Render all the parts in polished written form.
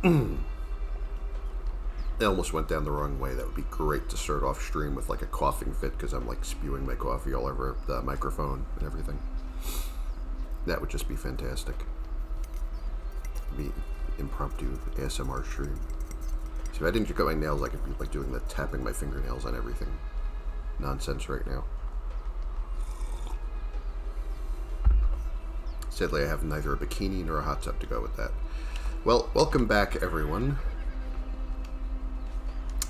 I almost went down the wrong way. That would be great to start off stream with like a coughing fit because I'm like spewing my coffee all over the microphone and everything. That would just be fantastic. Be impromptu ASMR stream. So if I didn't check out my nails, I could be like doing the tapping my fingernails on everything nonsense right now. Sadly, I have neither a bikini nor a hot tub to go with that. Well, welcome back, everyone.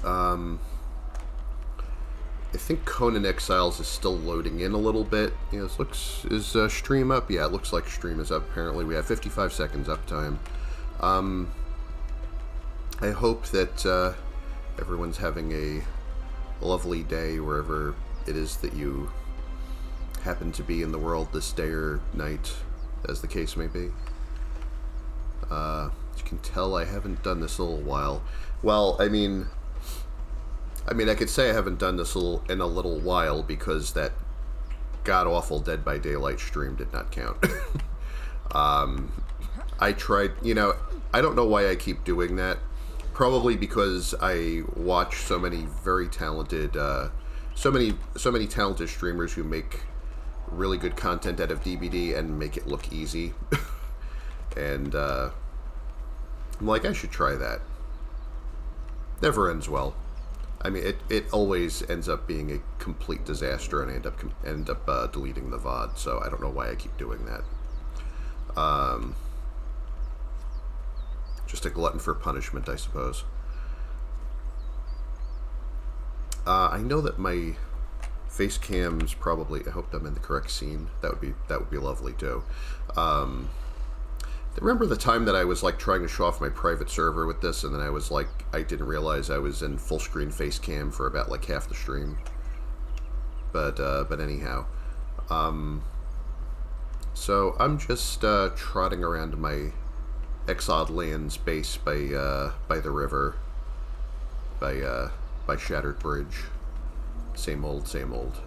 I think Conan Exiles is still loading in a little bit. Yeah, this looks... Is stream up? Yeah, it looks like stream is up. Apparently, we have 55 seconds uptime. I hope that everyone's having a lovely day wherever it is that you happen to be in the world this day or night, as the case may be. As you can tell, I haven't done this in a little while. Well, I mean, I could say I haven't done this in a little while because that god-awful Dead by Daylight stream did not count. I tried, I don't know why I keep doing that. Probably because I watch so many very talented, so many talented streamers who make really good content out of DBD and make it look easy. And I'm like, I should try that. Never ends well. I mean, it always ends up being a complete disaster, and I end up deleting the VOD. So I don't know why I keep doing that. Just a glutton for punishment, I suppose. I know that my face cam's probably... I hope I'm in the correct scene. That would be lovely too. Remember the time that I was like trying to show off my private server with this, and then I was like, I didn't realize I was in full screen face cam for about like half the stream. But anyhow, so I'm just trotting around my exiled lands base by the river, by Shattered Bridge. Same old, same old.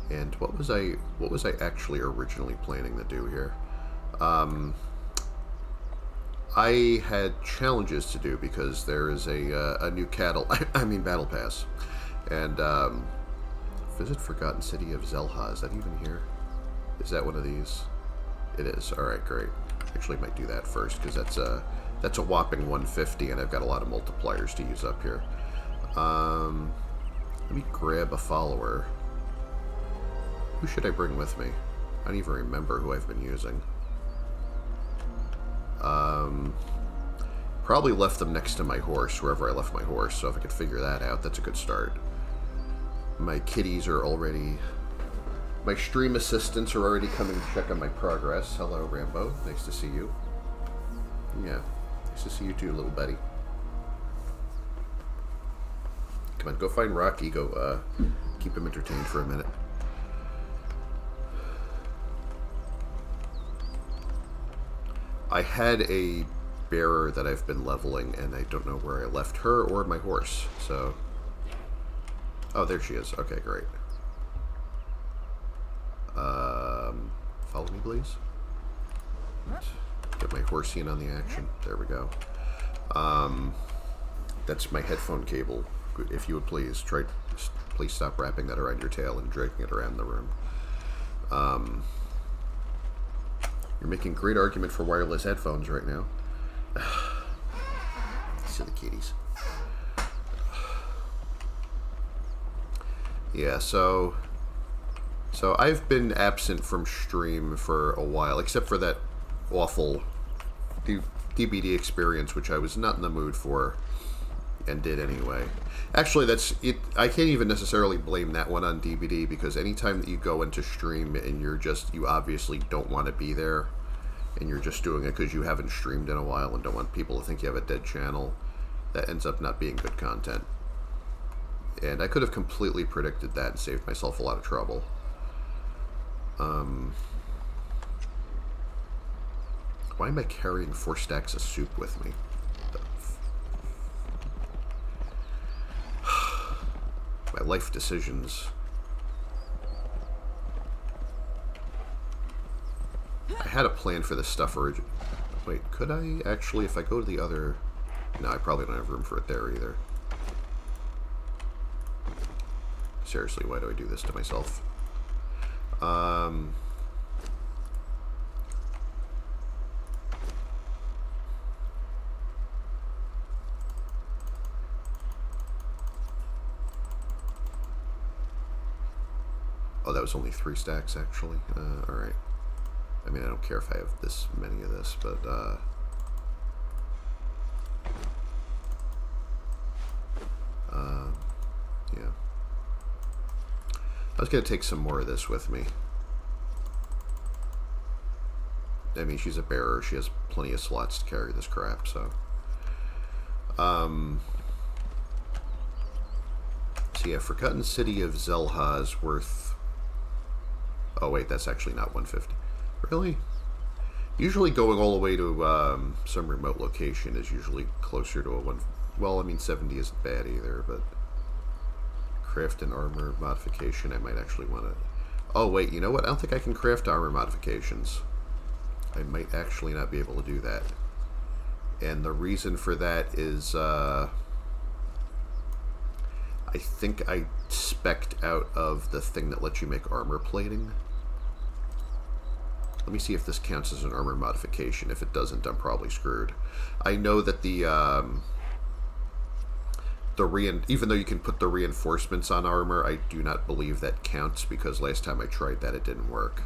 And what was I actually originally planning to do here? I had challenges to do because there is a new battle pass, and visit Forgotten City of Zelha. Is that even here? Is that one of these? It is. All right, great. Actually, might do that first because that's a whopping 150, and I've got a lot of multipliers to use up here. Let me grab a follower. Who should I bring with me? I don't even remember who I've been using. Probably left them next to my horse, wherever I left my horse, so if I could figure that out, that's a good start. My kitties are already... My stream assistants are already coming to check on my progress. Hello, Rambo. Nice to see you. Yeah, nice to see you too, little buddy. Come on, go find Rocky. Go, keep him entertained for a minute. I had a bearer that I've been leveling, and I don't know where I left her or my horse, so... Oh, there she is. Okay, great. Follow me, please. Get my horse in on the action. There we go. That's my headphone cable. If you would please, please stop wrapping that around your tail and dragging it around the room. You're making great argument for wireless headphones right now. Silly kitties. Yeah, so I've been absent from stream for a while, except for that awful DBD experience, which I was not in the mood for, and did anyway. Actually, that's it. I can't even necessarily blame that one on DBD, because anytime that you go into stream and you obviously don't want to be there, and you're just doing it because you haven't streamed in a while and don't want people to think you have a dead channel, that ends up not being good content. And I could have completely predicted that and saved myself a lot of trouble. Why am I carrying 4 stacks of soup with me? My life decisions. had a plan for this stuff originally. Wait, could I actually, if I go to the other... No, I probably don't have room for it there either. Seriously, why do I do this to myself? Oh, that was only 3 stacks, actually. Alright. I mean, I don't care if I have this many of this, but, yeah. I was going to take some more of this with me. I mean, she's a bearer. She has plenty of slots to carry this crap, so... So yeah, Forgotten City of Zelha is worth... Oh wait, that's actually not 150. Really? Usually going all the way to some remote location is usually closer to a 1... Well, I mean, 70 isn't bad either, but... Craft an armor modification, I might actually want to... Oh wait, you know what? I don't think I can craft armor modifications. I might actually not be able to do that. And the reason for that is... I think I spec'd out of the thing that lets you make armor plating. Let me see if this counts as an armor modification. If it doesn't, I'm probably screwed. I know that even though you can put the reinforcements on armor, I do not believe that counts because last time I tried that, it didn't work.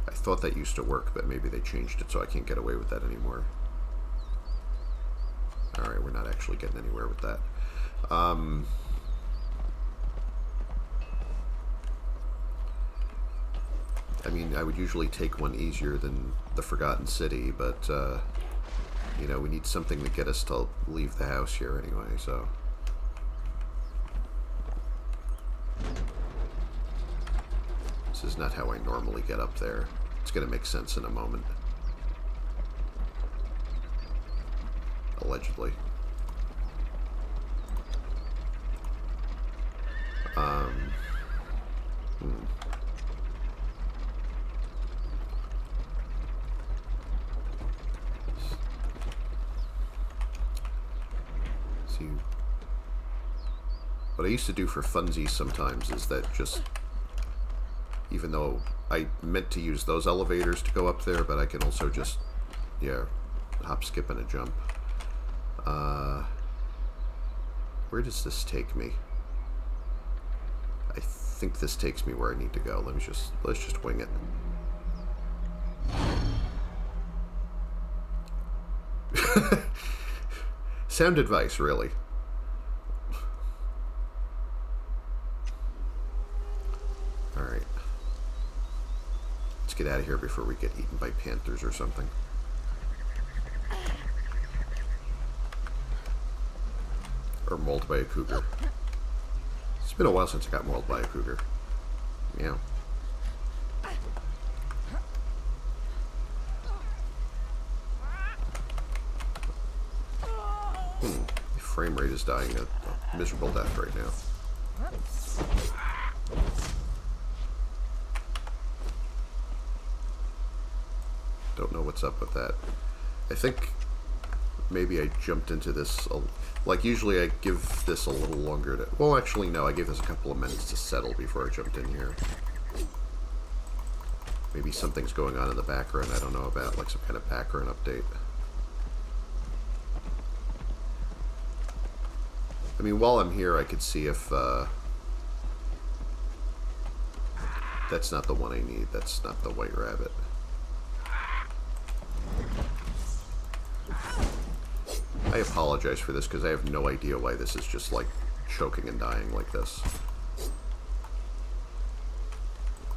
I thought that used to work, but maybe they changed it so I can't get away with that anymore. Alright, we're not actually getting anywhere with that. I mean, I would usually take one easier than the Forgotten City, but, you know, we need something to get us to leave the house here anyway, so... This is not how I normally get up there. It's going to make sense in a moment. Allegedly. See, what I used to do for funsies sometimes is that just, even though I meant to use those elevators to go up there, but I can also just, yeah, hop, skip, and a jump. Where does this take me? I think this takes me where I need to go. Let's just wing it. Sound advice, really. Alright. Let's get out of here before we get eaten by panthers or something. Or mauled by a cougar. It's been a while since I got mauled by a cougar. Meow. The frame rate is dying a miserable death right now. Don't know what's up with that. I think maybe I jumped into this... Like, usually I give this a little longer to... Well, actually, no. I gave this a couple of minutes to settle before I jumped in here. Maybe something's going on in the background I don't know about, like some kind of background update. I mean, while I'm here, I could see if... That's not the one I need. That's not the white rabbit. I apologize for this because I have no idea why this is just like choking and dying like this.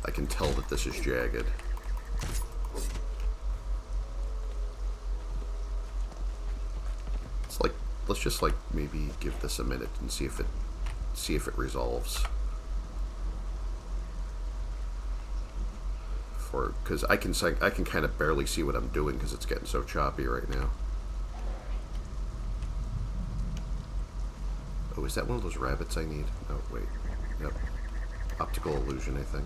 I can tell that this is jagged. It's like, let's just like maybe give this a minute and see if it resolves. Because I can kind of barely see what I'm doing because it's getting so choppy right now. Oh, is that one of those rabbits I need? Oh, wait. Yep. Optical illusion, I think.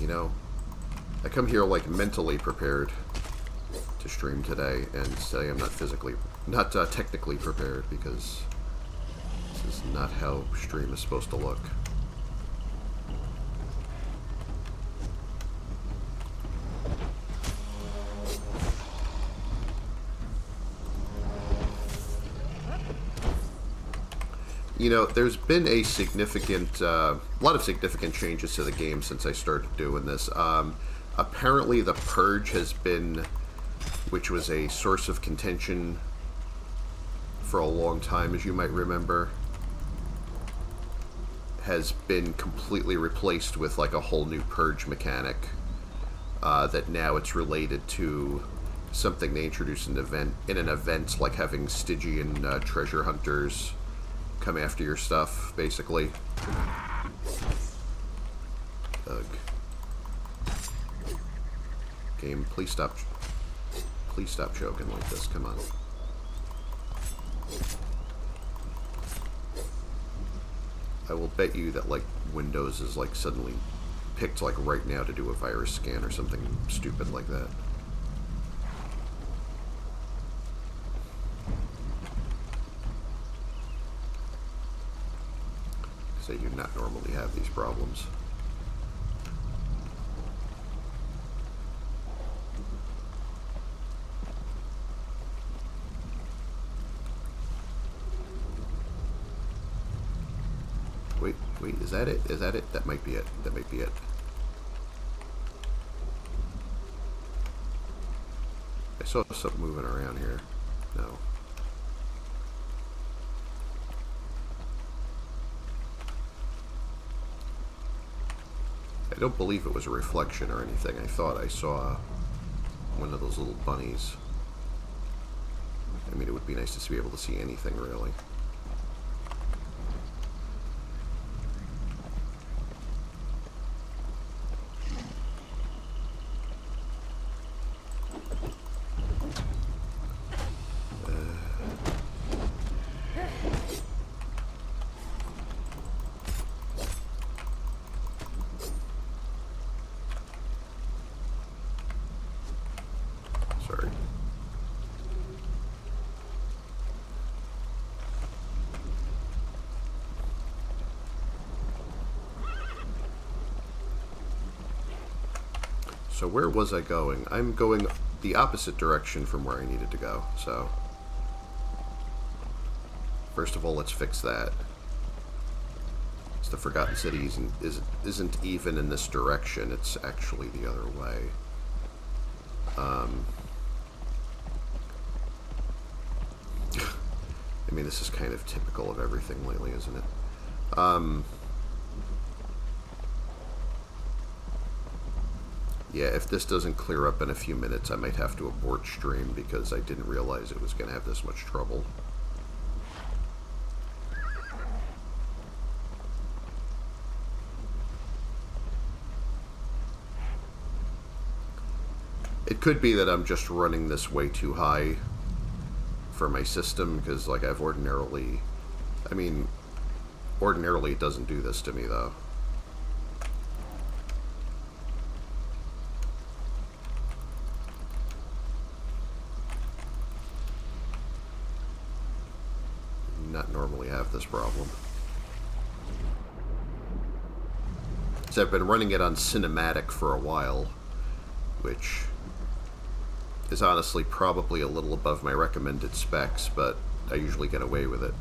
know, I come here like mentally prepared to stream today, and today I'm not technically prepared, because this is not how stream is supposed to look. You know, there's been a lot of significant changes to the game since I started doing this. Apparently the Purge has been, which was a source of contention for a long time, as you might remember, has been completely replaced with like a whole new Purge mechanic. That now it's related to something they introduced in an event, like having Stygian treasure hunters come after your stuff, basically. Ugh. Game, please stop joking like this, come on. I will bet you that, like, Windows is, like, suddenly picked, like, right now to do a virus scan or something stupid like that. They do not normally have these problems. Wait, is that it? Is that it? That might be it. That might be it. I saw something moving around here. No. I don't believe it was a reflection or anything. I thought I saw one of those little bunnies. I mean, it would be nice to be able to see anything, really. Sorry. So where was I going? I'm going the opposite direction from where I needed to go, so... First of all, let's fix that. The Forgotten City isn't even in this direction, it's actually the other way. I mean, this is kind of typical of everything lately, isn't it? Yeah, if this doesn't clear up in a few minutes, I might have to abort stream because I didn't realize it was going to have this much trouble. It could be that I'm just running this way too high for my system, because, like, I've ordinarily... I mean, ordinarily it doesn't do this to me, though. Not normally have this problem. So I've been running it on cinematic for a while, which is honestly probably a little above my recommended specs, but I usually get away with it.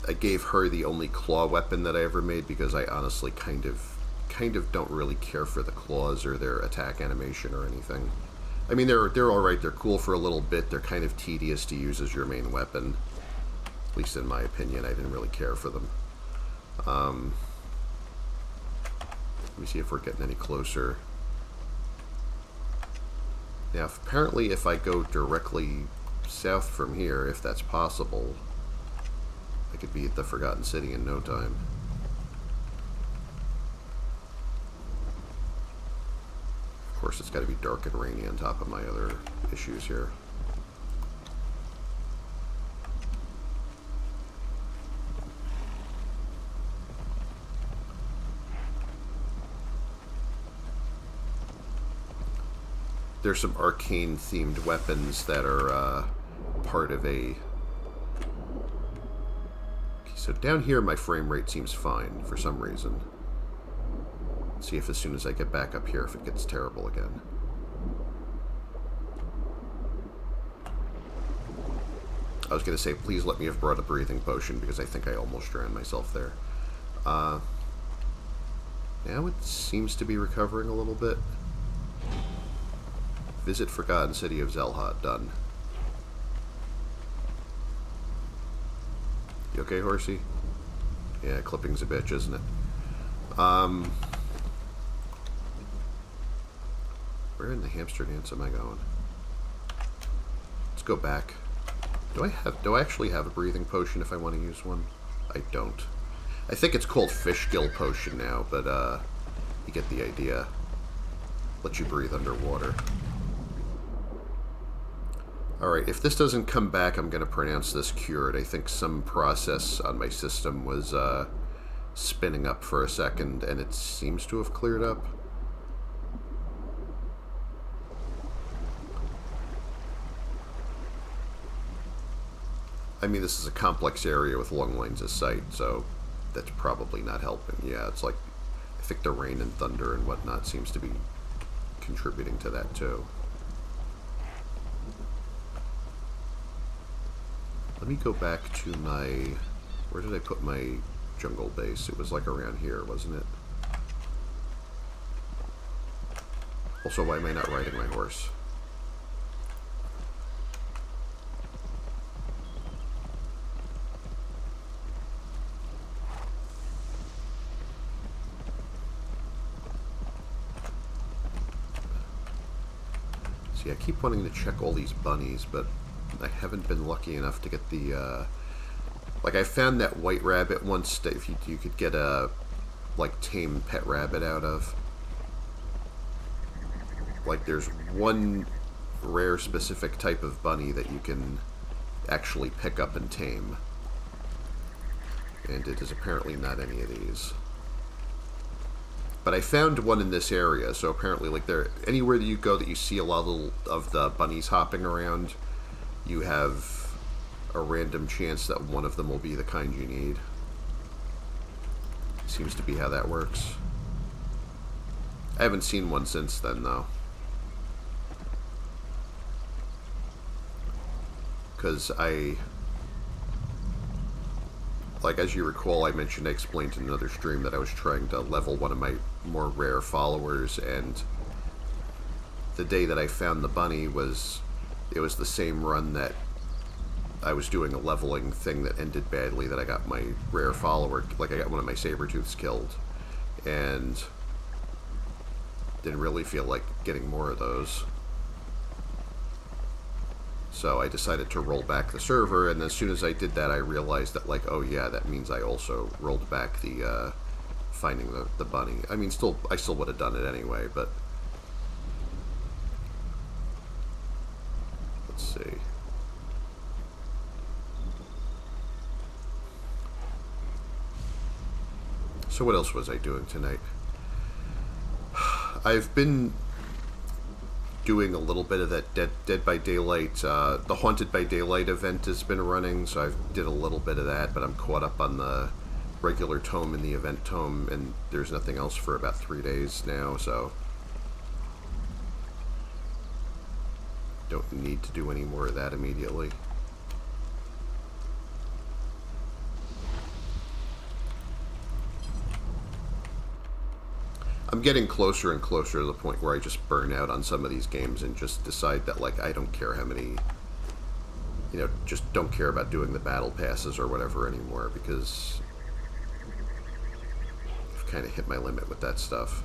I gave her the only claw weapon that I ever made because I honestly kind of don't really care for the claws or their attack animation or anything. I mean, they're alright, they're cool for a little bit, they're kind of tedious to use as your main weapon. At least in my opinion, I didn't really care for them. Let me see if we're getting any closer. Now, apparently if I go directly south from here, if that's possible, I could be at the Forgotten City in no time. Of course, it's got to be dark and rainy on top of my other issues here. There's some arcane-themed weapons that are part of a... Okay, so down here my frame rate seems fine for some reason. Let's see if as soon as I get back up here if it gets terrible again. I was going to say, please let me have brought a breathing potion because I think I almost drowned myself there. Now it seems to be recovering a little bit. Visit Forgotten City of Zelhot. Done. You okay, horsey? Yeah, clipping's a bitch, isn't it? Where in the hamster dance am I going? Let's go back. Do I actually have a breathing potion if I want to use one? I don't. I think it's called Fish Gill Potion now, but you get the idea. Let you breathe underwater. Alright, if this doesn't come back, I'm going to pronounce this cured. I think some process on my system was spinning up for a second, and it seems to have cleared up. I mean, this is a complex area with long lines of sight, so that's probably not helping. Yeah, it's like, I think the rain and thunder and whatnot seems to be contributing to that, too. Let me go back to my... Where did I put my jungle base? It was like around here, wasn't it? Also, why am I not riding my horse? See, I keep wanting to check all these bunnies, but I haven't been lucky enough to get the, like, I found that white rabbit once that if you could get a, like, tame pet rabbit out of. Like, there's one rare specific type of bunny that you can actually pick up and tame. And it is apparently not any of these. But I found one in this area, so apparently, like, anywhere that you go that you see a lot of the bunnies hopping around, you have a random chance that one of them will be the kind you need. Seems to be how that works. I haven't seen one since then, though. Because like, as you recall, I explained in another stream that I was trying to level one of my more rare followers, and the day that I found the bunny it was the same run that I was doing a leveling thing that ended badly, that I got my rare follower, like I got one of my saber-tooths killed, and didn't really feel like getting more of those. So I decided to roll back the server, and as soon as I did that, I realized that, like, oh yeah, that means I also rolled back the, finding the bunny. I mean, I still would have done it anyway, but... Let's see. So what else was I doing tonight? I've been doing a little bit of that Dead by Daylight, the Haunted by Daylight event has been running, so I did a little bit of that, but I'm caught up on the regular tome and the event tome, and there's nothing else for about 3 days now, so don't need to do any more of that immediately. I'm getting closer and closer to the point where I just burn out on some of these games and just decide that, like, I don't care how many, you know, just don't care about doing the battle passes or whatever anymore, because I've kind of hit my limit with that stuff.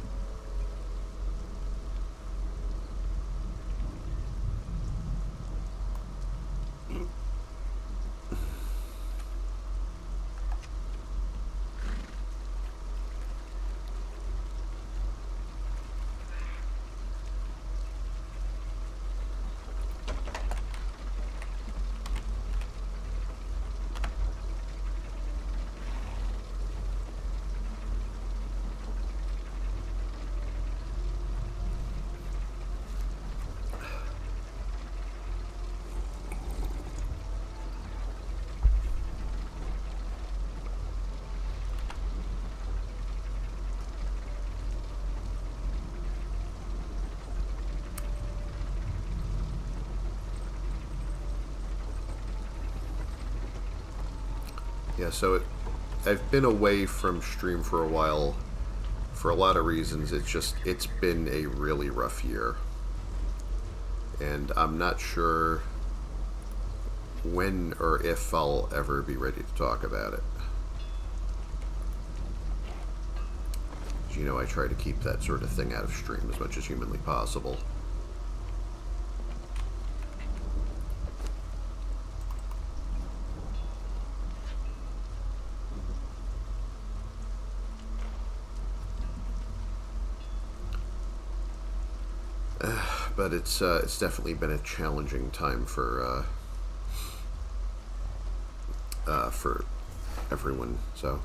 Yeah, so I've been away from stream for a while for a lot of reasons. It's been a really rough year. And I'm not sure when or if I'll ever be ready to talk about it. As you know, I try to keep that sort of thing out of stream as much as humanly possible. But it's definitely been a challenging time for everyone. So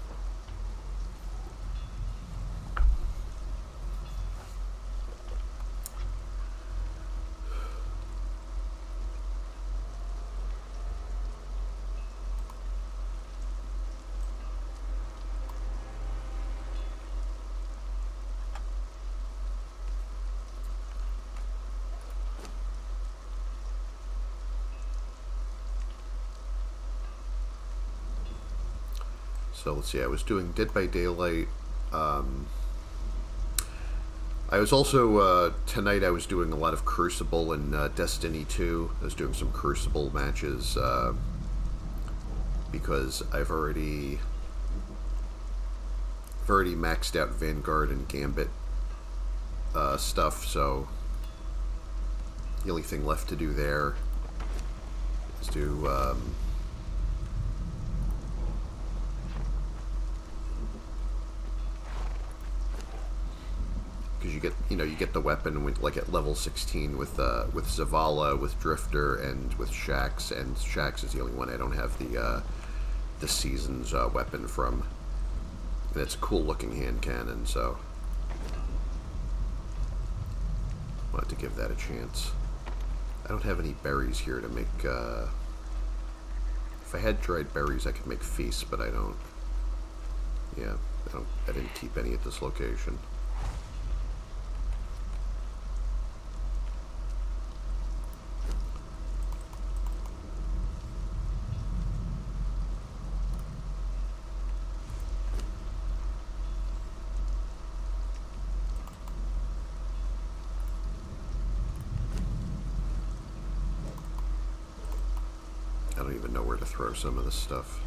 let's see. I was doing Dead by Daylight. I was also tonight. I was doing a lot of Crucible and Destiny 2. I was doing some Crucible matches because I've already maxed out Vanguard and Gambit stuff. So the only thing left to do there is do. Because you get the weapon with, like, at level 16 with Zavala, with Drifter, and with Shax, and Shax is the only one I don't have the Seasons weapon from. And it's a cool looking hand cannon, so wanted to give that a chance. I don't have any berries here to make. If I had dried berries, I could make feasts, but I don't. Yeah, I didn't keep any at this location. I don't even know where to throw some of this stuff.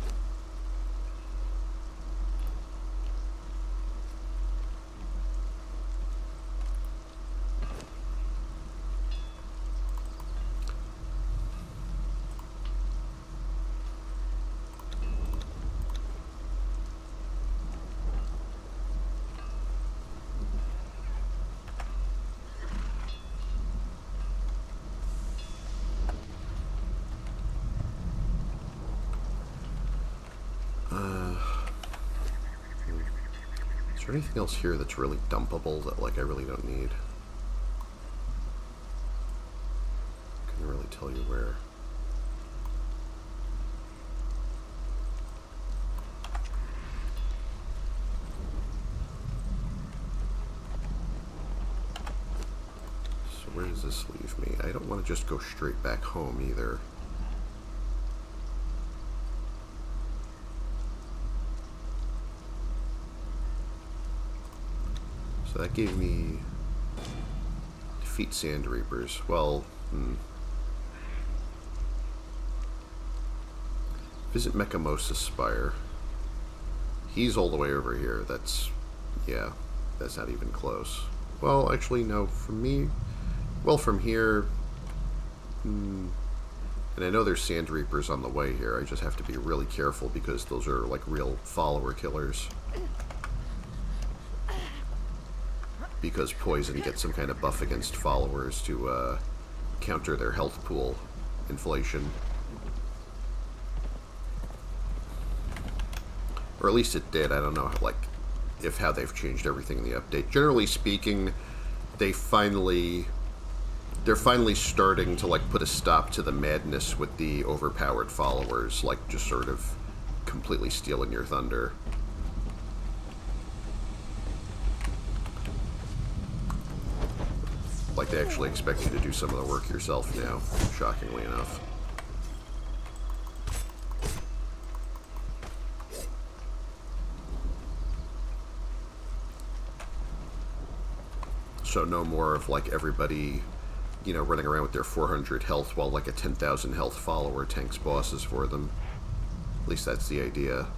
Is there anything else here that's really dumpable that, like, I really don't need? Couldn't really tell you where. So where does this leave me? I don't want to just go straight back home either. So that gave me defeat Sand Reapers. Well, visit Mechamosis Spire. He's all the way over here. That's not even close. Well, actually, no. From me, well, from here, and I know there's Sand Reapers on the way here. I just have to be really careful because those are, like, real follower killers. Because Poison gets some kind of buff against followers to counter their health pool inflation. Or at least it did. I don't know, like, how they've changed everything in the update. Generally speaking, they're finally starting to, like, put a stop to the madness with the overpowered followers, like, just sort of completely stealing your thunder. Like, they actually expect you to do some of the work yourself now, shockingly enough. So no more of like everybody, you know, running around with their 400 health while like a 10,000 health follower tanks bosses for them. At least that's the idea.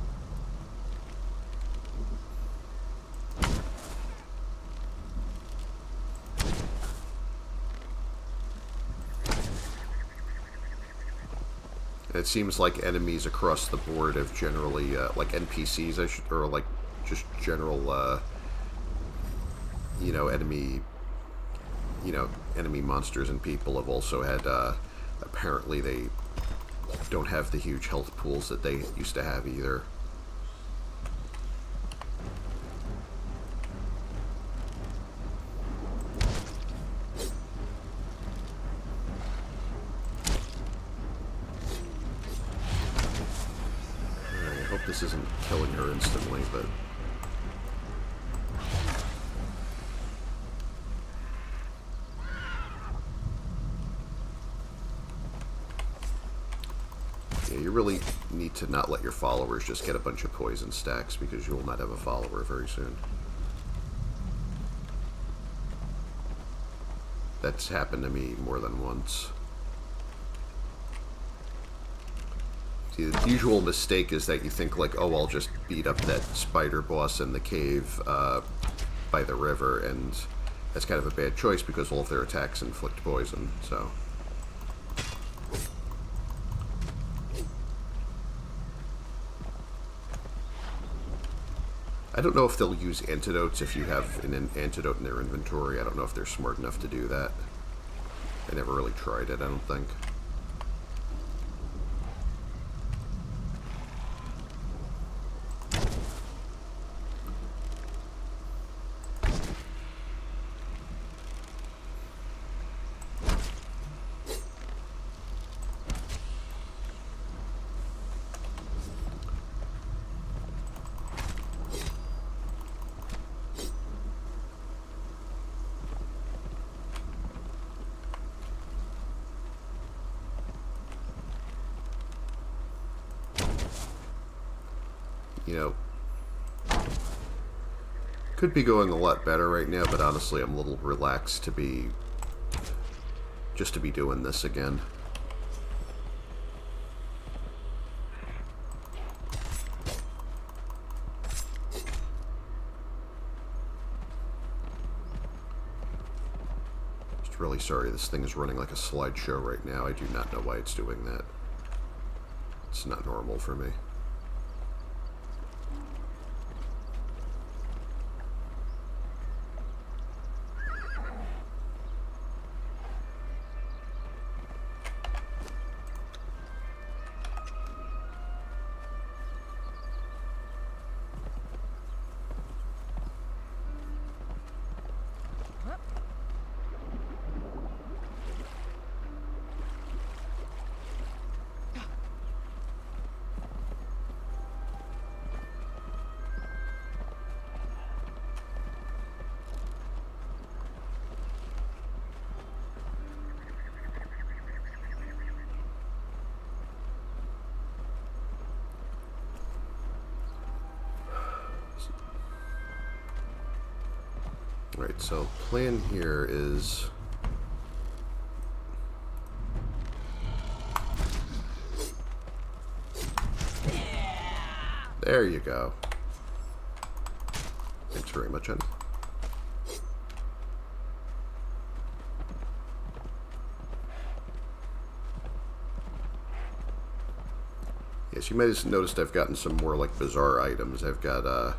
It seems like enemies across the board have generally, like NPCs, or like just general, you know, enemy monsters and people have also had, apparently they don't have the huge health pools that they used to have either. This isn't killing her instantly, but... yeah, you really need to not let your followers just get a bunch of poison stacks, because you will not have a follower very soon. That's happened to me more than once. The usual mistake is that you think like, oh, I'll just beat up that spider boss in the cave by the river, and that's kind of a bad choice because all of their attacks inflict poison, so... I don't know if they'll use antidotes if you have an antidote in their inventory. I don't know if they're smart enough to do that. I never really tried it, I don't think. You know, could be going a lot better right now, but honestly I'm a little relaxed to be doing this again. Just really sorry this thing is running like a slideshow right now. I do not know why it's doing that. It's not normal for me. Right, so plan here is there you go. Thanks very much, Ed. Yes, you might have noticed I've gotten some more like bizarre items. I've got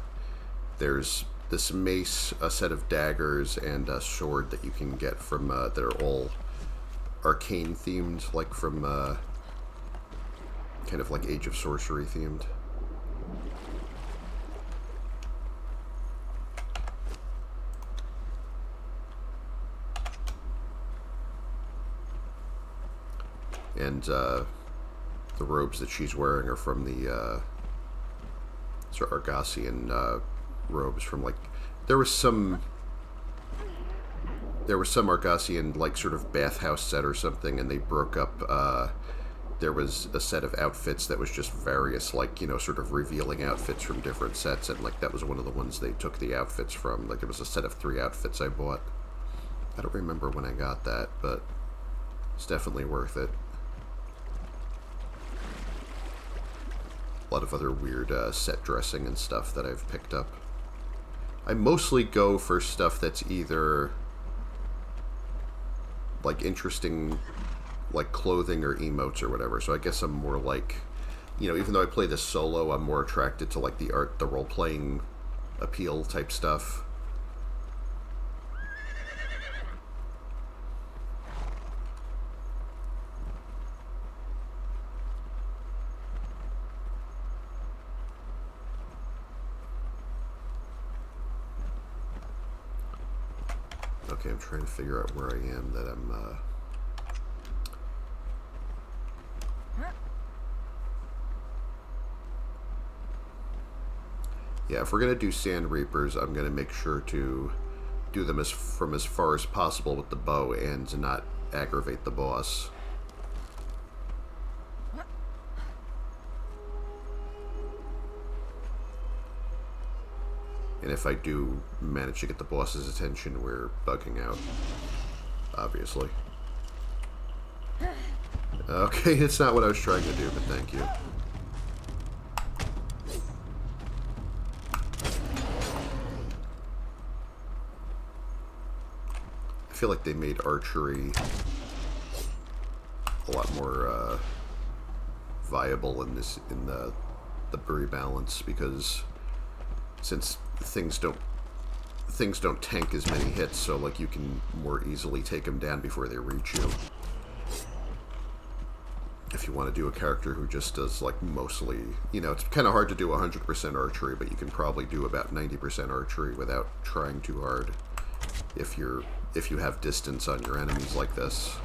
there's this mace, a set of daggers, and a sword that you can get from, that are all arcane themed, like from, kind of like Age of Sorcery themed. And, the robes that she's wearing are from the, sort of Argosian, robes from like there was some Argosian like sort of bathhouse set or something, and they broke up there was a set of outfits that was just various like, you know, sort of revealing outfits from different sets, and like that was one of the ones they took the outfits from. Like it was a set of 3 outfits I bought. I don't remember when I got that, but it's definitely worth it. A lot of other weird set dressing and stuff that I've picked up. I mostly go for stuff that's either like interesting, like clothing or emotes or whatever. So I guess I'm more like, you know, even though I play this solo, I'm more attracted to like the art, the role-playing appeal type stuff. Okay, I'm trying to figure out where I am that I'm, yeah, if we're going to do Sand Reapers, I'm going to make sure to do them from as far as possible with the bow and to not aggravate the boss. And if I do manage to get the boss's attention, we're bugging out, obviously. Okay, it's not what I was trying to do, but thank you. I feel like they made archery a lot more viable in the rebalance, because since things don't tank as many hits, so like you can more easily take them down before they reach you. If you want to do a character who just does like mostly, you know, it's kind of hard to do 100% archery, but you can probably do about 90% archery without trying too hard if you have distance on your enemies like this.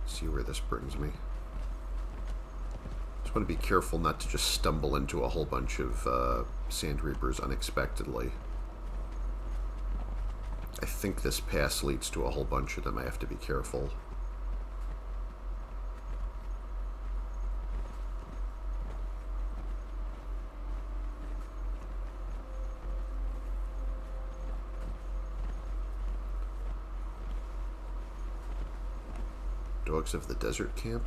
See where this brings me. Just want to be careful not to just stumble into a whole bunch of Sand Reapers unexpectedly. I think this pass leads to a whole bunch of them. I have to be careful. Dogs of the Desert Camp.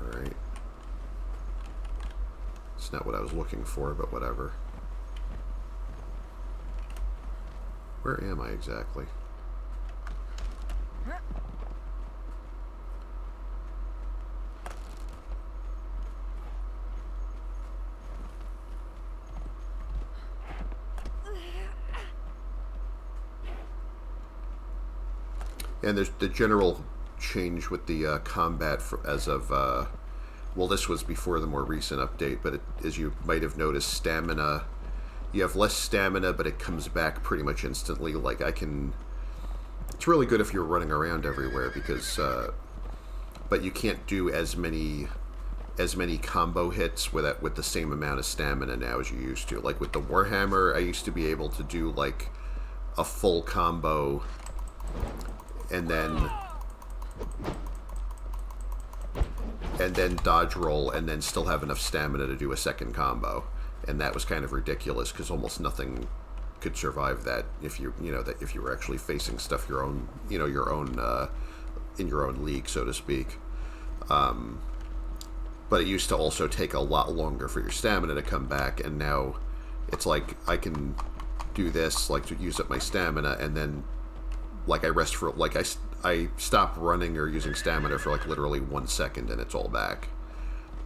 Alright. It's not what I was looking for, but whatever. Where am I exactly? And there's the general change with the combat as of, well, this was before the more recent update, but as you might have noticed, stamina, you have less stamina, but it comes back pretty much instantly. Like, it's really good if you're running around everywhere, because, but you can't do as many combo hits with the same amount of stamina now as you used to. Like, with the Warhammer, I used to be able to do, like, a full combo and then dodge roll, and then still have enough stamina to do a second combo, and that was kind of ridiculous because almost nothing could survive that if you were actually facing stuff your own in your own league, so to speak. But it used to also take a lot longer for your stamina to come back, and now it's like I can do this, like, to use up my stamina, and then like I rest for, like, I stop running or using stamina for like literally 1 second and it's all back.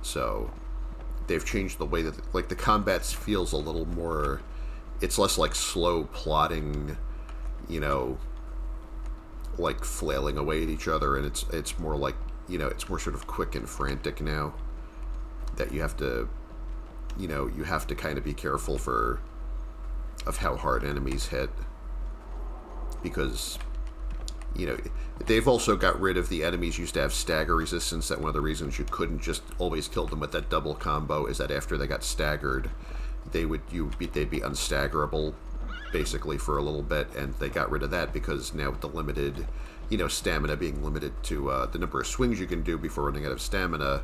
So they've changed the way that, like, the combat feels a little more, it's less like slow plodding, like flailing away at each other, and it's more like, it's more sort of quick and frantic now, that you have to kind of be careful of how hard enemies hit, because You know, they've also got rid of the enemies used to have stagger resistance. That one of the reasons you couldn't just always kill them with that double combo is that after they got staggered, they'd be unstaggerable basically for a little bit, and they got rid of that because now with the limited, stamina being limited to the number of swings you can do before running out of stamina,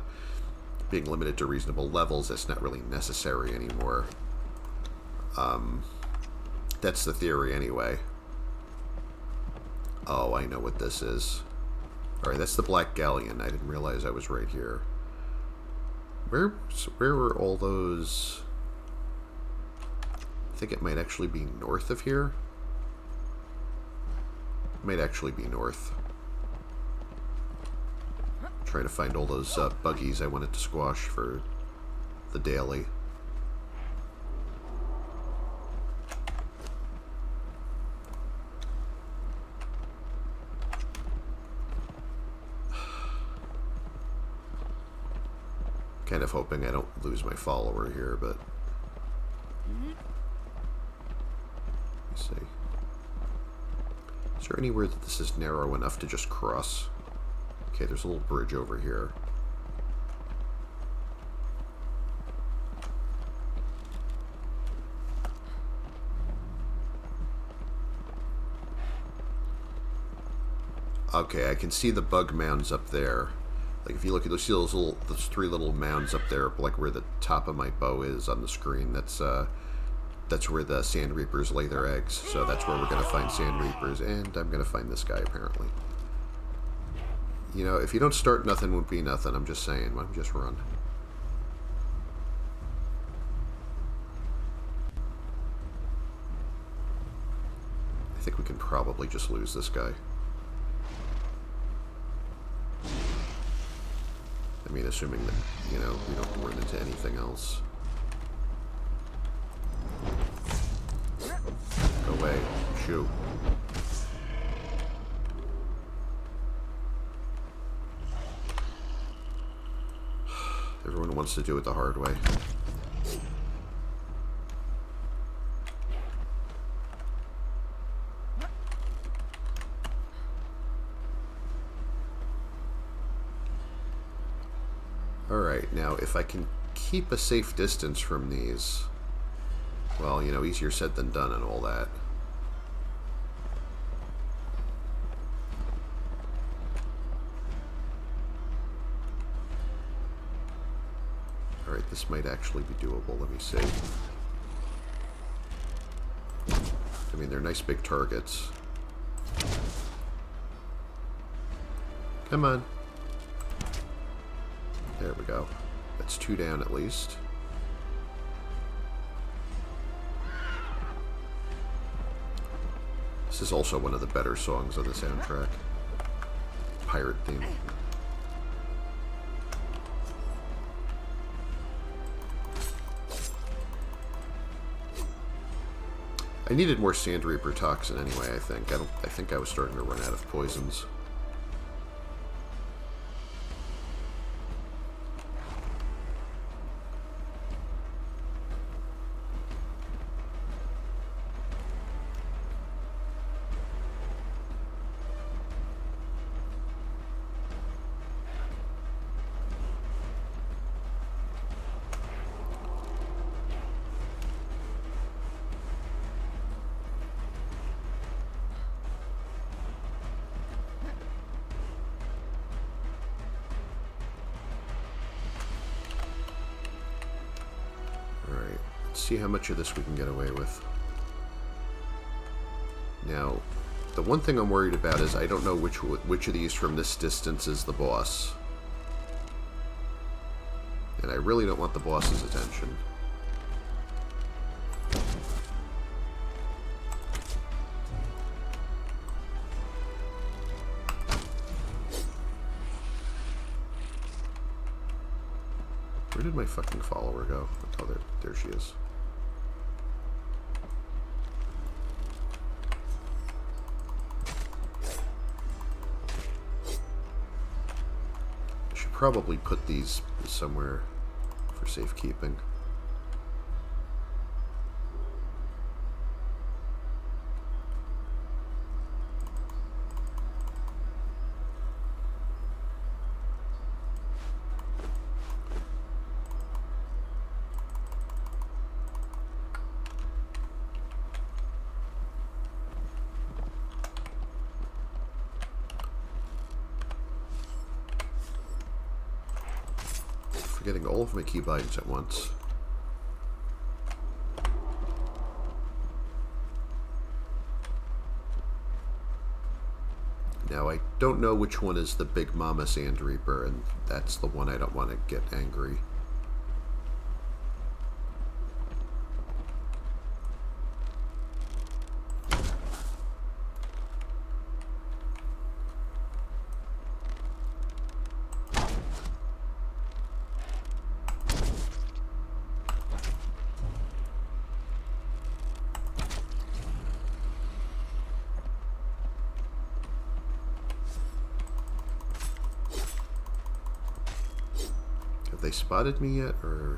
being limited to reasonable levels, that's not really necessary anymore. That's the theory anyway. Oh, I know what this is. Alright, that's the Black Galleon. I didn't realize I was right here. Where were all those... I think it might actually be north of here. It might actually be north. I'm trying to find all those buggies I wanted to squash for the daily. Kind of hoping I don't lose my follower here, but... Let's see. Is there anywhere that this is narrow enough to just cross? Okay, there's a little bridge over here. Okay, I can see the bug mounds up there. Like, if you look at those, see those three little mounds up there, like where the top of my bow is on the screen. That's where the Sand Reapers lay their eggs. So that's where we're going to find Sand Reapers, and I'm going to find this guy, apparently. You know, if you don't start, nothing won't be nothing. I'm just saying. Why don't you just run? I think we can probably just lose this guy. I mean, assuming that, we don't run into anything else. Go away. Shoot. Everyone wants to do it the hard way. Alright, now if I can keep a safe distance from these, well, easier said than done and all that. Alright, this might actually be doable. Let me see. I mean, they're nice big targets. Come on. There we go. That's 2 down at least. This is also one of the better songs on the soundtrack. Pirate theme. I needed more Sand Reaper toxin anyway, I think. I think I was starting to run out of poisons. See how much of this we can get away with. Now, the one thing I'm worried about is I don't know which of these from this distance is the boss. And I really don't want the boss's attention. Where did my fucking follower go? Oh, there she is. Probably put these somewhere for safekeeping. forgetting all of my keybinds at once. Now, I don't know which one is the Big Mama Sand Reaper, and that's the one I don't want to get angry. Have they spotted me yet, or...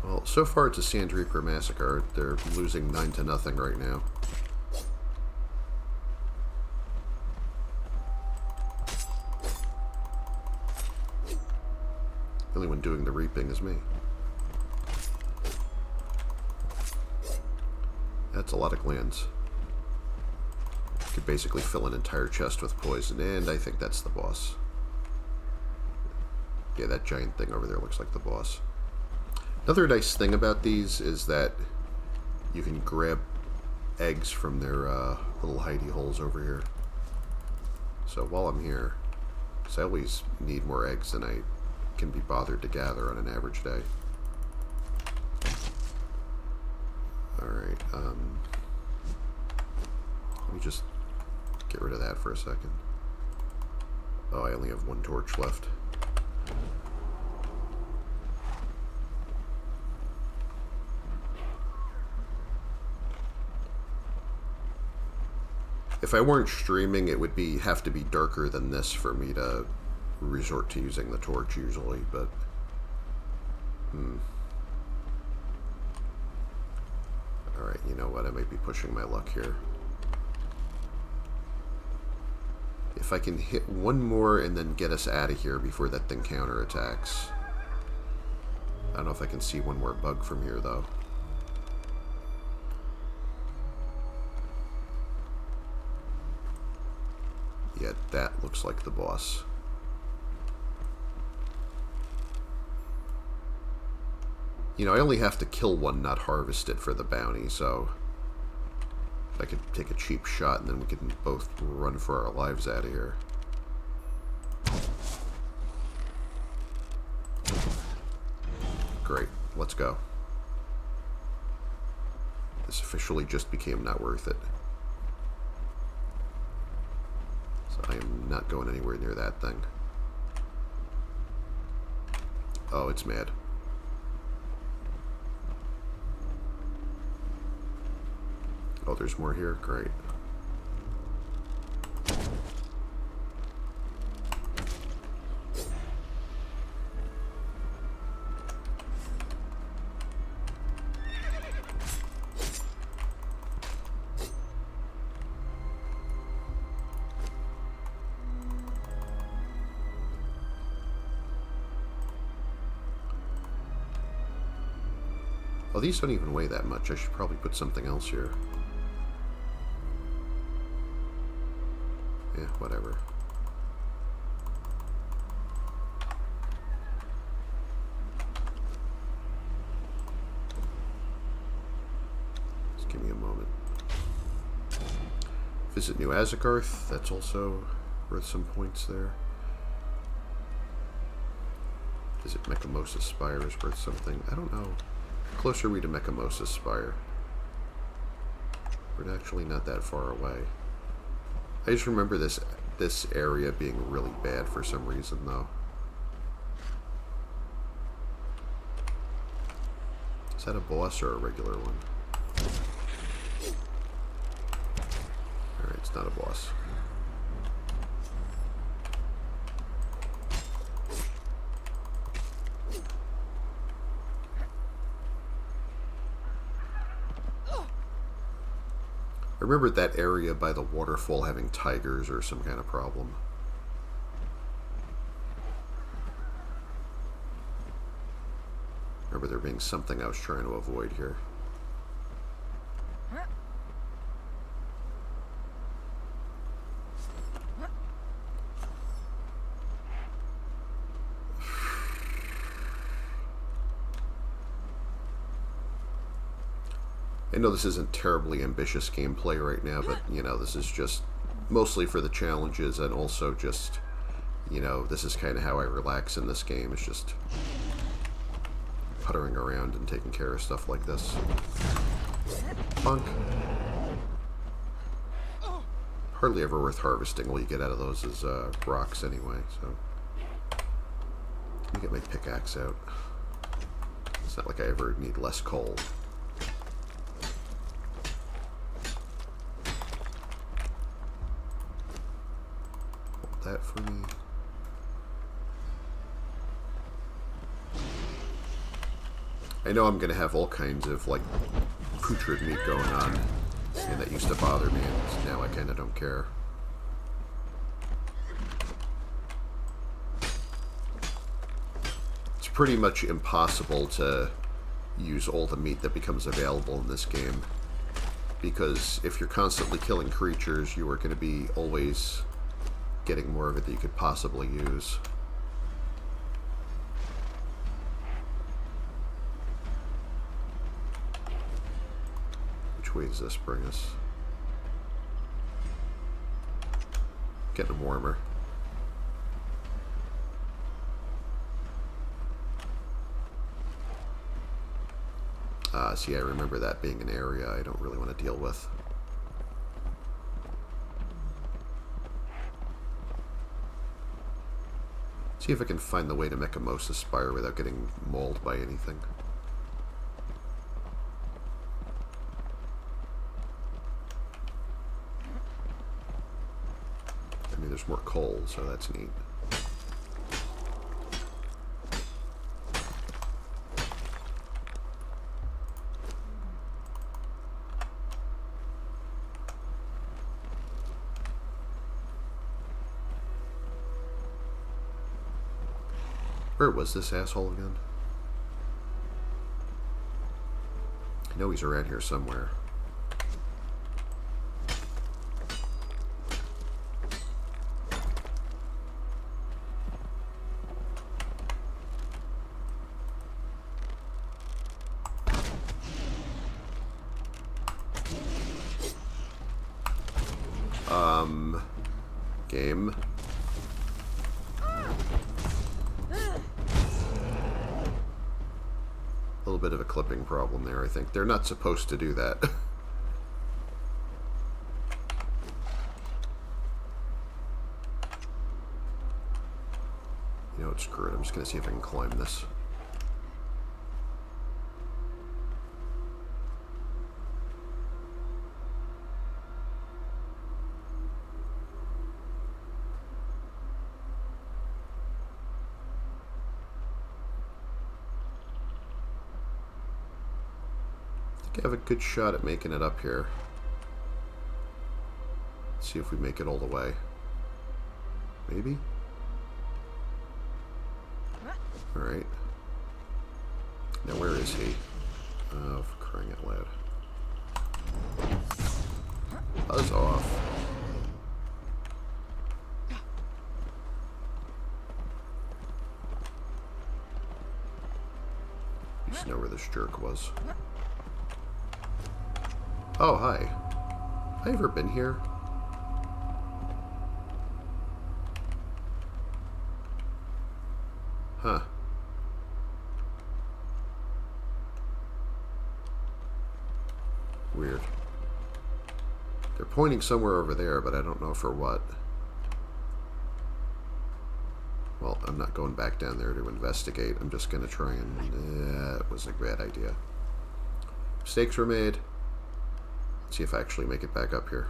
Well, so far it's a Sand Reaper massacre. They're losing 9-0 right now. The only one doing the reaping is me. That's a lot of glands. Could basically fill an entire chest with poison, and I think that's the boss. Yeah, that giant thing over there looks like the boss. Another nice thing about these is that you can grab eggs from their little hidey holes over here. So while I'm here, because I always need more eggs than I can be bothered to gather on an average day. Alright, let me just get rid of that for a second. Oh, I only have one torch left. If I weren't streaming, it would have to be darker than this for me to resort to using the torch usually, but alright, you know what, I might be pushing my luck here. If I can hit one more and then get us out of here before that thing counterattacks. I don't know if I can see one more bug from here though. Yeah, that looks like the boss. You know, I only have to kill one, not harvest it for the bounty, so I could take a cheap shot and then we can both run for our lives out of here. Great, let's go. This officially just became not worth it. So I am not going anywhere near that thing. Oh, it's mad. Oh, there's more here? Great. Oh, these don't even weigh that much. I should probably put something else here. Yeah, whatever. Just give me a moment. Visit New Azagarth. That's also worth some points there. Visit Mechamosis Spire is worth something. I don't know. Closer are we to Mechamosis Spire? We're actually not that far away. I just remember this area being really bad for some reason, though. Is that a boss or a regular one? Alright, it's not a boss. I remember that area by the waterfall having tigers or some kind of problem. Remember there being something I was trying to avoid here. I know this isn't terribly ambitious gameplay right now, but, you know, this is just mostly for the challenges and also just, you know, this is kind of how I relax in this game. It's just puttering around and taking care of stuff like this. Punk. Hardly ever worth harvesting. All you get out of those is rocks anyway, so. Let me get my pickaxe out. It's not like I ever need less coal. That for me. I know I'm going to have all kinds of, like, putrid meat going on, and that used to bother me, and now I kind of don't care. It's pretty much impossible to use all the meat that becomes available in this game, because if you're constantly killing creatures, you are going to be always getting more of it that you could possibly use. Which way does this bring us? Getting warmer. See, I remember that being an area I don't really want to deal with. See if I can find the way to Mechamosa Spire without getting mauled by anything. I mean, there's more coal, so that's neat. Where was this asshole again? I know he's around here somewhere. Game. A little bit of a clipping problem there, I think. They're not supposed to do that. You know what, screw it. I'm just going to see if I can climb this. I have a good shot at making it up here. Let's see if we make it all the way. Maybe? Alright. Now where is he? Oh, for crying out loud. Buzz off. I used to know where this jerk was. Oh, hi. Have I ever been here? Huh. Weird. They're pointing somewhere over there, but I don't know for what. Well, I'm not going back down there to investigate. I'm just going to try and... it was a bad idea. Mistakes were made. See if I actually make it back up here.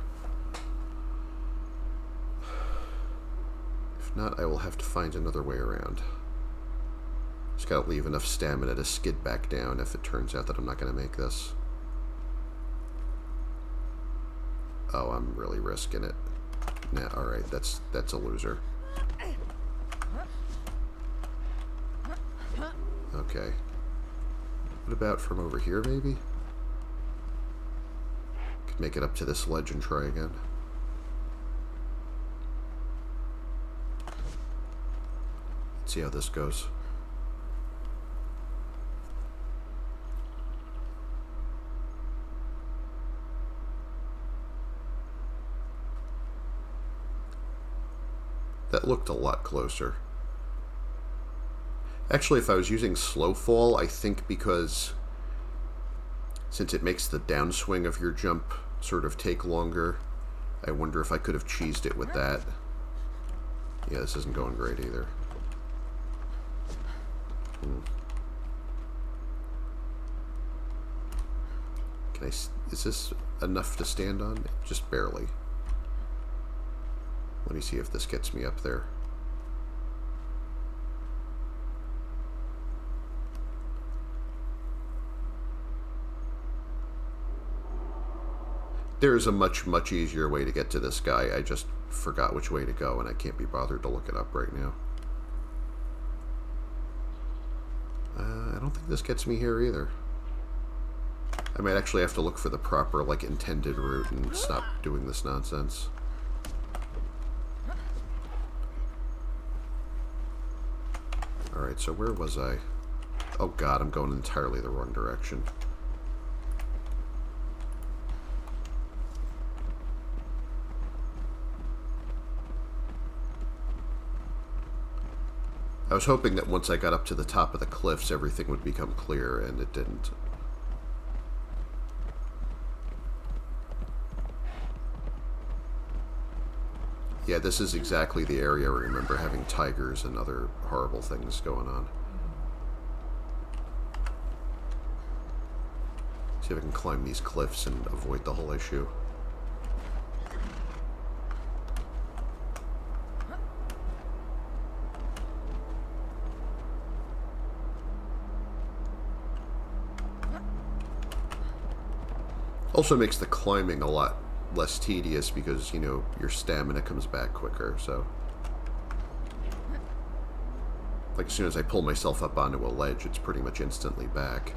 If not, I will have to find another way around. Just gotta leave enough stamina to skid back down if it turns out that I'm not gonna make this. Oh, I'm really risking it. Nah, alright, that's a loser. Okay. What about from over here, maybe? Could make it up to this ledge and try again. Let's see how this goes. That looked a lot closer. Actually, if I was using slow fall, I think because since it makes the downswing of your jump sort of take longer, I wonder if I could have cheesed it with that. Yeah, this isn't going great either. Is this enough to stand on? Just barely. Let me see if this gets me up there. There is a much, much easier way to get to this guy. I just forgot which way to go, and I can't be bothered to look it up right now. I don't think this gets me here either. I might actually have to look for the proper, like, intended route and stop doing this nonsense. Alright, so where was I? Oh god, I'm going entirely the wrong direction. I was hoping that once I got up to the top of the cliffs, everything would become clear, and it didn't. Yeah, this is exactly the area I remember having tigers and other horrible things going on. See if I can climb these cliffs and avoid the whole issue. Also makes the climbing a lot less tedious because, you know, your stamina comes back quicker, so... Like, as soon as I pull myself up onto a ledge, it's pretty much instantly back.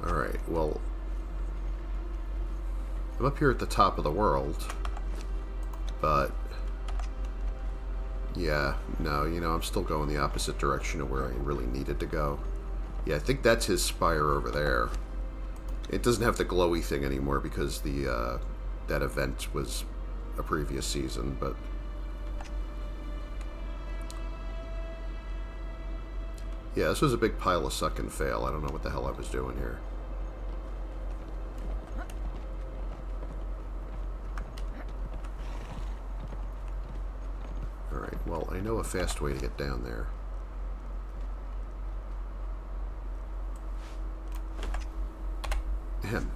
Alright, well... I'm up here at the top of the world, but... Yeah, no, you know, I'm still going the opposite direction of where I really needed to go. Yeah, I think that's his spire over there. It doesn't have the glowy thing anymore because the, that event was a previous season, but... Yeah, this was a big pile of suck and fail. I don't know what the hell I was doing here. Alright, well, I know a fast way to get down there. Ahem.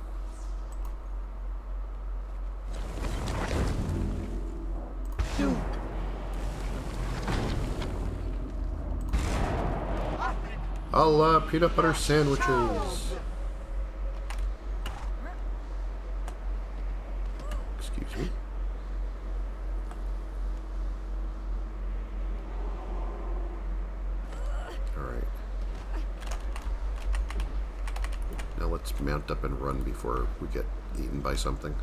I'll, peanut butter sandwiches. Excuse me. Alright. Now let's mount up and run before we get eaten by something.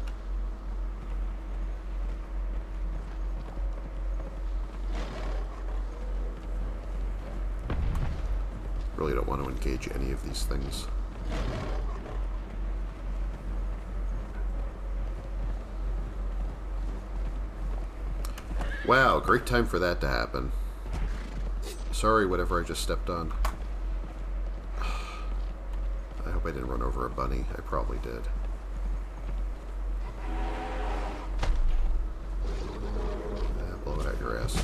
Really don't want to engage any of these things. Wow, great time for that to happen. Sorry, whatever I just stepped on. I hope I didn't run over a bunny. I probably did. Blow it out your ass.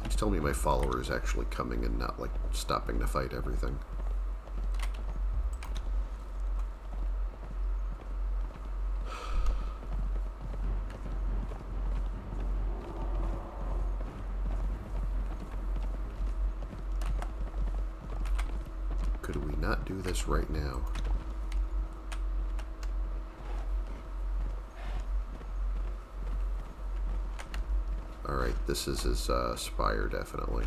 Please tell me my follower is actually coming and not, like, stopping to fight everything. Could we not do this right now? Alright, this is his spire, definitely.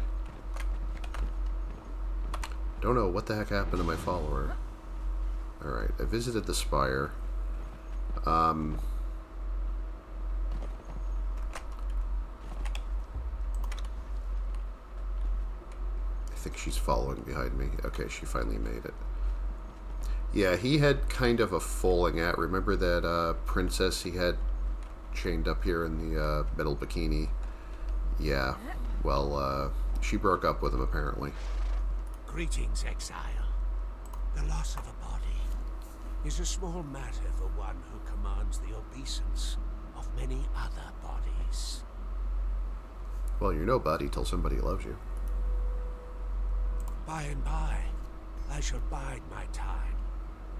Don't know what the heck happened to my follower. Alright, I visited the spire. I think she's following behind me. Okay, she finally made it. Yeah, he had kind of a falling out. Remember that princess he had chained up here in the metal bikini? Yeah, well, she broke up with him, apparently. Greetings, exile. The loss of a body is a small matter for one who commands the obeisance of many other bodies. Well, you're nobody till somebody loves you. By and by, I shall bide my time,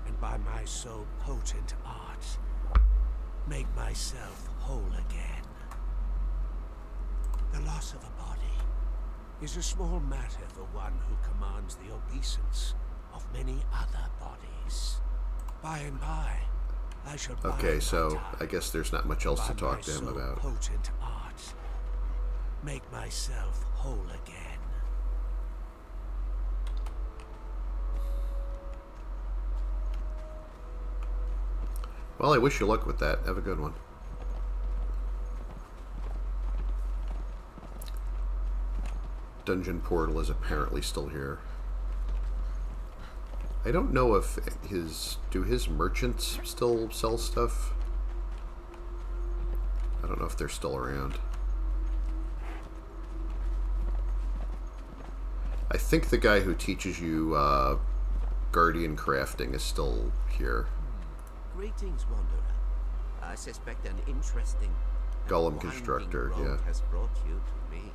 and by my so potent art, make myself whole again. The loss of a body is a small matter for one who commands the obeisance of many other bodies. By and by, I shall bide Okay, so my time, I guess there's not much else to talk to him by my so about. potent art, make myself whole again. Well, I wish you luck with that. Have a good one. Dungeon portal is apparently still here. I don't know if do his merchants still sell stuff? I don't know if they're still around. I think the guy who teaches you guardian crafting is still here. Greetings, wanderer. I suspect an interesting Golem constructor, road yeah. has brought you to me.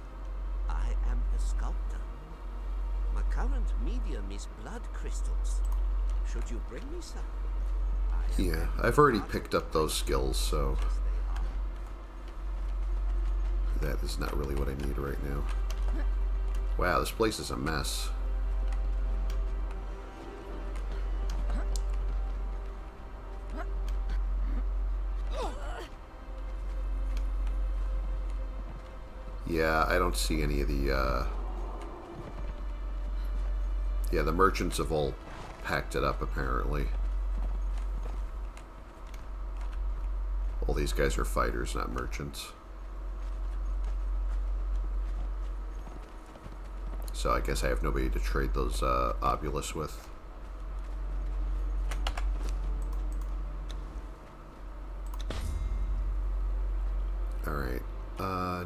I am a sculptor. My current medium is blood crystals. Should you bring me some? Yeah, I've already picked up those skills, so that is not really what I need right now. Wow, this place is a mess. Yeah, I don't see any of the, yeah, the merchants have all packed it up, apparently. All these guys are fighters, not merchants. So I guess I have nobody to trade those obulis with. Alright.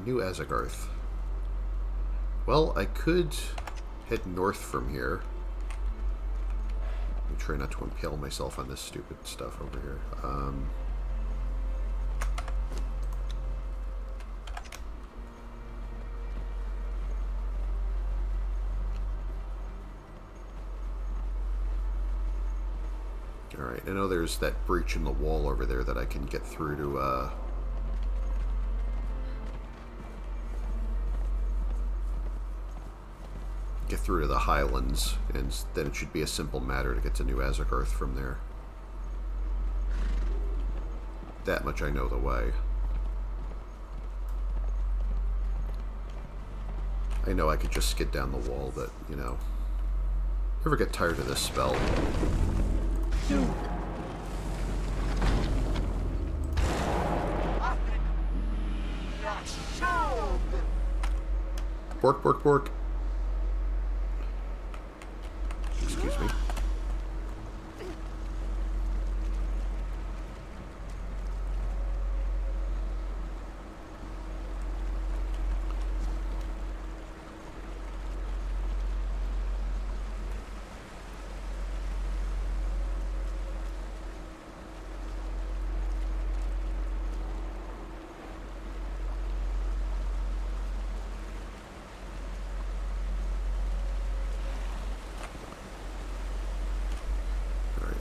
New Azagarth. Well, I could head north from here. Let me try not to impale myself on this stupid stuff over here. Alright, I know there's that breach in the wall over there that I can get through to, get through to the Highlands, and then it should be a simple matter to get to New Azagarth from there. That much I know the way. I know I could just skid down the wall, but, you know, never get tired of this spell. Bork, bork, bork. Excuse me.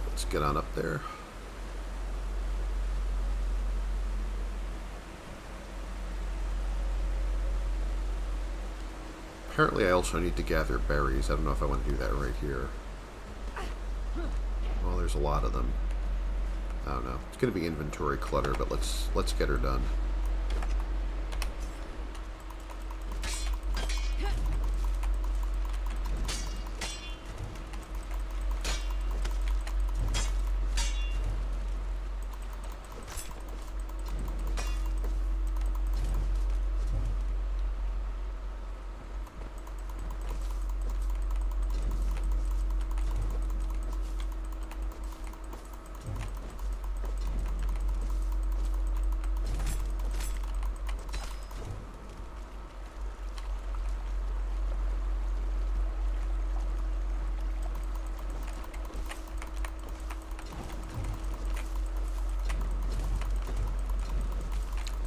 Let's get on up there. Apparently I also need to gather berries. I don't know if I want to do that right here. Well, there's a lot of them. I don't know. It's going to be inventory clutter, but let's get her done.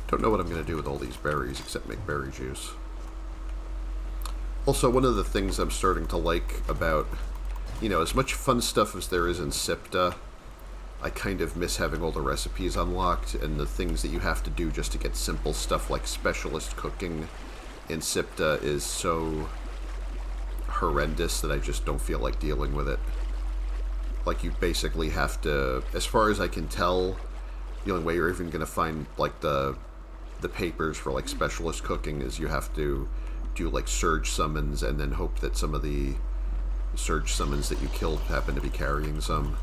Don't know what I'm going to do with all these berries except make berry juice. Also, one of the things I'm starting to like about, you know, as much fun stuff as there is in SIPTA, I kind of miss having all the recipes unlocked and the things that you have to do just to get simple stuff like specialist cooking in SIPTA is so horrendous that I just don't feel like dealing with it. Like, you basically have to, as far as I can tell, the only way you're even going to find, like, the papers for, like, specialist cooking is you have to do, like, surge summons and then hope that some of the surge summons that you killed happen to be carrying some.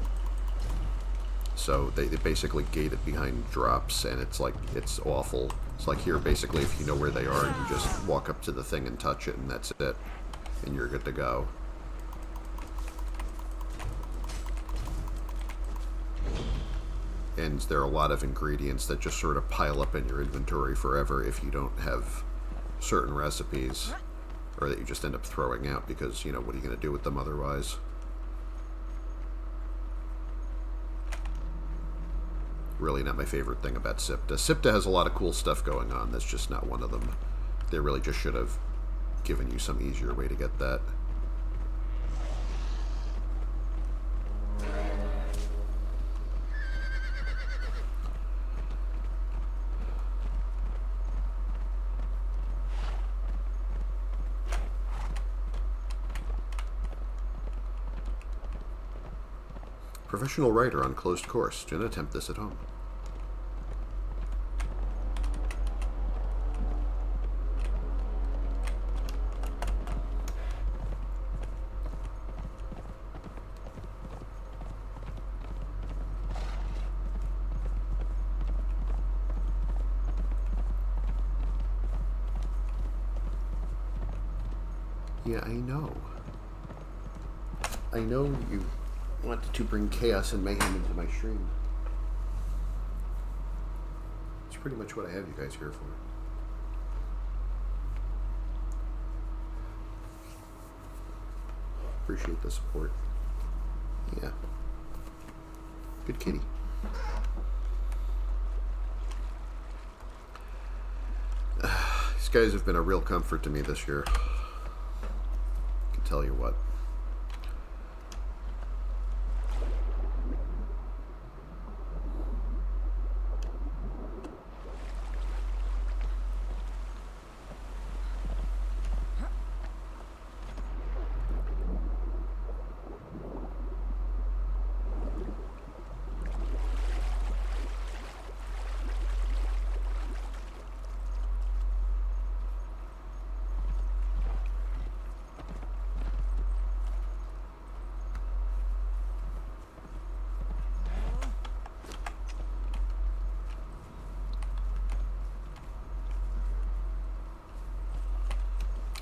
So they basically gate it behind drops, and it's, like, it's awful. It's like here, basically, if you know where they are, you just walk up to the thing and touch it, and that's it. And you're good to go. And there are a lot of ingredients that just sort of pile up in your inventory forever if you don't have certain recipes, or that you just end up throwing out because, you know, what are you going to do with them otherwise? Really not my favorite thing about SIPTA. SIPTA has a lot of cool stuff going on. That's just not one of them. They really just should have given you some easier way to get that. Professional writer on closed course. Do not attempt this at home. Yeah, I know. I know you wanted to bring chaos and mayhem into my stream. It's pretty much what I have you guys here for. Appreciate the support. Yeah. Good kitty. These guys have been a real comfort to me this year. I can tell you what.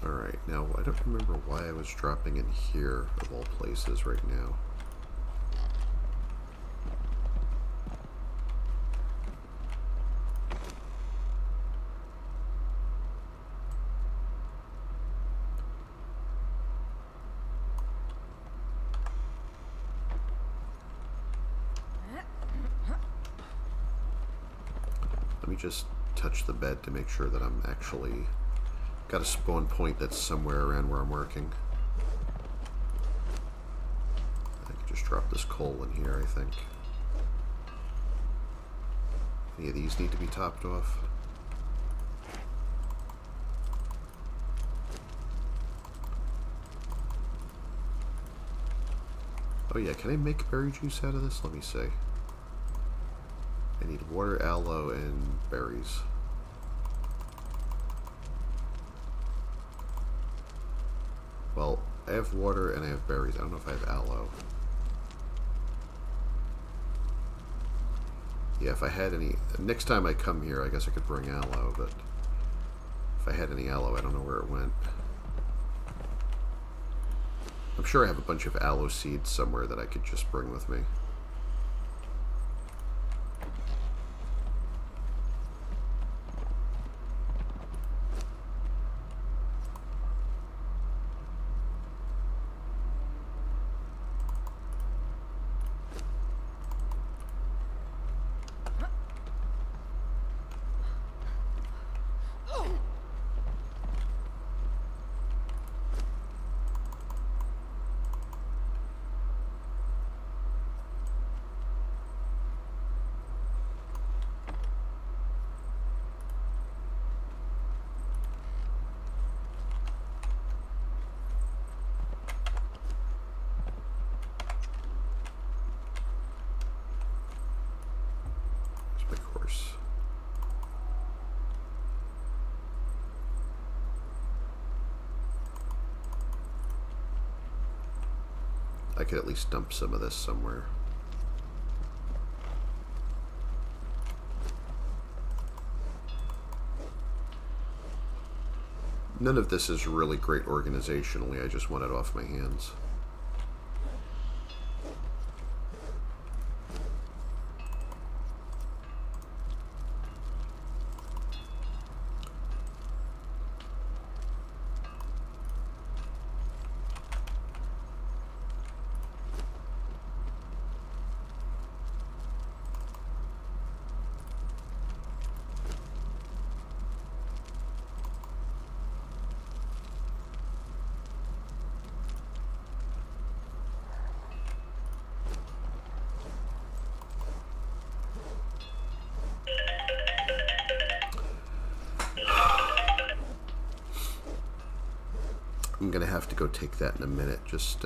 Alright, now I don't remember why I was dropping in here, of all places, right now. Let me just touch the bed to make sure that I'm actually got a spawn point that's somewhere around where I'm working. I can just drop this coal in here, I think. Any of these need to be topped off? Oh yeah, can I make berry juice out of this? Let me see. I need water, aloe, and berries. Well, I have water and I have berries. I don't know if I have aloe. Yeah, if I had any... Next time I come here, I guess I could bring aloe, but... If I had any aloe, I don't know where it went. I'm sure I have a bunch of aloe seeds somewhere that I could just bring with me. Of course. I could at least dump some of this somewhere. None of this is really great organizationally, I just want it off my hands. I'm gonna have to go take that in a minute. Just,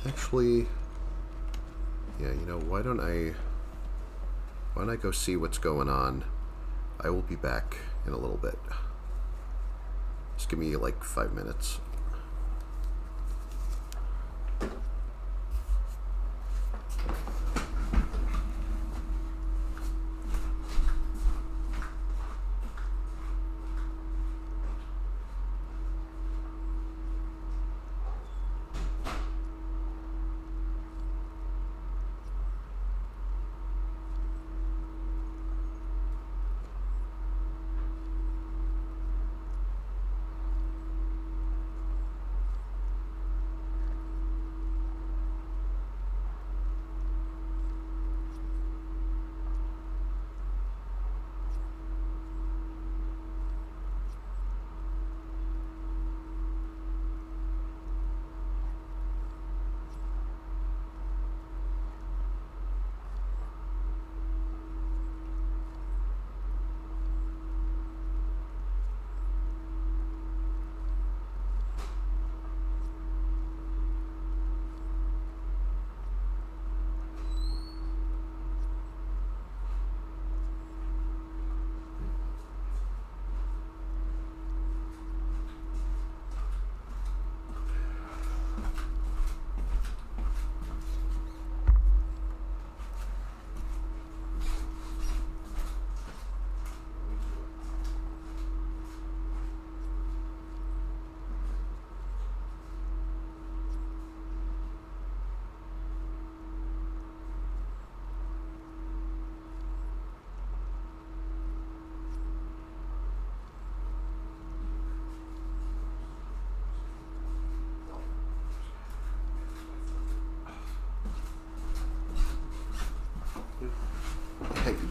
actually, yeah, you know, why don't I go see what's going on? I will be back in a little bit. Just give me like 5 minutes.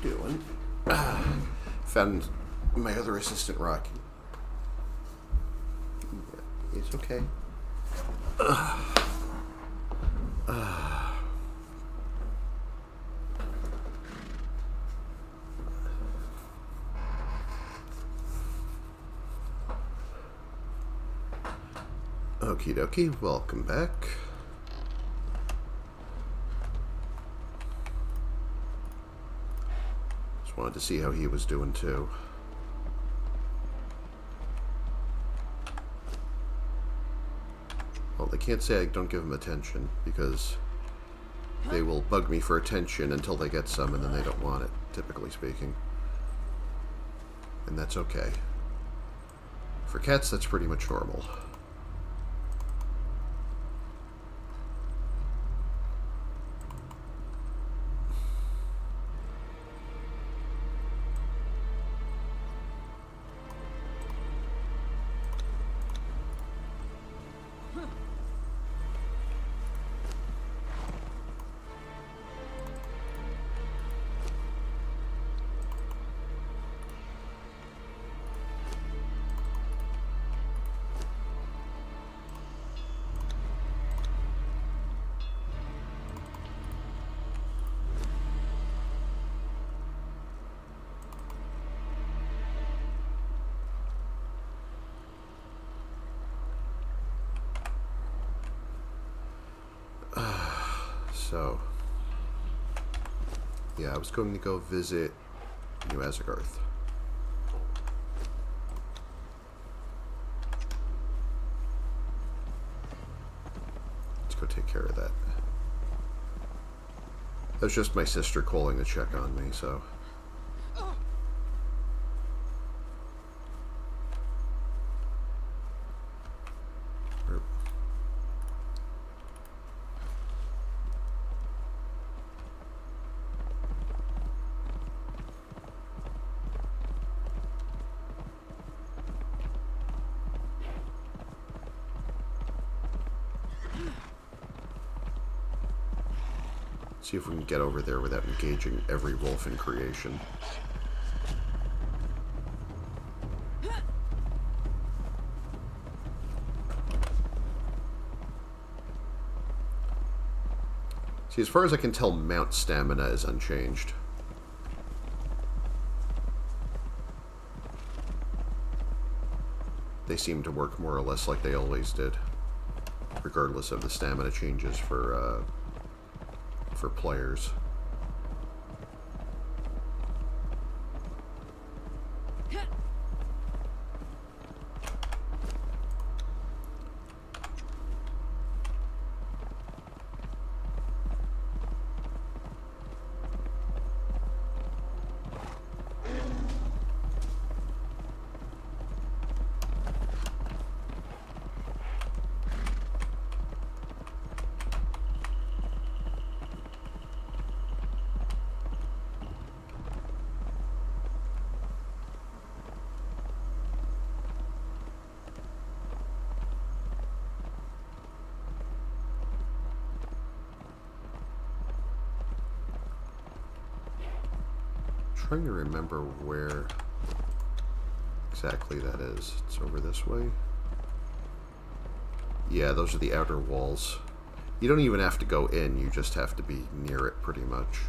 doing? Found my other assistant, Rocky. Yeah, it's okay. Okie dokie, welcome back. Just wanted to see how he was doing too. Well, they can't say I don't give them attention, because they will bug me for attention until they get some, and then they don't want it, typically speaking. And that's okay. For cats, that's pretty much normal. So, yeah, I was going to go visit New Azagarth. Let's go take care of that. That was just my sister calling to check on me, so... See if we can get over there without engaging every wolf in creation. See, as far as I can tell, mount stamina is unchanged. They seem to work more or less like they always did, regardless of the stamina changes for players. Trying to remember where exactly that is. It's over this way. Yeah, those are the outer walls. You don't even have to go in, you just have to be near it pretty much.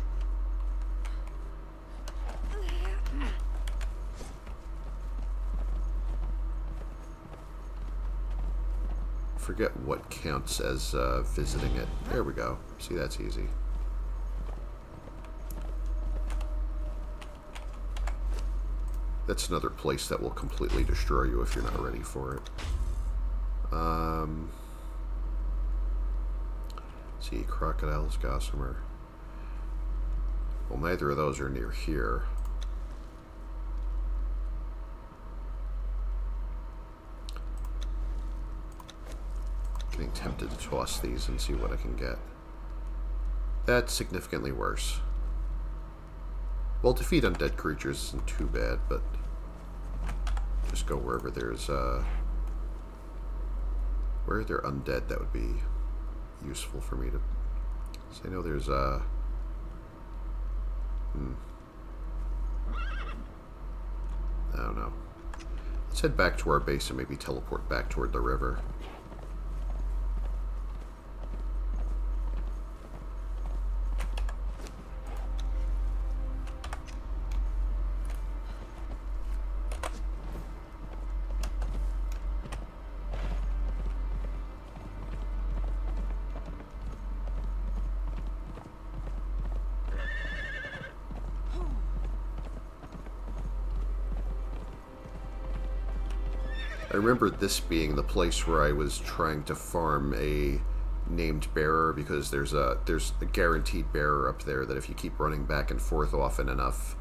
Forget what counts as visiting it. There we go. See, that's easy. That's another place that will completely destroy you if you're not ready for it. See, crocodiles, gossamer. Well, neither of those are near here. Getting tempted to toss these and see what I can get. That's significantly worse. Well, defeat undead creatures isn't too bad, but just go wherever there's, where they're undead, that would be useful for me to... So I know there's, I don't know. Let's head back to our base and maybe teleport back toward the river. I remember this being the place where I was trying to farm a named bearer, because there's a guaranteed bearer up there that if you keep running back and forth often enough,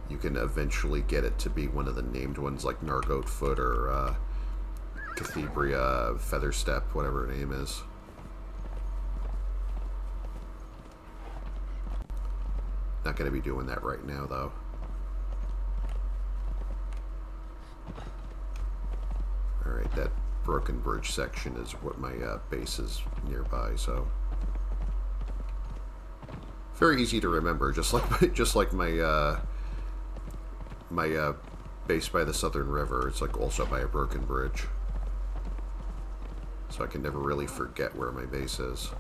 you can eventually get it to be one of the named ones, like Nargoatfoot or Cathebria, Featherstep, whatever her name is. Not going to be doing that right now, though. Alright, that broken bridge section is what my base is nearby, so... Very easy to remember, just like my base by the Southern River. It's like also by a broken bridge. So I can never really forget where my base is.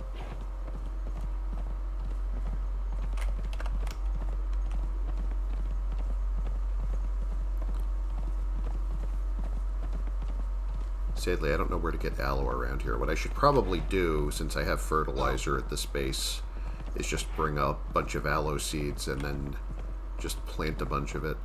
Sadly, I don't know where to get aloe around here. What I should probably do, since I have fertilizer at this base, is just bring a bunch of aloe seeds and then just plant a bunch of it.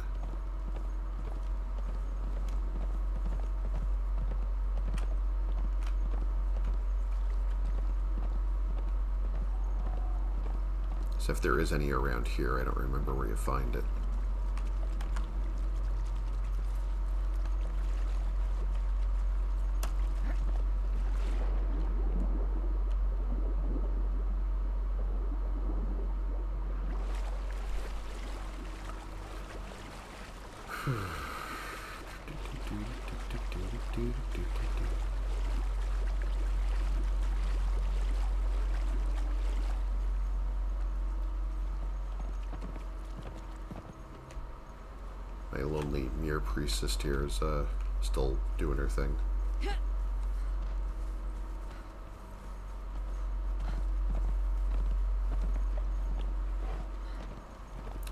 So if there is any around here, I don't remember where you find it. My lonely mere priestess here is still doing her thing.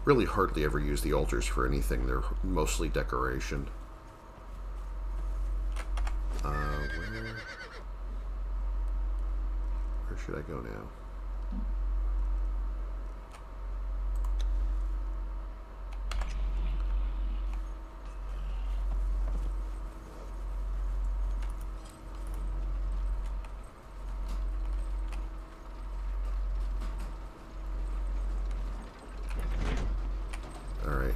Really hardly ever use the altars for anything. They're mostly decoration. Where should I go now? Alright.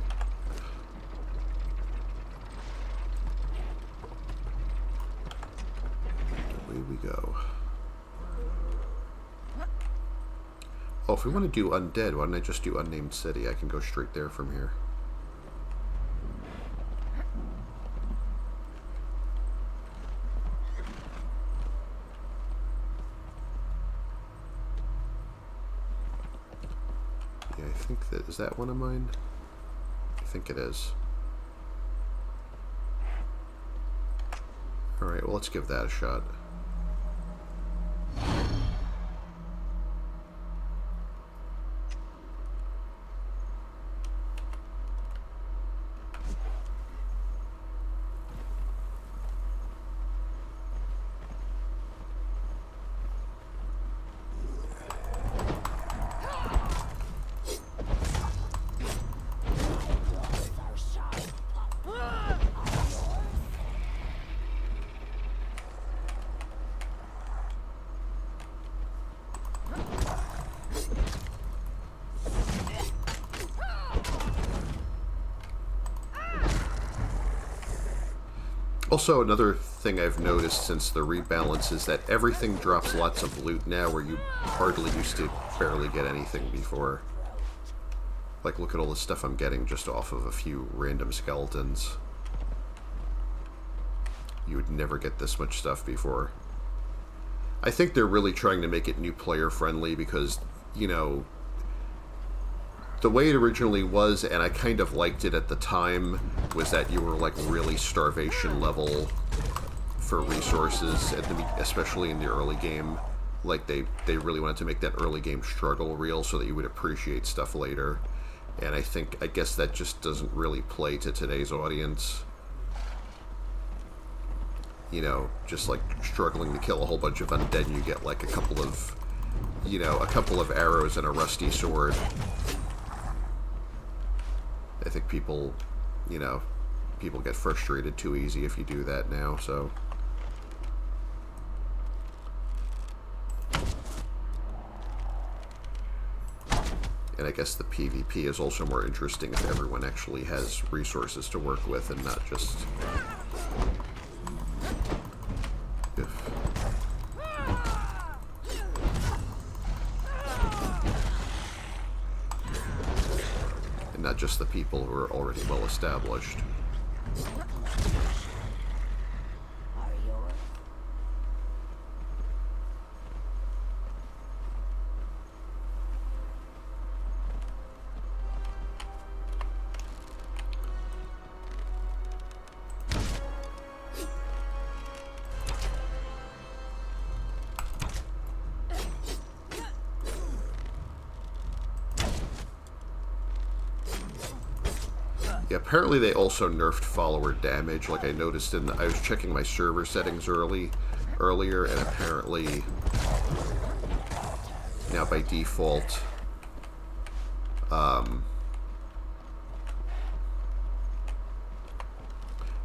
Away we go. Oh, if we want to do undead, why don't I just do unnamed city? I can go straight there from here. Yeah, I think that... Is that one of mine? I think it is. Alright, well, let's give that a shot. Also, another thing I've noticed since the rebalance is that everything drops lots of loot now where you hardly used to barely get anything before. Like, look at all the stuff I'm getting just off of a few random skeletons. You would never get this much stuff before. I think they're really trying to make it new player friendly because, you know, the way it originally was, and I kind of liked it at the time, was that you were like really starvation level for resources, especially in the early game. Like they really wanted to make that early game struggle real so that you would appreciate stuff later. And I guess that just doesn't really play to today's audience. You know, just like struggling to kill a whole bunch of undead, and you get like a couple of arrows and a rusty sword. I think people get frustrated too easy if you do that now, so. And I guess the PvP is also more interesting if everyone actually has resources to work with and not just... and not just the people who are already well established. Yeah, apparently they also nerfed follower damage. Like I noticed I was checking my server settings earlier, and apparently now by default,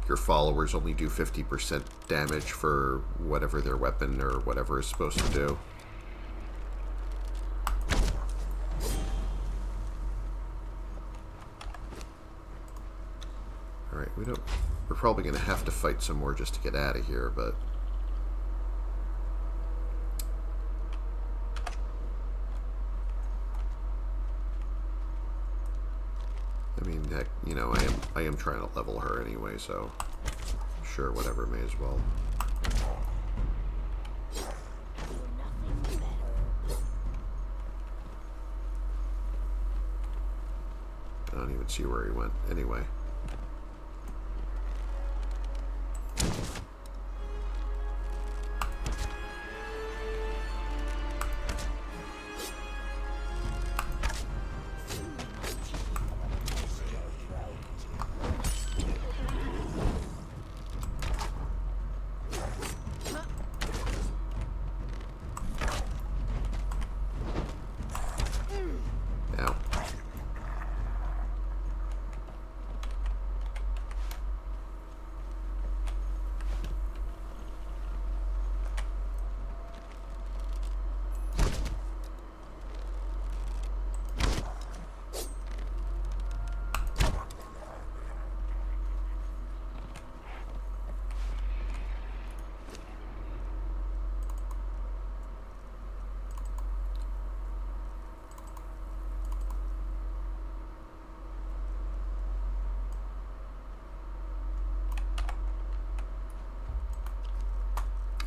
your followers only do 50% damage for whatever their weapon or whatever is supposed to do. Alright, we're probably going to have to fight some more just to get out of here, but... I mean, heck, you know, I am trying to level her anyway, so... Sure, whatever, may as well. I don't even see where he went. Anyway.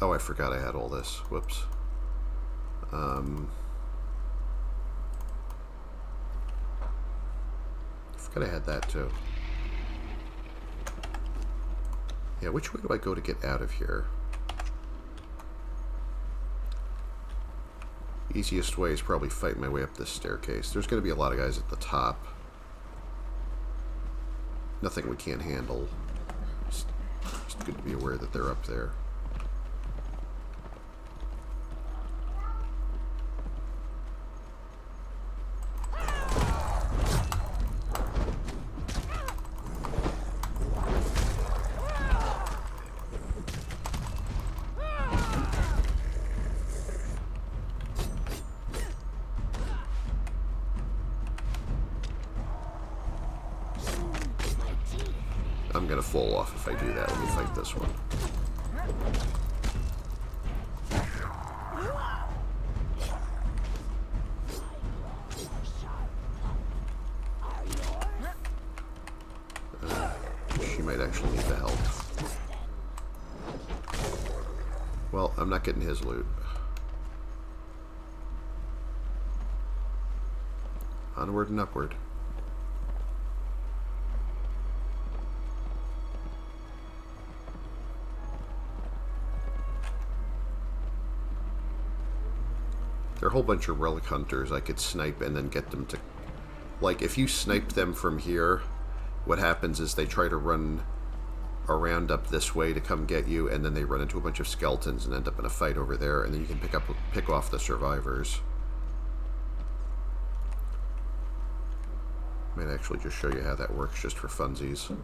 Oh, I forgot I had all this. Whoops. I forgot I had that too. Yeah, which way do I go to get out of here? Easiest way is probably fight my way up this staircase. There's going to be a lot of guys at the top. Nothing we can't handle. Just good to be aware that they're up there. I'm gonna fall off if I do that. Let me fight this one. She might actually need the help. Well, I'm not getting his loot. Onward and upward. There are a whole bunch of relic hunters I could snipe and then get them to... Like, if you snipe them from here, what happens is they try to run around up this way to come get you, and then they run into a bunch of skeletons and end up in a fight over there, and then you can pick off the survivors. Might actually just show you how that works just for funsies.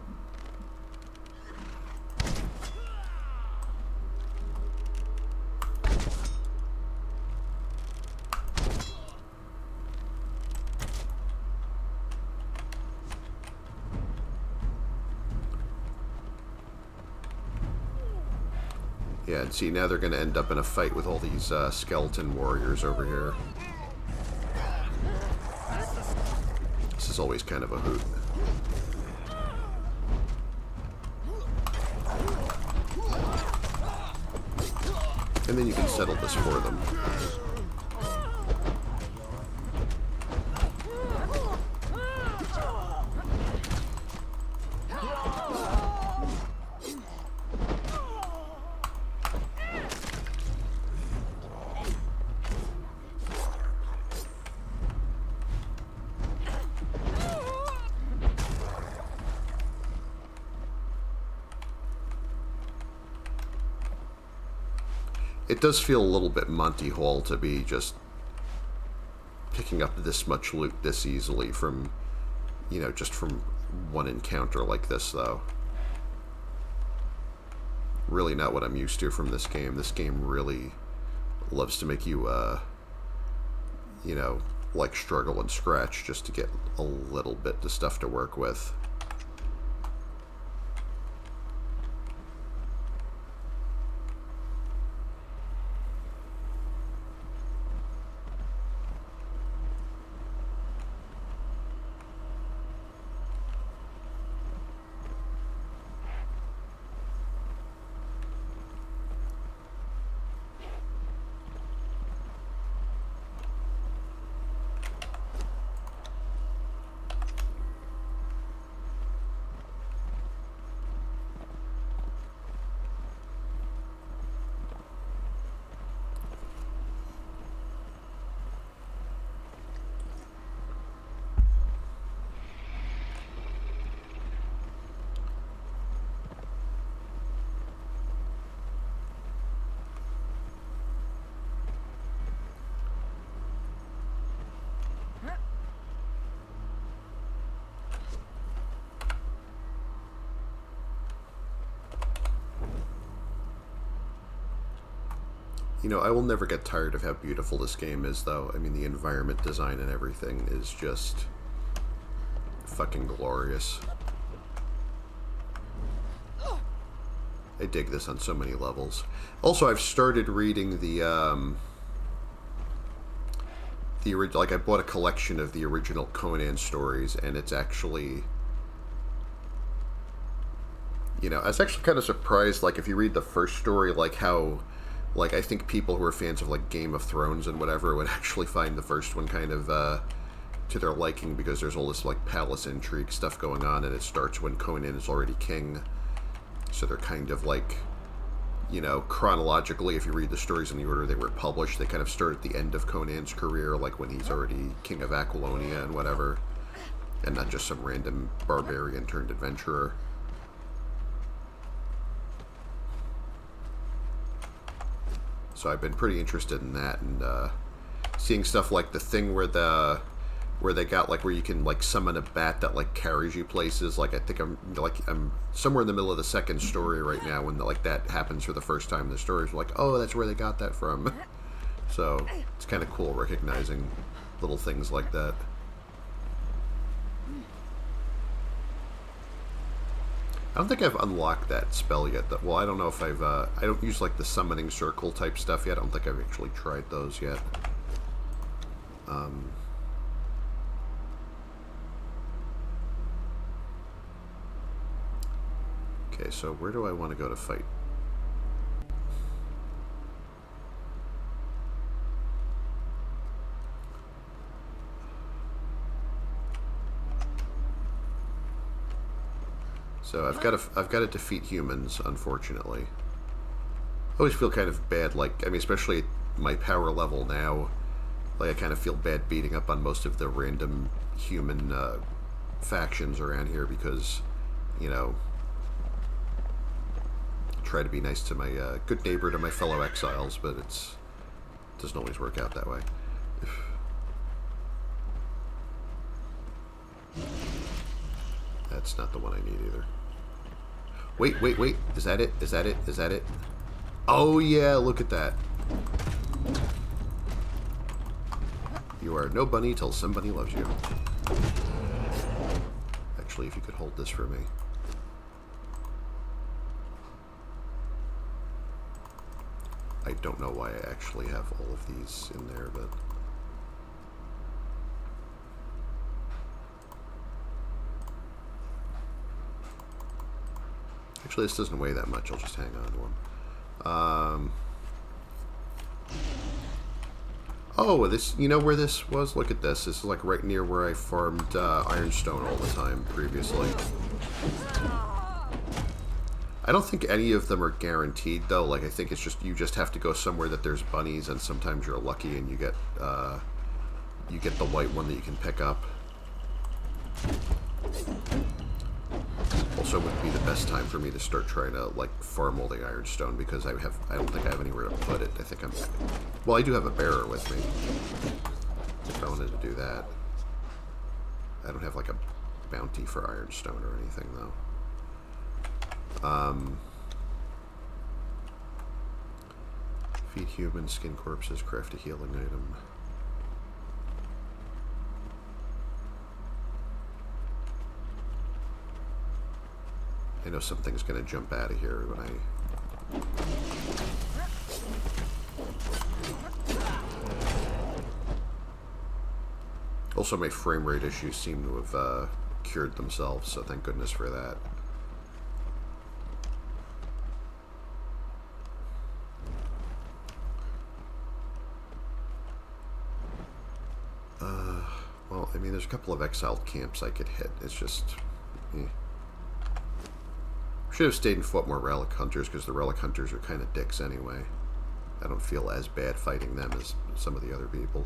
Yeah, and see, now they're going to end up in a fight with all these skeleton warriors over here. This is always kind of a hoot. And then you can settle this for them. It does feel a little bit Monty Hall to be just picking up this much loot this easily from, you know, just from one encounter like this, though. Really not what I'm used to from this game. This game really loves to make you, you know, like struggle and scratch just to get a little bit of stuff to work with. You know, I will never get tired of how beautiful this game is, though. I mean, the environment design and everything is just fucking glorious. I dig this on so many levels. Also, I've started reading like, I bought a collection of the original Conan stories, and it's actually... You know, I was actually kind of surprised, like, if you read the first story, like, how... Like, I think people who are fans of, like, Game of Thrones and whatever would actually find the first one kind of, to their liking, because there's all this, like, palace intrigue stuff going on, and it starts when Conan is already king. So they're kind of, like, you know, chronologically, if you read the stories in the order they were published, they kind of start at the end of Conan's career, like when he's already king of Aquilonia and whatever, and not just some random barbarian turned adventurer. So I've been pretty interested in that, and seeing stuff like the thing where they got, like, where you can, like, summon a bat that, like, carries you places. Like, I think I'm somewhere in the middle of the second story right now when, like, that happens for the first time in the story. It's like, oh, that's where they got that from. So it's kind of cool recognizing little things like that. I don't think I've unlocked that spell yet. Well, I don't know if I don't use, like, the summoning circle type stuff yet. I don't think I've actually tried those yet. Okay, so where do I want to go to fight? So I've got to defeat humans, unfortunately. I always feel kind of bad, like, I mean, especially at my power level now, like, I kind of feel bad beating up on most of the random human factions around here because, you know, try to be nice to my good neighbor to my fellow exiles, but it doesn't always work out that way. That's not the one I need either. Wait, wait, wait. Is that it? Is that it? Is that it? Oh, yeah, look at that. You are no bunny till somebody loves you. Actually, if you could hold this for me. I don't know why I actually have all of these in there, but... Actually, this doesn't weigh that much. I'll just hang on to them. Oh, this, you know where this was? Look at this. This is like right near where I farmed ironstone all the time previously. I don't think any of them are guaranteed, though. Like, I think it's just, you just have to go somewhere that there's bunnies, and sometimes you're lucky and you get the white one that you can pick up. Also would be the best time for me to start trying to, like, farm all the ironstone, because I don't think I have anywhere to put it. I think well, I do have a bearer with me, if I wanted to do that. I don't have, like, a bounty for ironstone or anything, though. Feed humans, skin corpses, craft a healing item. I know something's going to jump out of here when I... Also, my frame rate issues seem to have cured themselves, so thank goodness for that. Well, I mean, there's a couple of exiled camps I could hit. It's just... Should have stayed and fought more relic hunters, because the relic hunters are kind of dicks anyway. I don't feel as bad fighting them as some of the other people.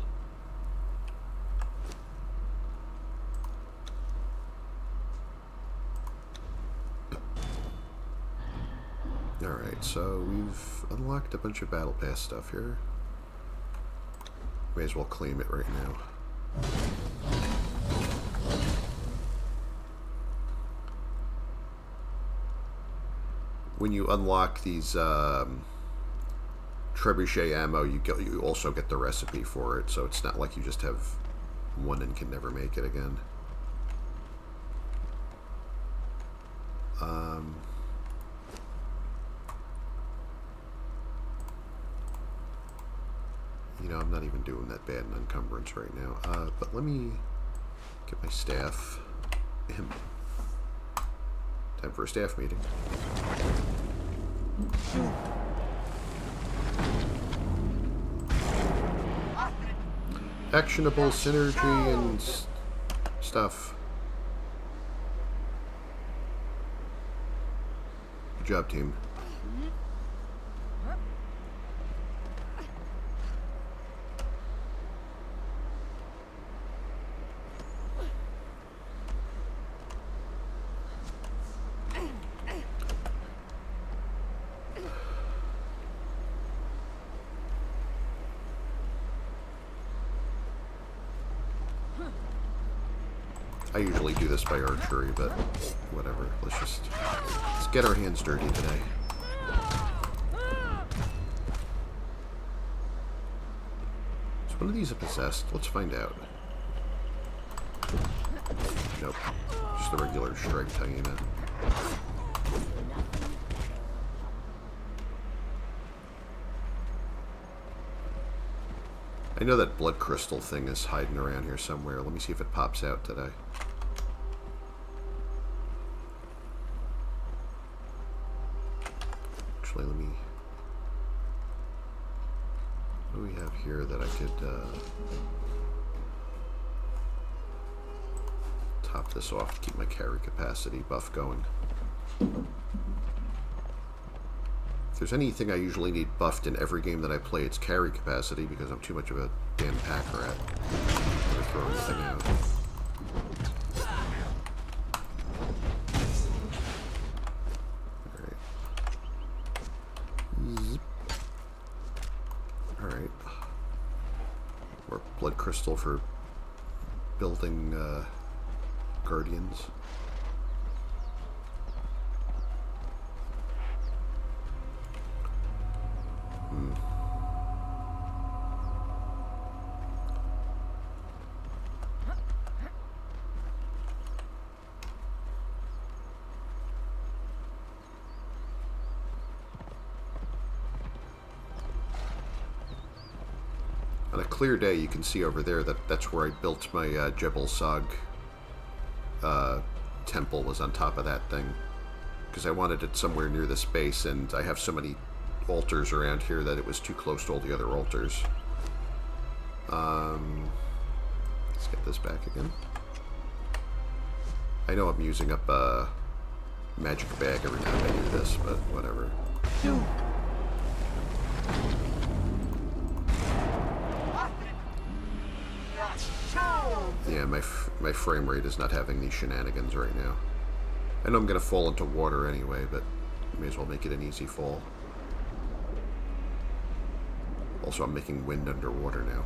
Alright, so we've unlocked a bunch of battle pass stuff here. May as well claim it right now. When you unlock these trebuchet ammo, you also get the recipe for it, so it's not like you just have one and can never make it again. You know, I'm not even doing that bad in encumbrance right now. But let me get my staff. Time for a staff meeting. Actionable synergy and stuff. Good job, team. I usually do this by archery, but whatever. Let's get our hands dirty today. Is one of these a possessed? Let's find out. Nope. Just the regular striped hyena. I know that blood crystal thing is hiding around here somewhere. Let me see if it pops out today. Actually, let me... What do we have here that I could top this off to keep my carry capacity buff going? If there's anything I usually need buffed in every game that I play, it's carry capacity, because I'm too much of a damn pack rat. Never throw anything out. Alright. More blood crystal for building guardians. On a clear day, you can see over there that that's where I built my Jebel Sag temple, was on top of that thing. Because I wanted it somewhere near this base, and I have so many altars around here that it was too close to all the other altars. Let's get this back again. I know I'm using up a magic bag every time I do this, but whatever. Yeah, my frame rate is not having these shenanigans right now. I know I'm going to fall into water anyway, but I may as well make it an easy fall. Also, I'm making wind underwater now.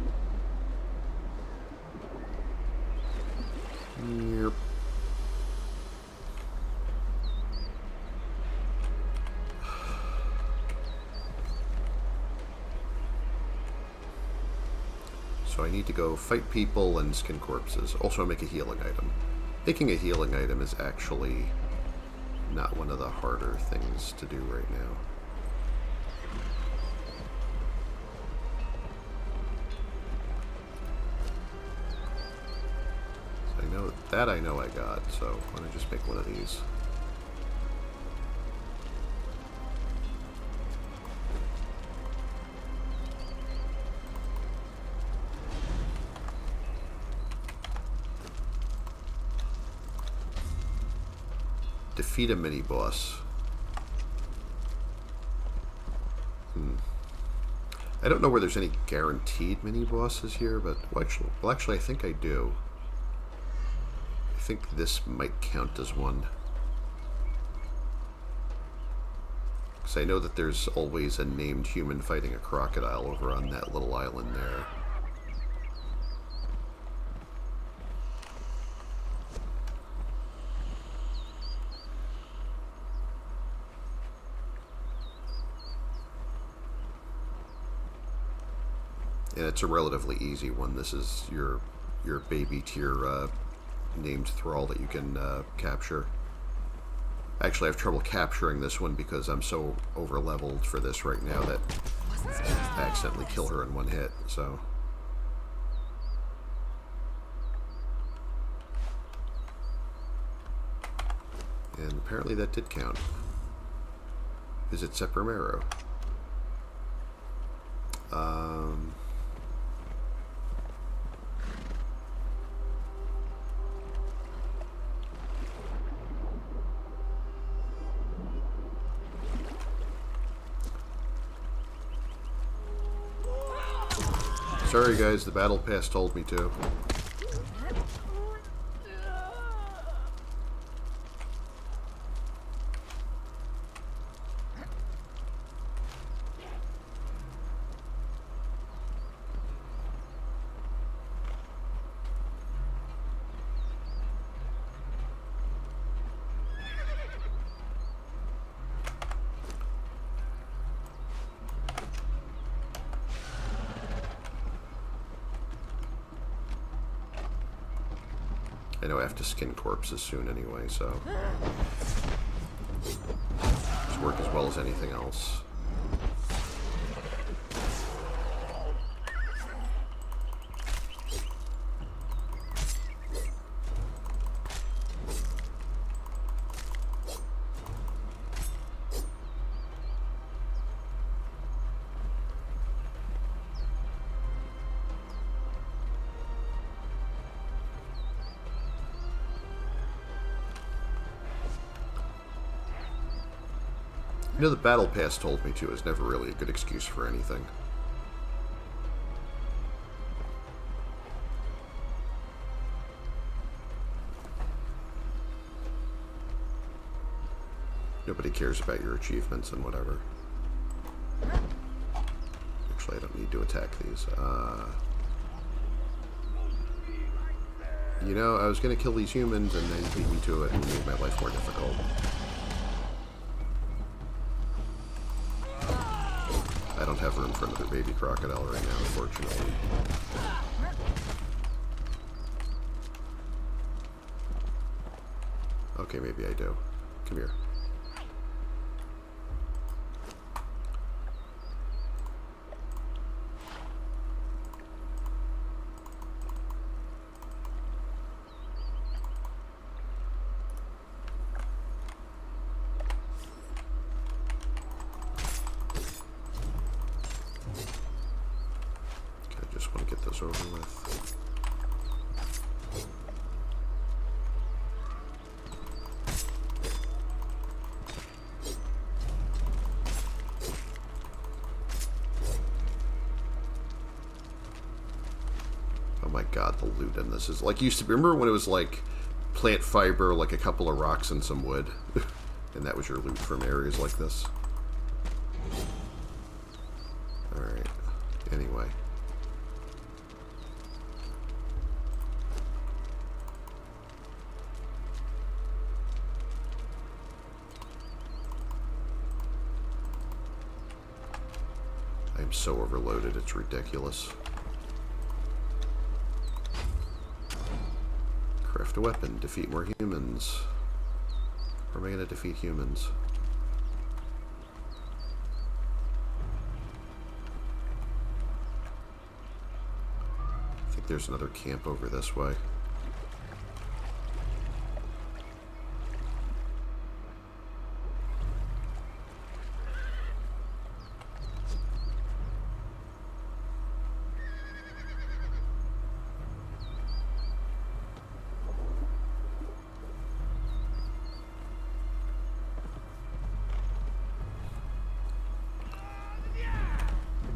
Yep. So I need to go fight people and skin corpses. Also make a healing item. Making a healing item is actually not one of the harder things to do right now. So I know I got, so why don't I just make one of these? Defeat a mini-boss. I don't know where there's any guaranteed mini-bosses here, but... Well, actually, I think I do. I think this might count as one. Because I know that there's always a named human fighting a crocodile over on that little island there. And it's a relatively easy one. This is your baby tier named thrall that you can capture. Actually, I have trouble capturing this one because I'm so over-leveled for this right now that I accidentally kill her in one hit, so... And apparently that did count. Visit Seprimero. Sorry guys, the battle pass told me to. I know I have to skin corpses soon anyway, so... This work as well as anything else. You know, the Battle Pass told me to is never really a good excuse for anything. Nobody cares about your achievements and whatever. Actually, I don't need to attack these. You know, I was going to kill these humans and then beat me to it and made my life more difficult. I don't have room for another baby crocodile right now, unfortunately. Okay, maybe I do. Come here. Over with. Oh my god, the loot in this is like used to be. Remember when it was like plant fiber, like a couple of rocks and some wood, and that was your loot from areas like this. All right. Anyway. I'm so overloaded, it's ridiculous. Craft a weapon, defeat more humans. Or am I going to defeat humans? I think there's another camp over this way.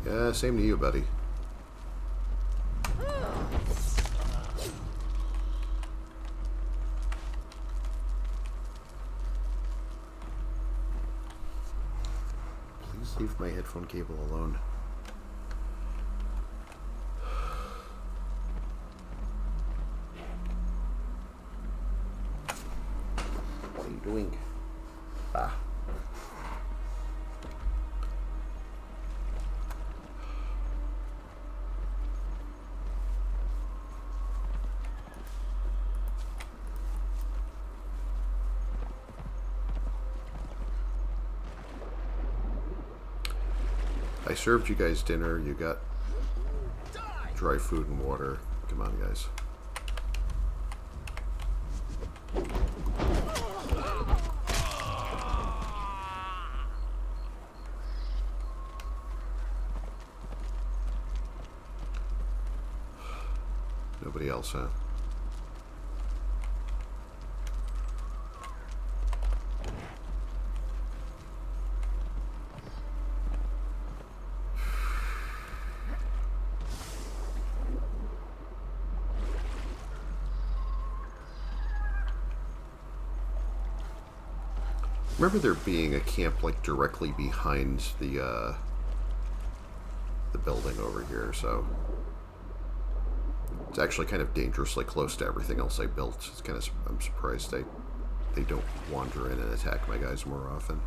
Yeah, same to you, buddy. Please leave my headphone cable alone. What are you doing? Ah. I served you guys dinner. You got dry food and water. Come on, guys. Nobody else, huh? Remember there being a camp like directly behind the building over here, so it's actually kind of dangerously close to everything else I built. It's kind of, I'm surprised they don't wander in and attack my guys more often.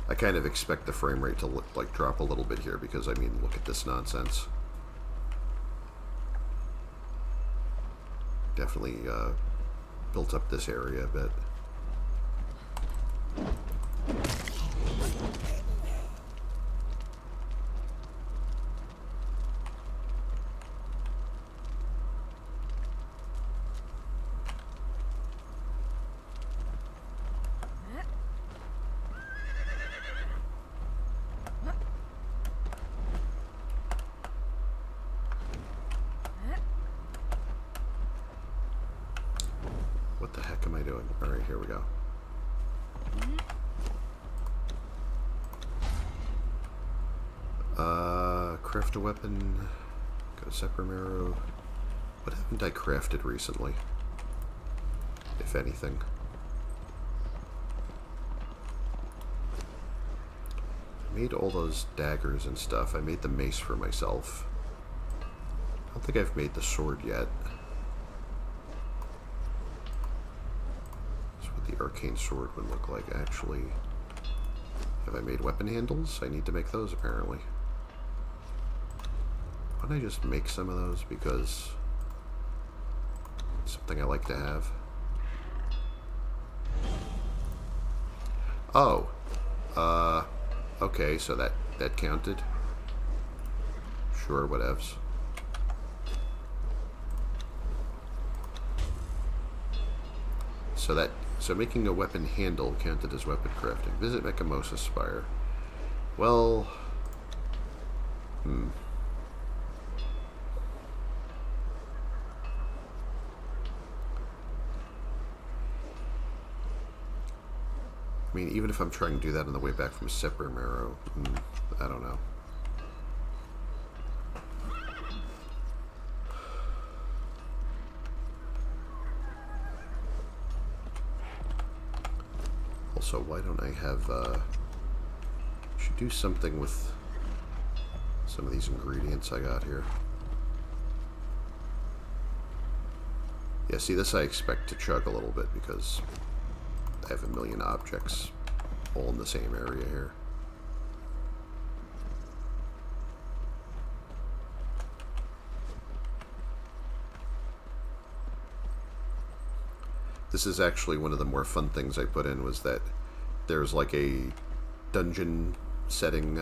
I kind of expect the frame rate to like drop a little bit here because I mean, look at this nonsense. Definitely built up this area a bit. What the heck am I doing? Alright, here we go. Craft a weapon. Go to separate arrow. What haven't I crafted recently? If anything. I made all those daggers and stuff. I made the mace for myself. I don't think I've made the sword yet. That's what the arcane sword would look like, actually. Have I made weapon handles? I need to make those, apparently. Why don't I just make some of those, because it's something I like to have. Oh. Okay, so that counted. Sure, whatevs. So making a weapon handle counted as weapon crafting. Visit Mechamosa Spire. Well, I mean, even if I'm trying to do that on the way back from Sepper Marrow, I don't know. Also, why don't I have, should do something with some of these ingredients I got here. Yeah, see, this I expect to chug a little bit because I have a million objects all in the same area here. This is actually one of the more fun things I put in, was that there's like a dungeon setting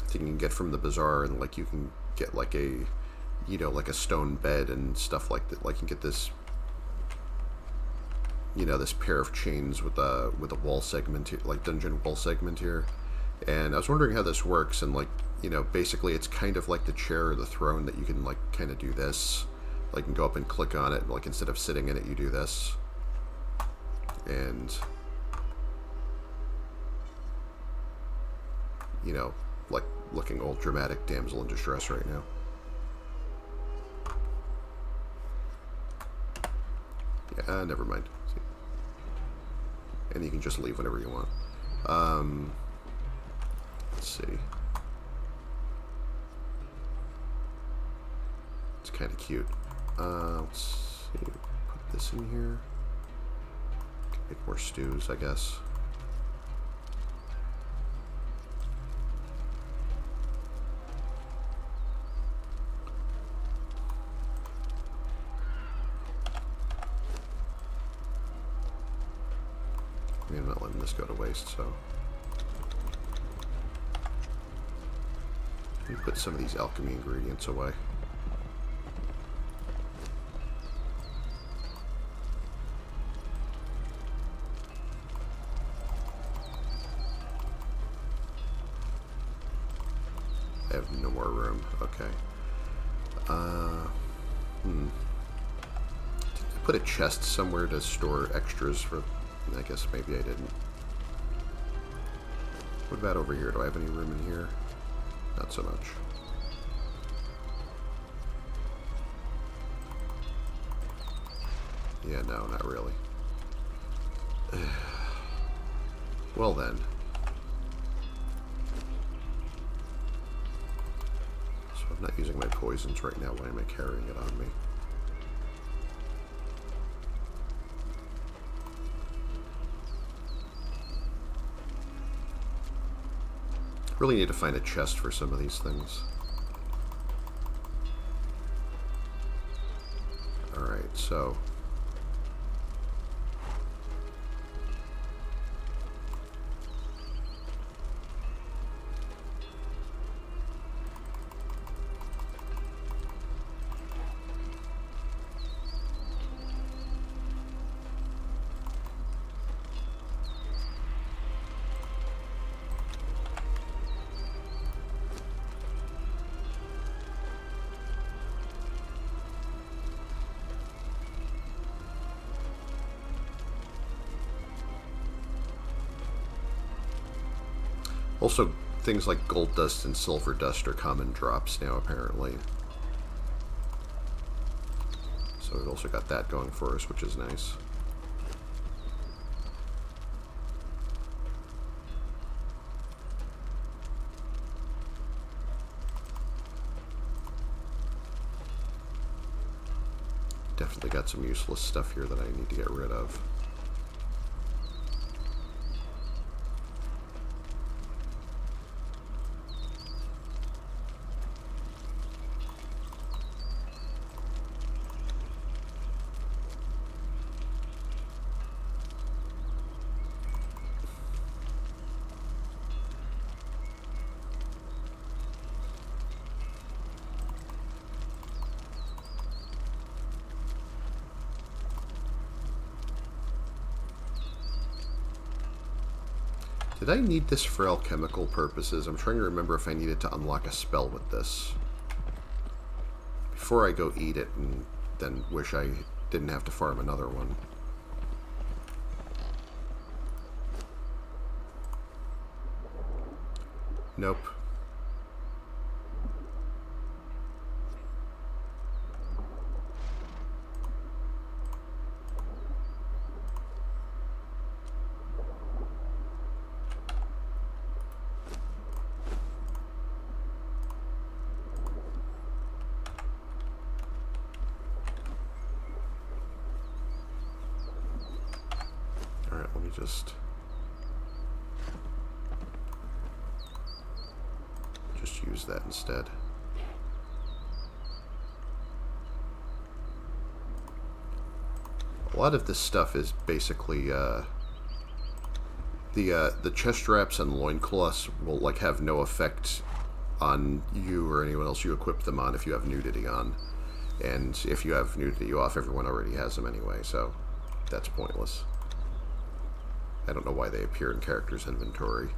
thing you can get from the bazaar, and like you can get like a, you know, like a stone bed and stuff like that. Like you can get this, you know, this pair of chains with a wall segment here, like dungeon wall segment here. And I was wondering how this works, and like, you know, basically it's kind of like the chair or the throne that you can like kind of do this. Like you can go up and click on it, and like instead of sitting in it, you do this. And you know, like looking all dramatic damsel in distress right now. Yeah, never mind. And you can just leave whenever you want. Let's see. It's kind of cute. Let's see. Put this in here. Make more stews, I guess. I mean, I'm not letting this go to waste, so. Let me put some of these alchemy ingredients away. I have no more room. Okay. I put a chest somewhere to store extras for. I guess maybe I didn't. What about over here? Do I have any room in here? Not so much. Yeah, no, not really. Well then. So I'm not using my poisons right now. Why am I carrying it on me? Really need to find a chest for some of these things. Alright, so Also, things like gold dust and silver dust are common drops now, apparently. So we've also got that going for us, which is nice. Definitely got some useless stuff here that I need to get rid of. Did I need this for alchemical purposes? I'm trying to remember if I needed to unlock a spell with this. Before I go eat it and then wish I didn't have to farm another one. Nope. Alright, let me just use that instead. A lot of this stuff is basically the chest straps and loincloths will like have no effect on you or anyone else you equip them on if you have nudity on. And if you have nudity off, everyone already has them anyway, so that's pointless. I don't know why they appear in characters' inventory.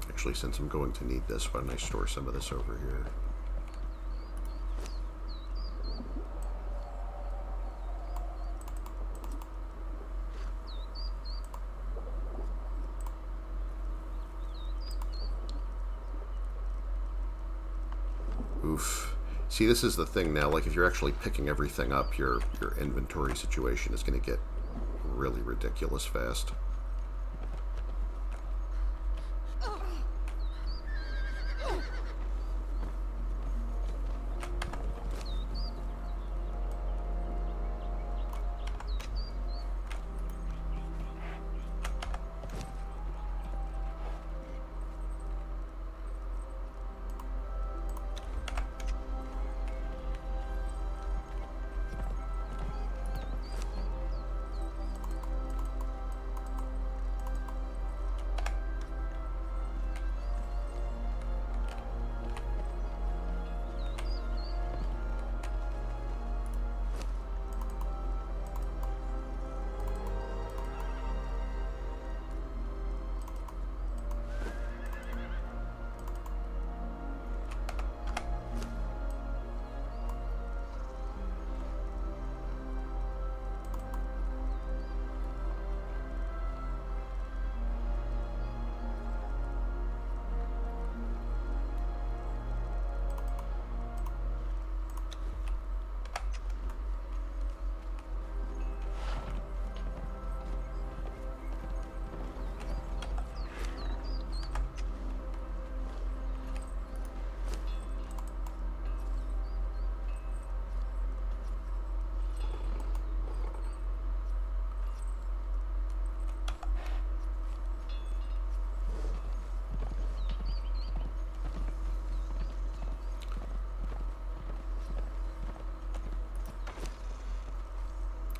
Actually, since I'm going to need this, why don't I store some of this over here? Oof. See, this is the thing now, like if you're actually picking everything up, your inventory situation is going to get really ridiculous fast.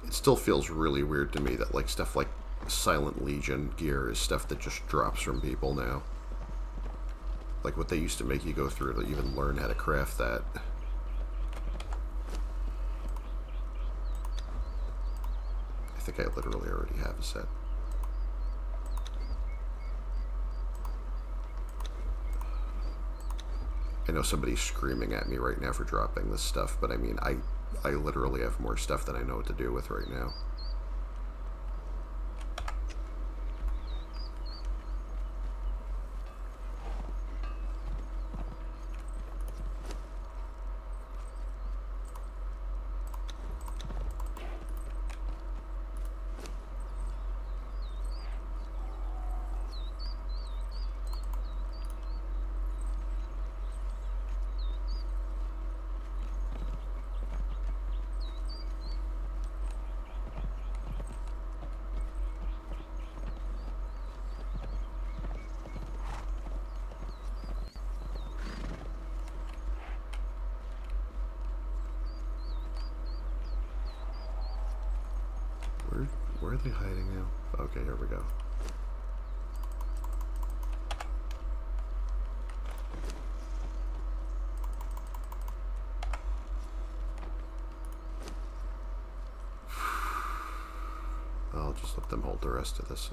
It still feels really weird to me that like stuff like Silent Legion gear is stuff that just drops from people now. Like what they used to make you go through to even learn how to craft that. I think I literally already have a set. I know somebody's screaming at me right now for dropping this stuff, but I mean, I literally have more stuff than I know what to do with right now. Where are they hiding now? Okay, here we go. I'll just let them hold the rest of this.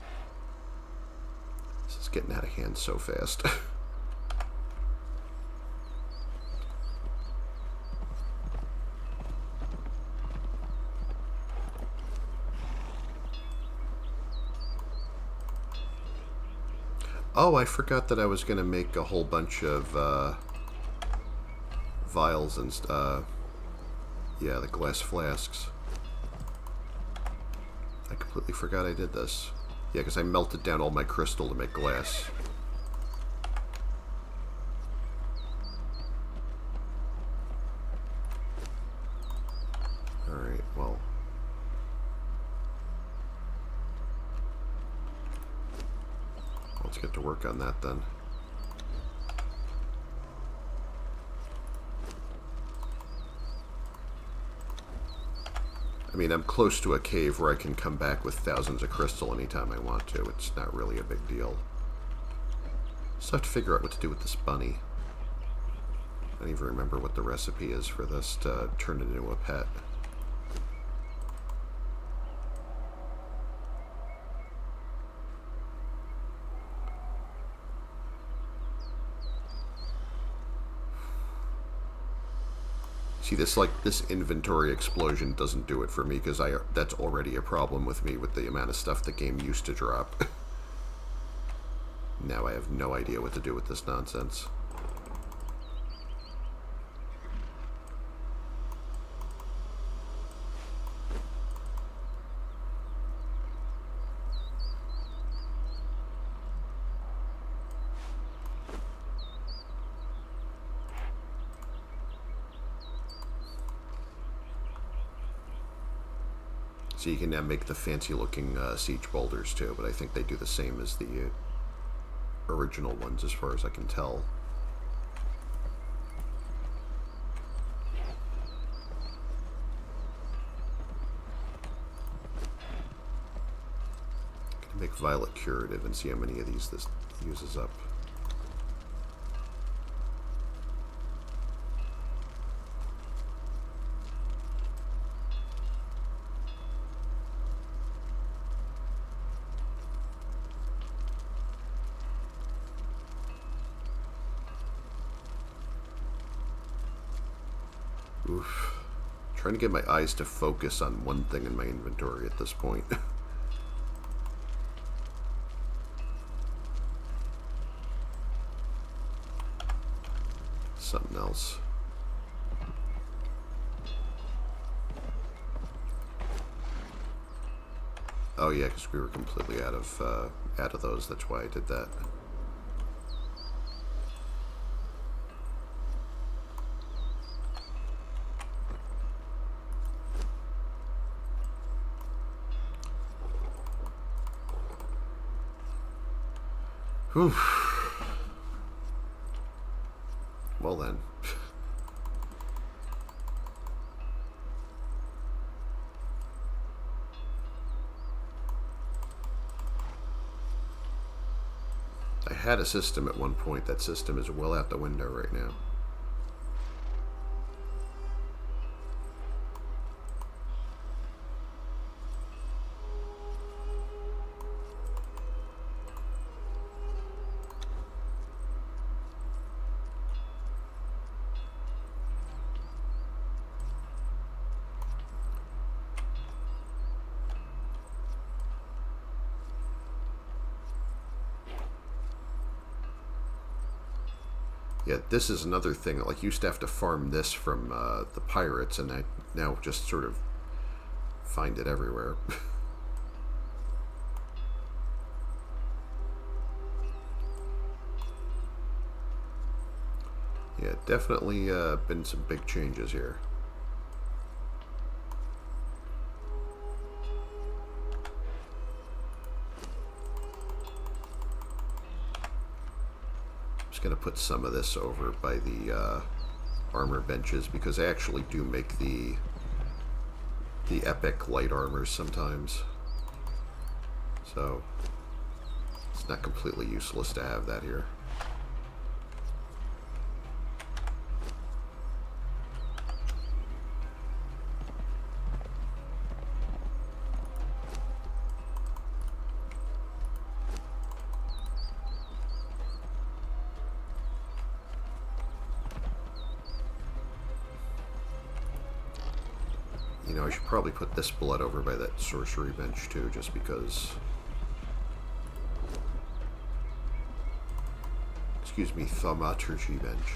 This is getting out of hand so fast. Oh, I forgot that I was going to make a whole bunch of vials and yeah, the glass flasks. I completely forgot I did this. Yeah, because I melted down all my crystal to make glass. Alright, well. Let's get to work on that then. I mean, I'm close to a cave where I can come back with thousands of crystal anytime I want to. It's not really a big deal. Just have to figure out what to do with this bunny. I don't even remember what the recipe is for this to turn it into a pet. See, this inventory explosion doesn't do it for me because that's already a problem with me with the amount of stuff the game used to drop. Now I have no idea what to do with this nonsense. So you can now make the fancy-looking siege boulders too, but I think they do the same as the original ones, as far as I can tell. I'm gonna make Violet Curative and see how many of these this uses up. Oof. Trying to get my eyes to focus on one thing in my inventory at this point. Something else. Oh yeah, because we were completely out of those. That's why I did that. Whew. Well then. I had a system at one point. That system is well out the window right now. Yeah, this is another thing. Like, you used to have to farm this from the pirates, and I now just sort of find it everywhere. Yeah, definitely been some big changes here. Just going to put some of this over by the armor benches, because they actually do make the epic light armors sometimes. So it's not completely useless to have that here. You know, I should probably put this blood over by that sorcery bench too, just because... Excuse me, thaumaturgy bench.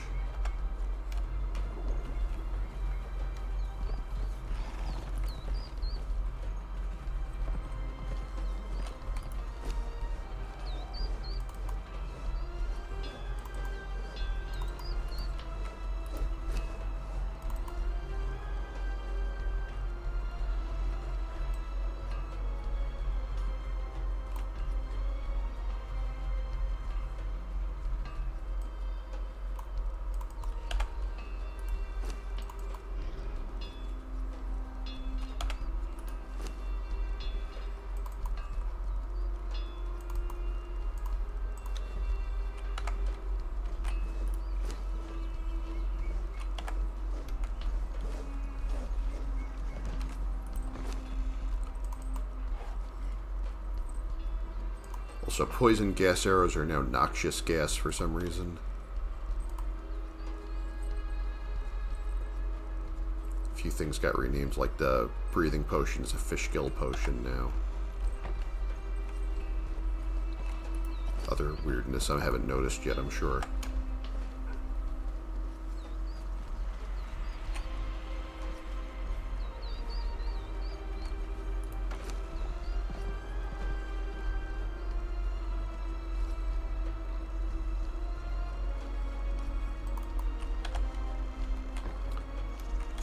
Also, poison gas arrows are now noxious gas for some reason. A few things got renamed, like the breathing potion is a fish gill potion now. Other weirdness I haven't noticed yet, I'm sure.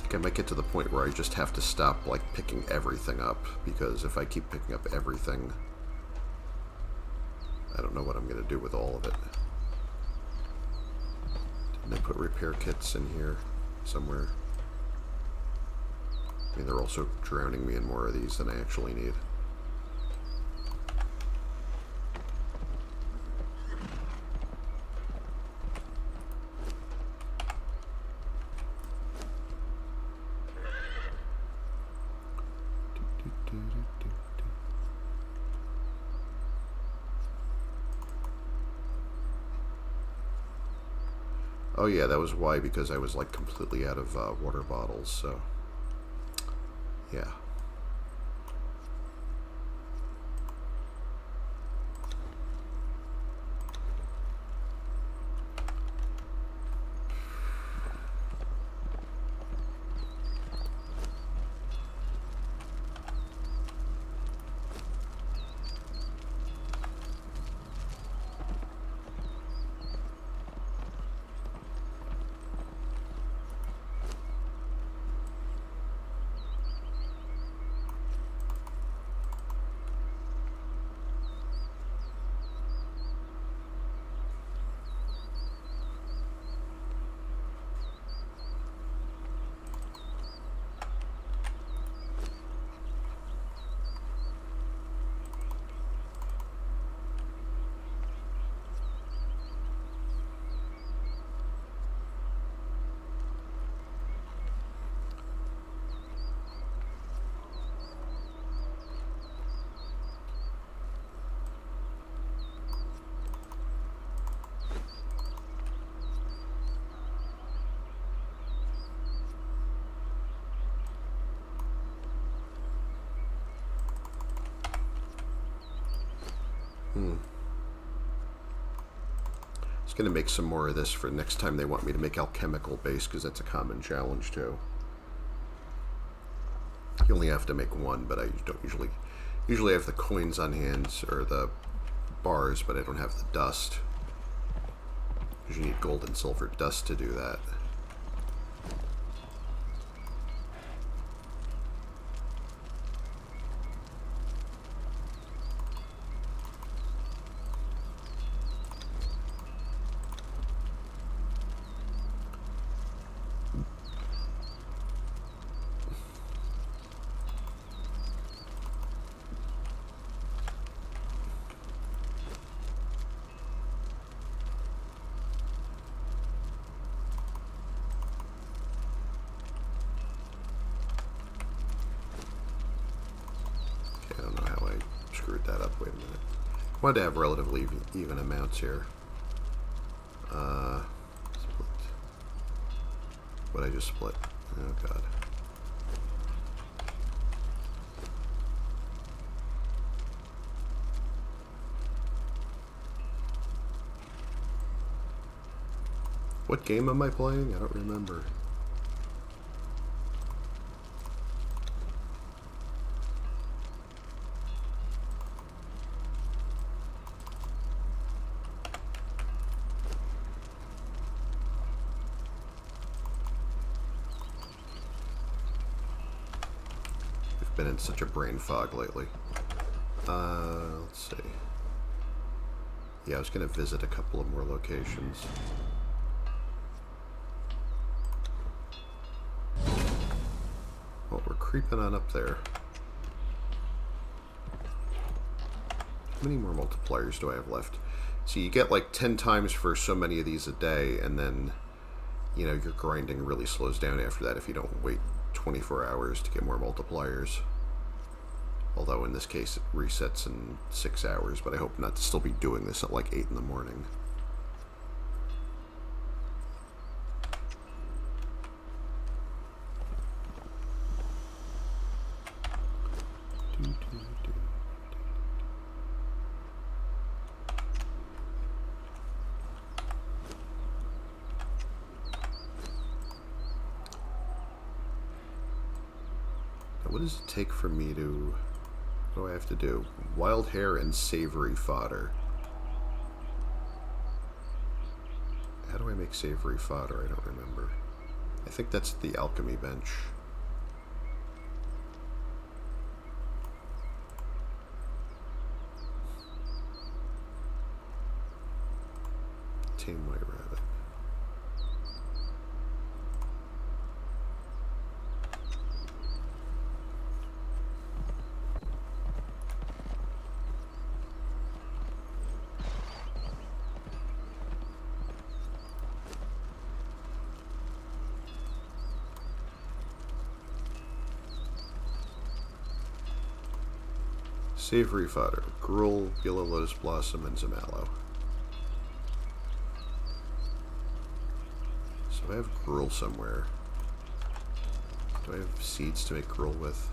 I might get to the point where I just have to stop, like, picking everything up, because if I keep picking up everything, I don't know what I'm going to do with all of it. Didn't I put repair kits in here somewhere? I mean, they're also drowning me in more of these than I actually need. Oh yeah, that was why, because I was like completely out of water bottles, so yeah. Gonna make some more of this for next time they want me to make alchemical base, because that's a common challenge too. You only have to make one, but I don't usually have the coins on hand, or the bars, but I don't have the dust. Because you need gold and silver dust to do that. That up. Wait a minute. I wanted to have relatively even amounts here. Split. What I just split? Oh god. What game am I playing? I don't remember. Been in such a brain fog lately. Let's see. Yeah, I was going to visit a couple of more locations. Well, we're creeping on up there. How many more multipliers do I have left? So you get like 10 times for so many of these a day, and then, you know, your grinding really slows down after that if you don't wait 24 hours to get more multipliers. Although in this case it resets in 6 hours, but I hope not to still be doing this at like 8 in the morning. What does it take for me to... What do I have to do? Wild hair and savory fodder. How do I make savory fodder? I don't remember. I think that's the alchemy bench. Tame white rabbit. Savory fodder, gruel, yellow lotus blossom, and some aloe. So I have gruel somewhere. Do I have seeds to make gruel with?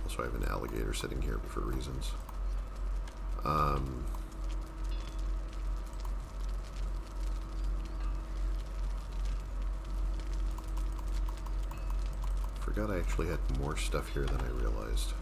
Also, I have an alligator sitting here for reasons. Forgot I actually had more stuff here than I realized.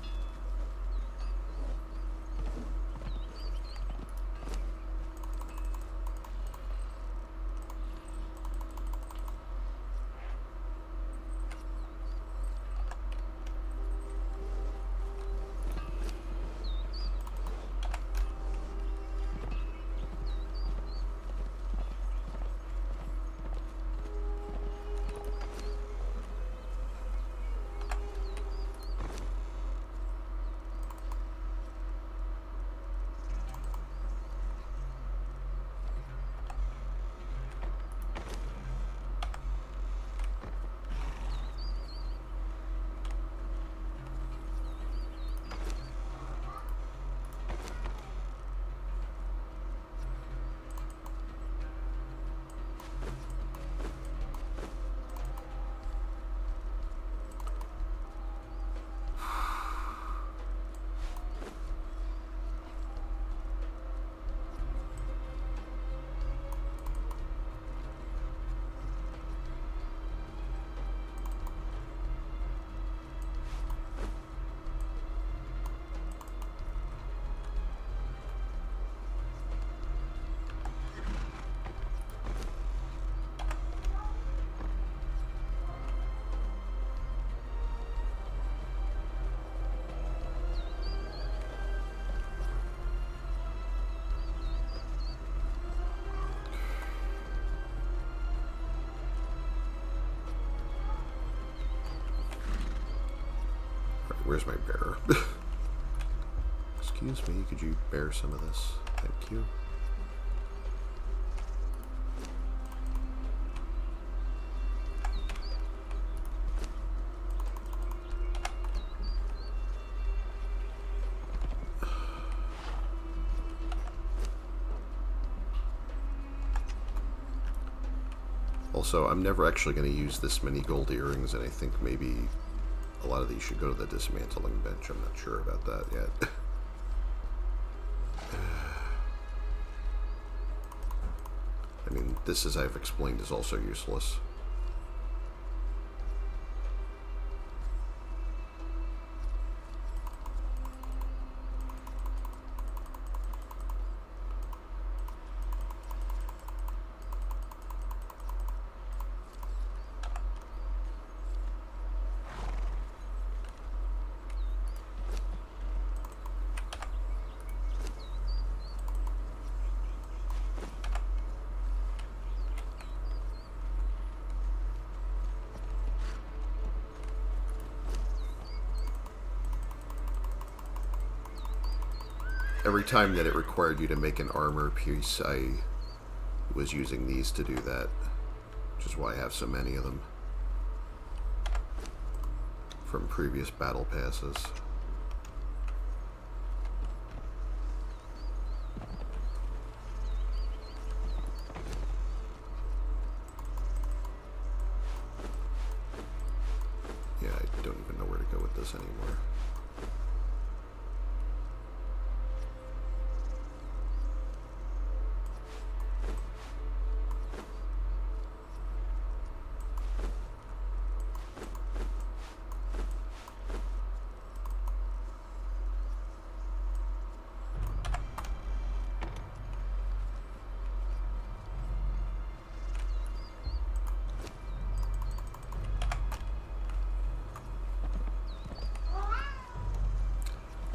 Where's my bearer? Excuse me, could you bear some of this? Thank you. Also, I'm never actually going to use this many gold earrings, and I think maybe a lot of these should go to the dismantling bench. I'm not sure about that yet. I mean, this, as I've explained, is also useless. Every time that it required you to make an armor piece, I was using these to do that, which is why I have so many of them from previous battle passes. Yeah, I don't even know where to go with this anymore.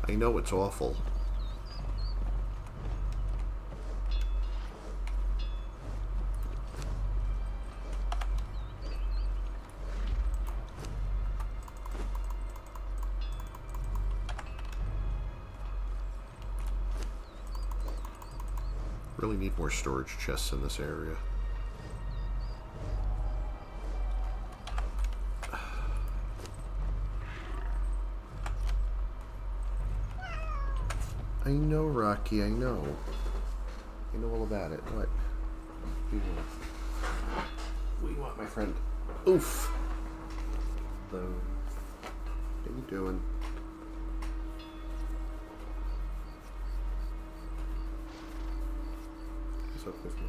I know it's awful. Really need more storage chests in this area. I know, Rocky, I know. I know all about it. What? What do you want? What do you want, my friend? Oof! Hello. How you doing? What's up with you?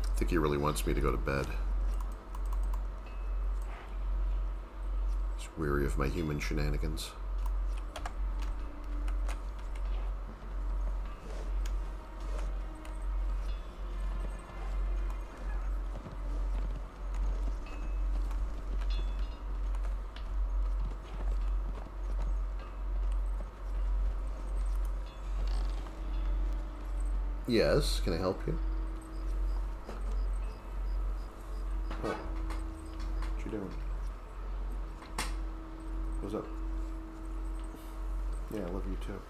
I think he really wants me to go to bed. He's weary of my human shenanigans. Yes, can I help you? What? What you doing? What's up? Yeah, I love you too.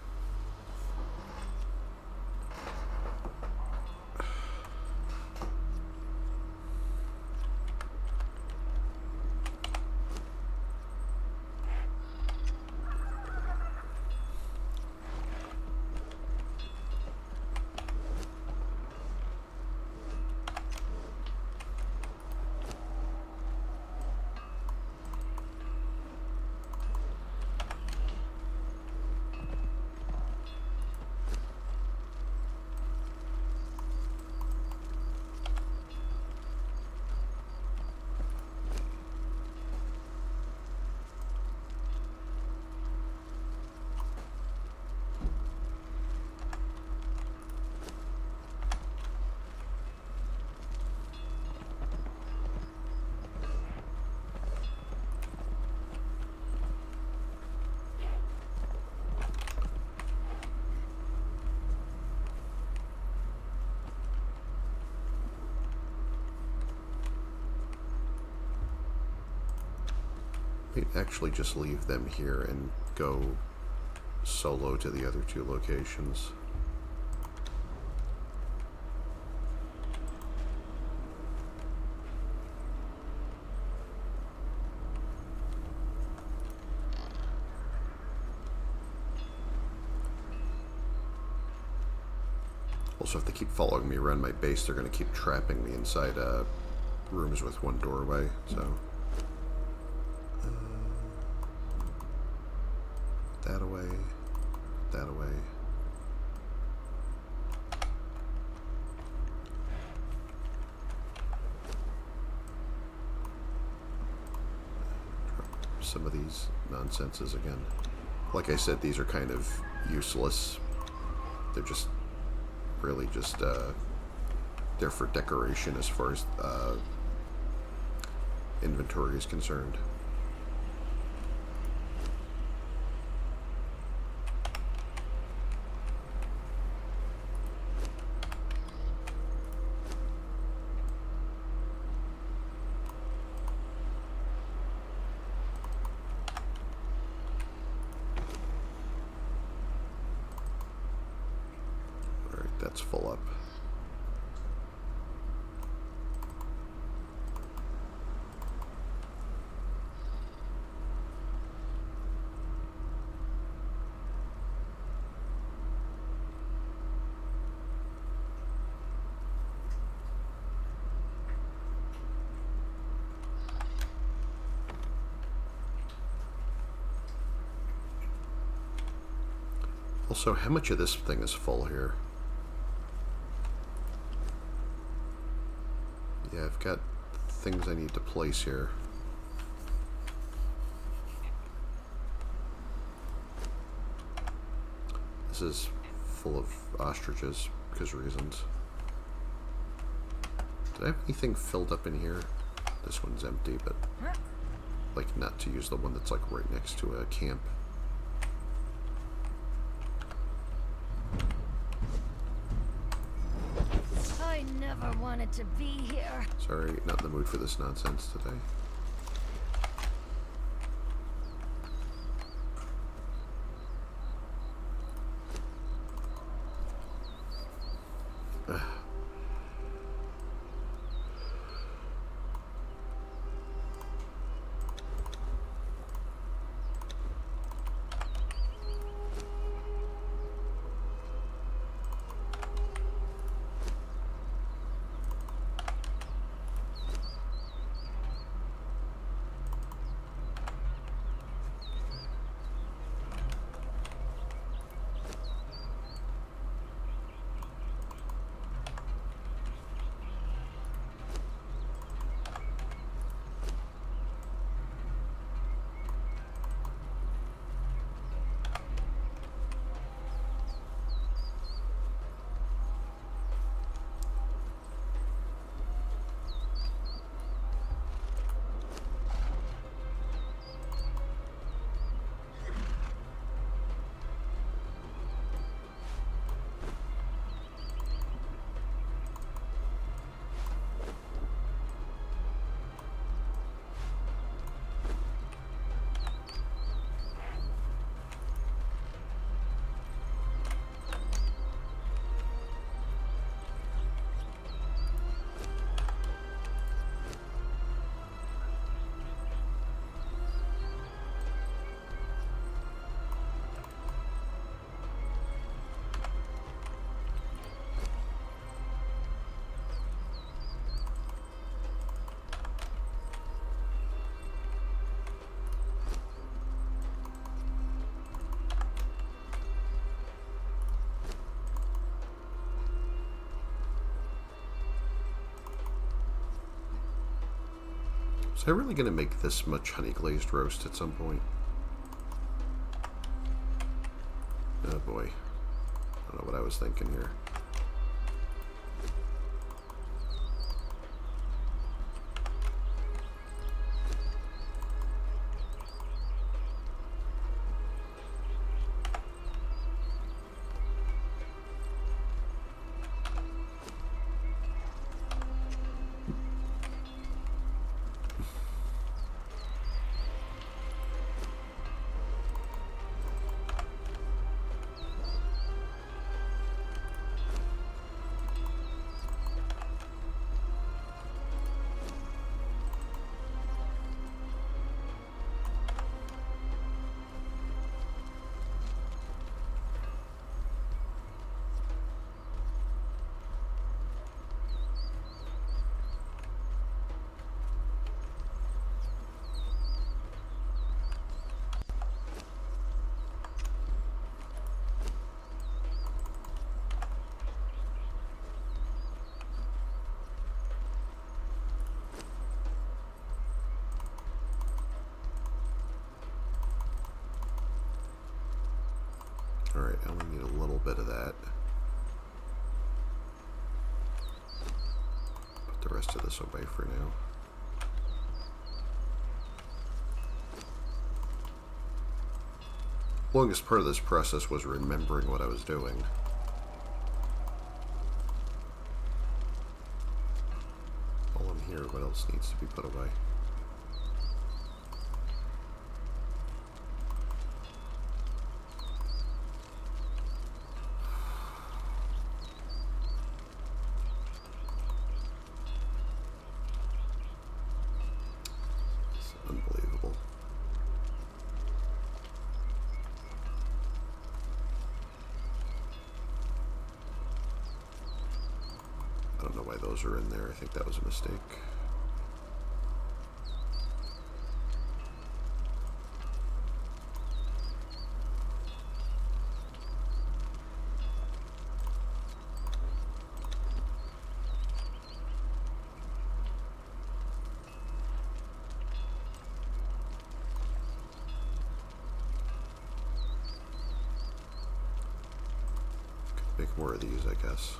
Might actually just leave them here and go solo to the other two locations. Also, if they keep following me around my base, they're going to keep trapping me inside rooms with one doorway, so... that away, that away. Drop some of these nonsenses again. Like I said, these are kind of useless. They're just really just there for decoration as far as inventory is concerned. That's full up. Also, how much of this thing is full here? Yeah, I've got things I need to place here. This is full of ostriches because reasons. Did I have anything filled up in here? This one's empty, but like not to use the one that's like right next to a camp. I never wanted to be here. Sorry, not in the mood for this nonsense today. Was I really going to make this much honey glazed roast at some point? Oh boy. I don't know what I was thinking here. Alright, I only need a little bit of that. Put the rest of this away for now. Longest part of this process was remembering what I was doing. While I'm here, what else needs to be put away? It's unbelievable. I don't know why those are in there. I think that was a mistake. Could make more of these, I guess.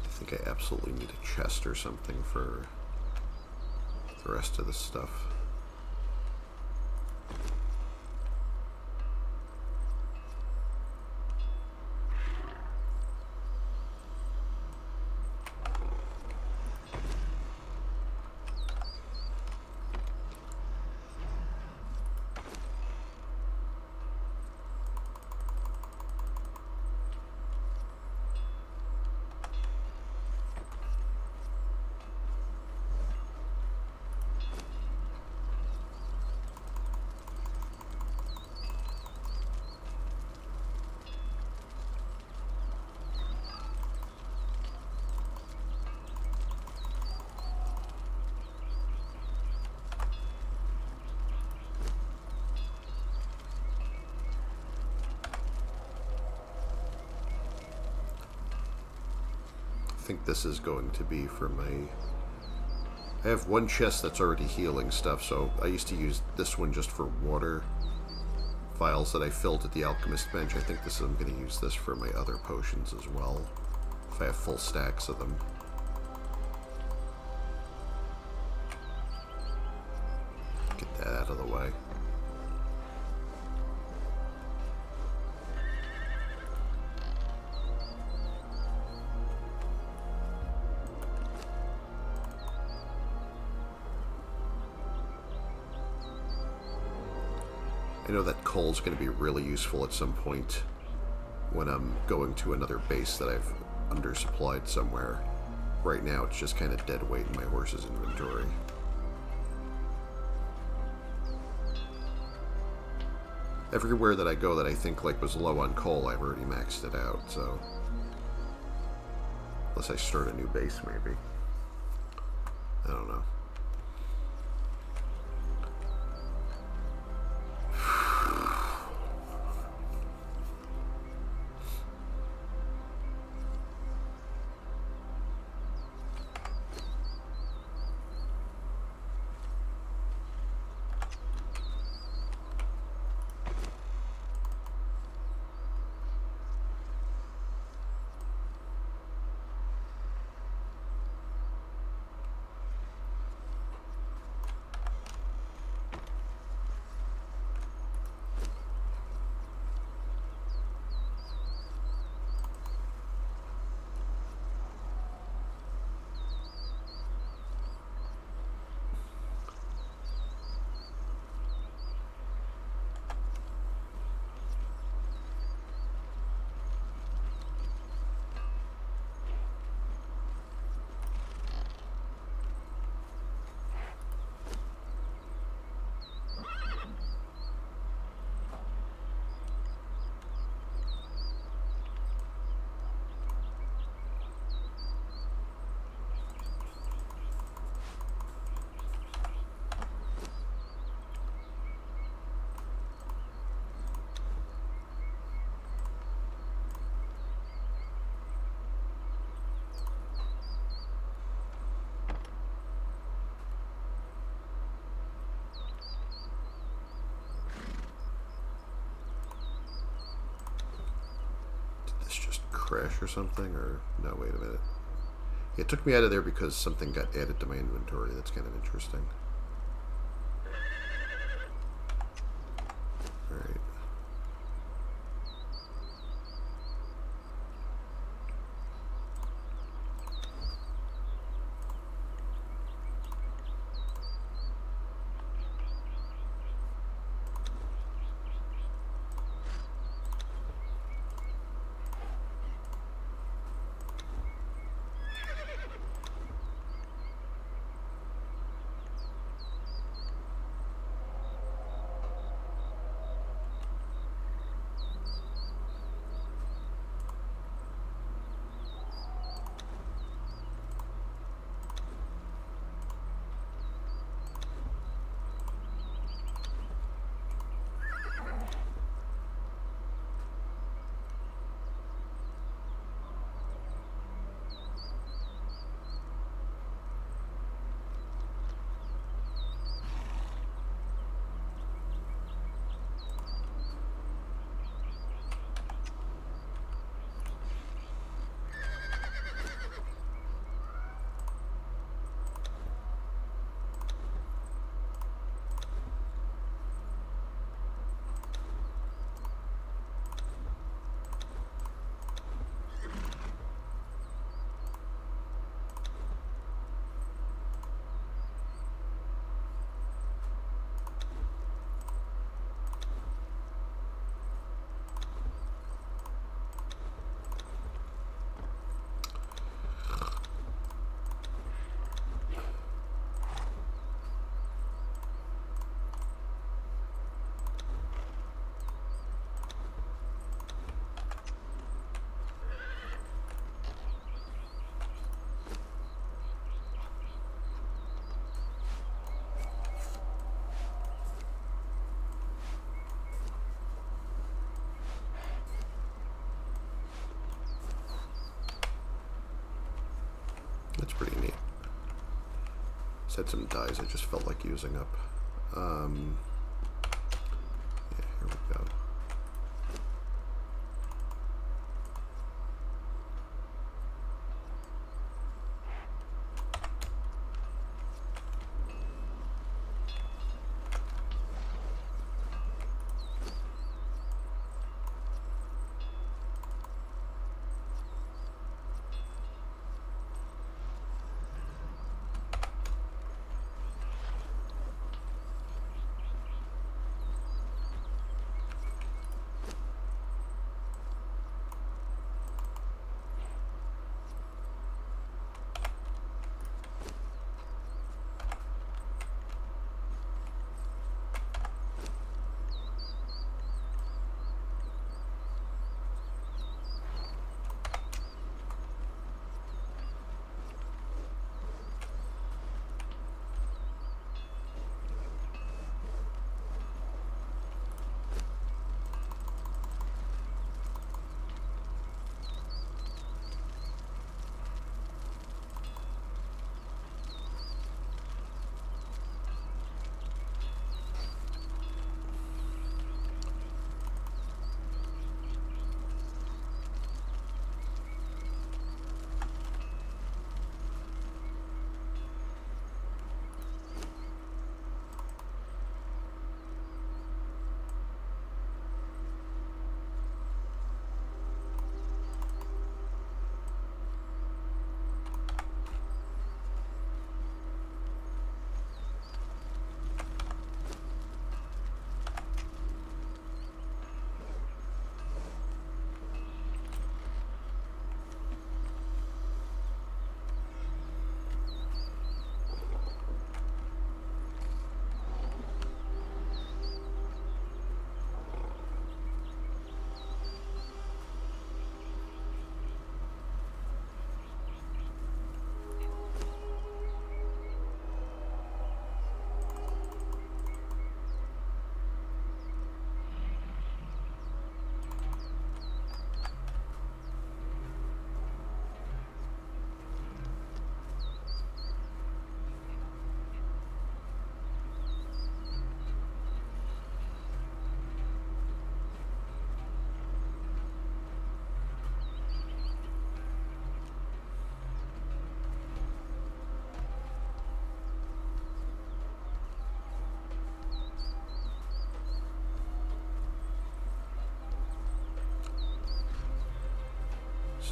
I think I absolutely need a chest or something for the rest of this stuff. I think this is going to be for my... I have one chest that's already healing stuff, so I used to use this one just for water vials that I filled at the alchemist bench. I think I'm going to use this for my other potions as well, if I have full stacks of them. Get that out of the way. I know that coal's going to be really useful at some point when I'm going to another base that I've undersupplied somewhere. Right now, it's just kind of dead weight in my horse's inventory. Everywhere that I go that I think like was low on coal, I've already maxed it out, so... Unless I start a new base, maybe. I don't know. crash or something? Or no, wait a minute. It took me out of there because something got added to my inventory. That's kind of interesting. Alright. That's pretty neat. Just had some dyes I just felt like using up. Yeah, here we go.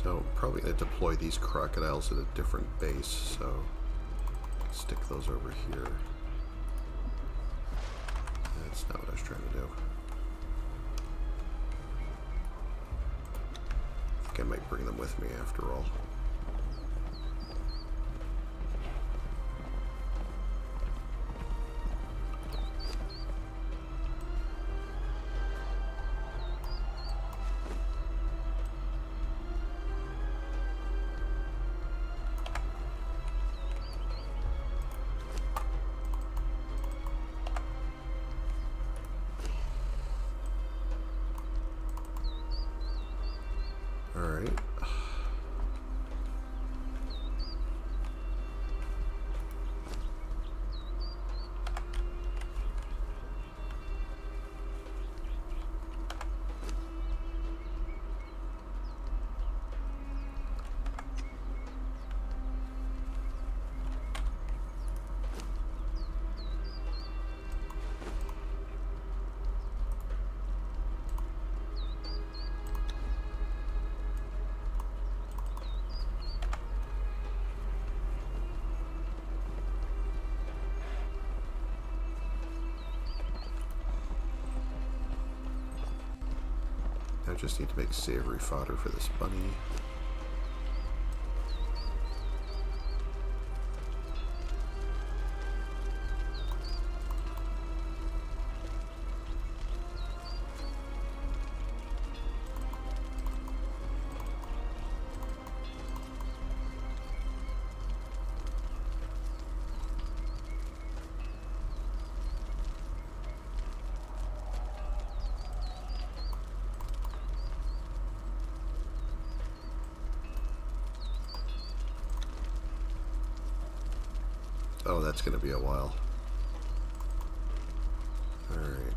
So I'm probably going to deploy these crocodiles at a different base, so stick those over here. That's not what I was trying to do. I think I might bring them with me after all. Alright. I just need to make savory fodder for this bunny. Oh, that's going to be a while. Alright.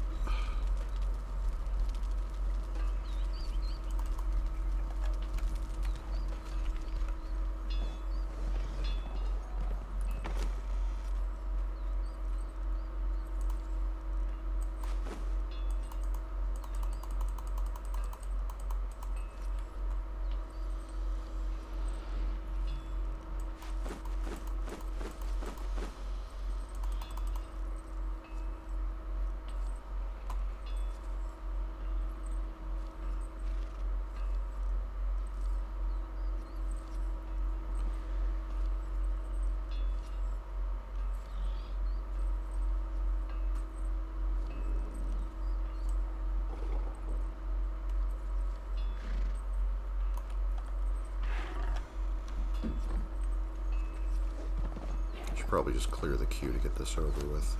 Should probably just clear the queue to get this over with.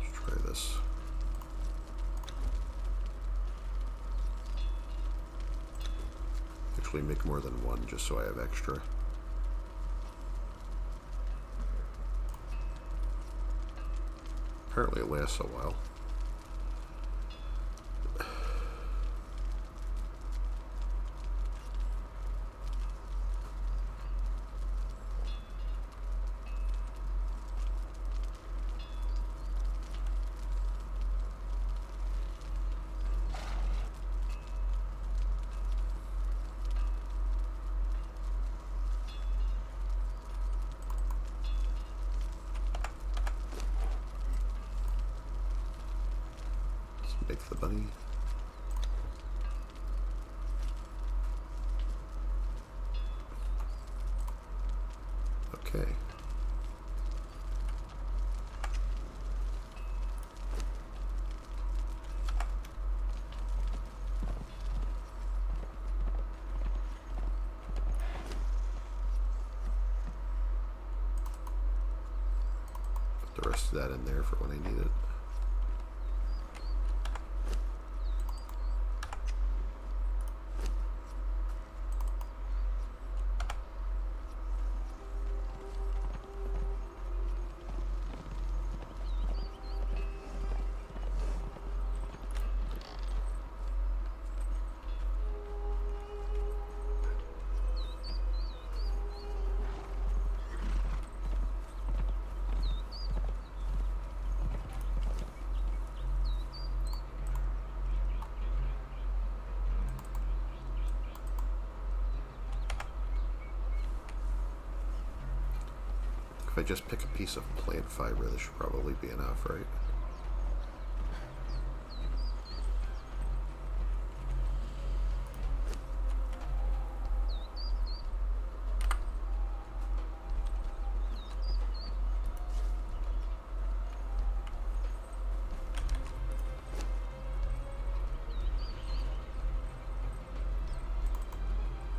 Let's try this. Actually make more than one just so I have extra. Apparently it lasts a while. Make the bunny. Okay. Put the rest of that in there for when I need it. I just pick a piece of plant fiber, this should probably be enough, right?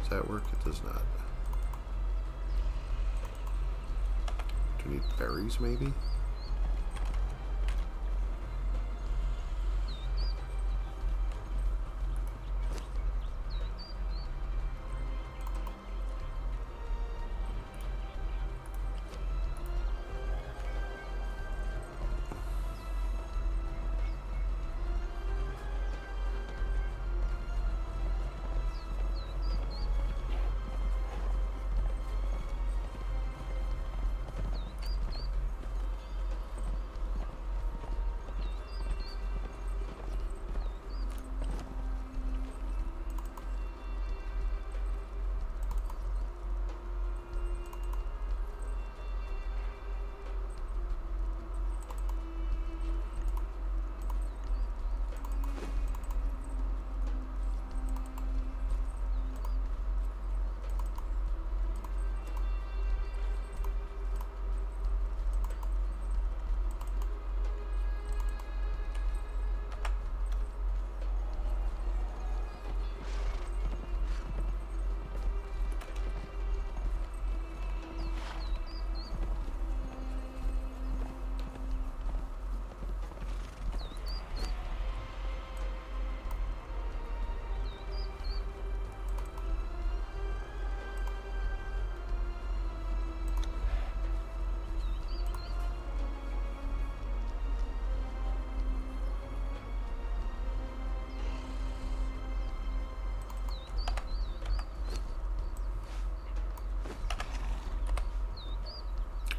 Does that work? It does not. Do we need berries, maybe?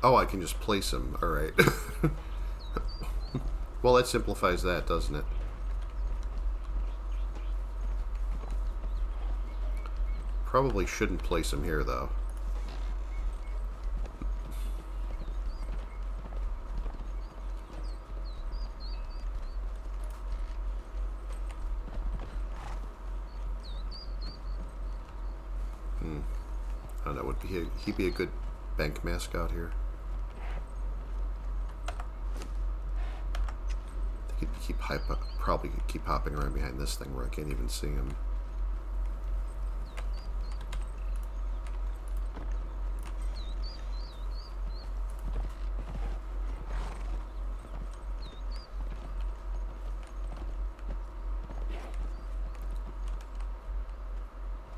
Oh, I can just place them. Alright. Well, that simplifies that, doesn't it? Probably shouldn't place them here, though. I don't know, would he be a good bank mascot here? I think he'd probably keep hopping around behind this thing where I can't even see him.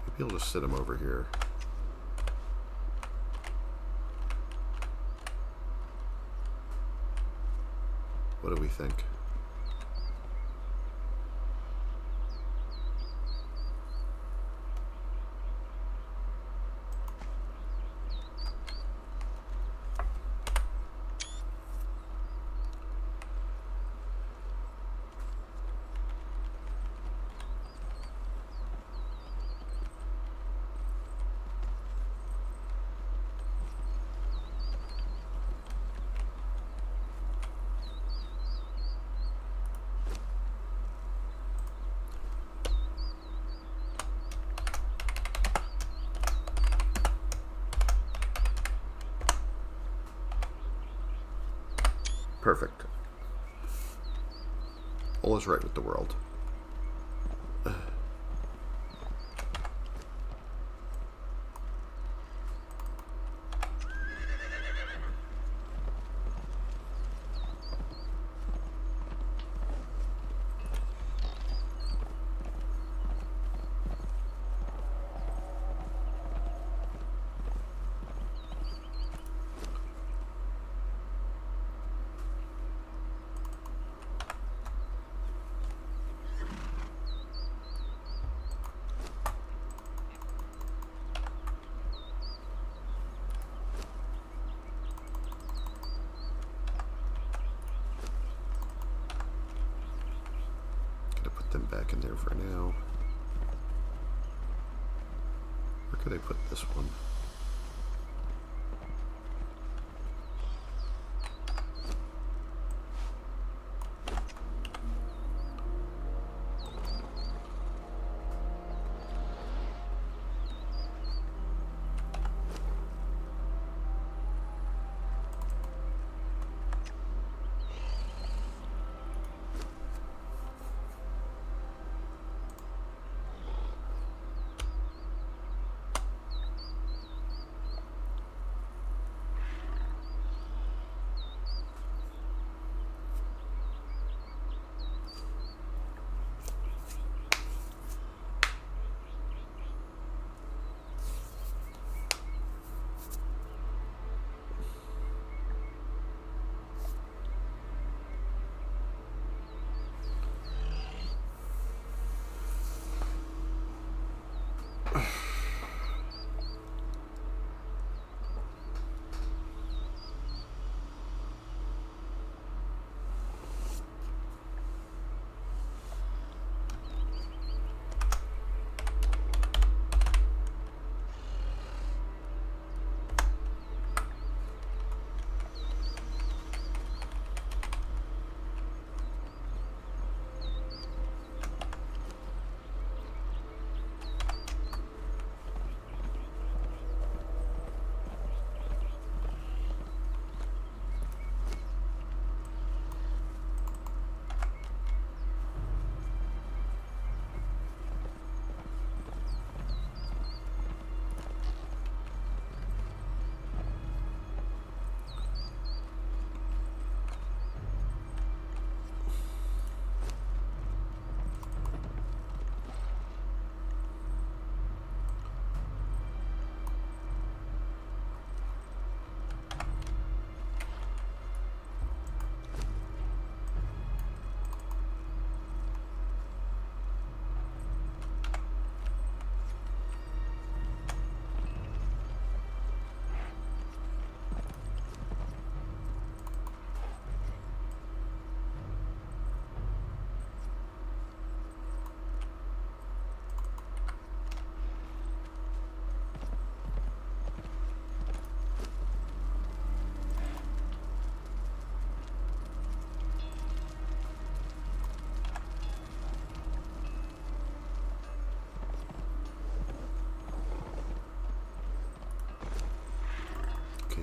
Maybe I'll just sit him over here. What do we think? Perfect. All is right with the world. Them back in there for now. Where could I put this one?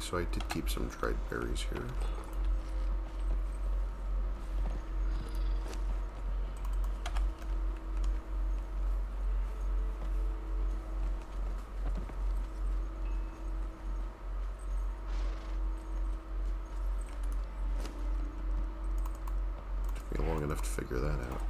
Okay, so I did keep some dried berries here. Took me long enough to figure that out.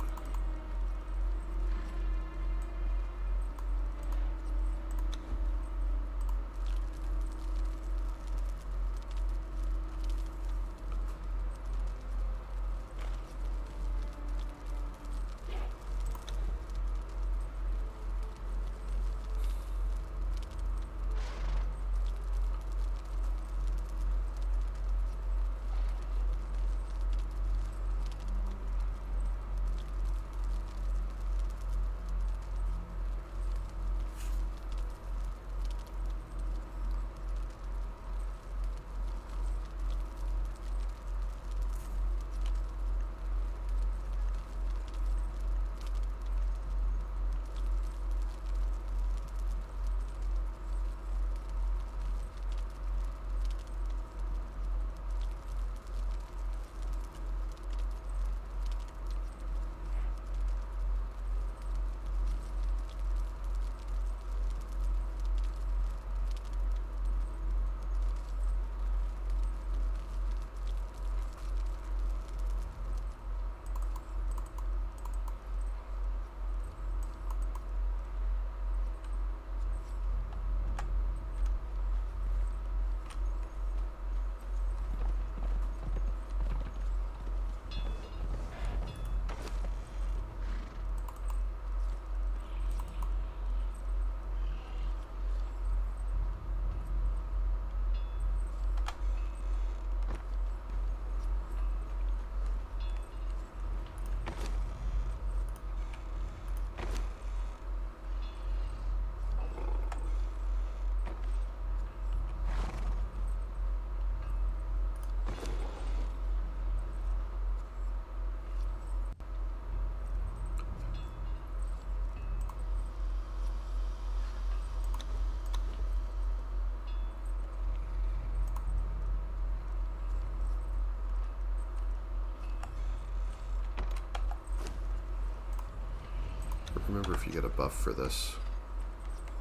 Remember if you get a buff for this.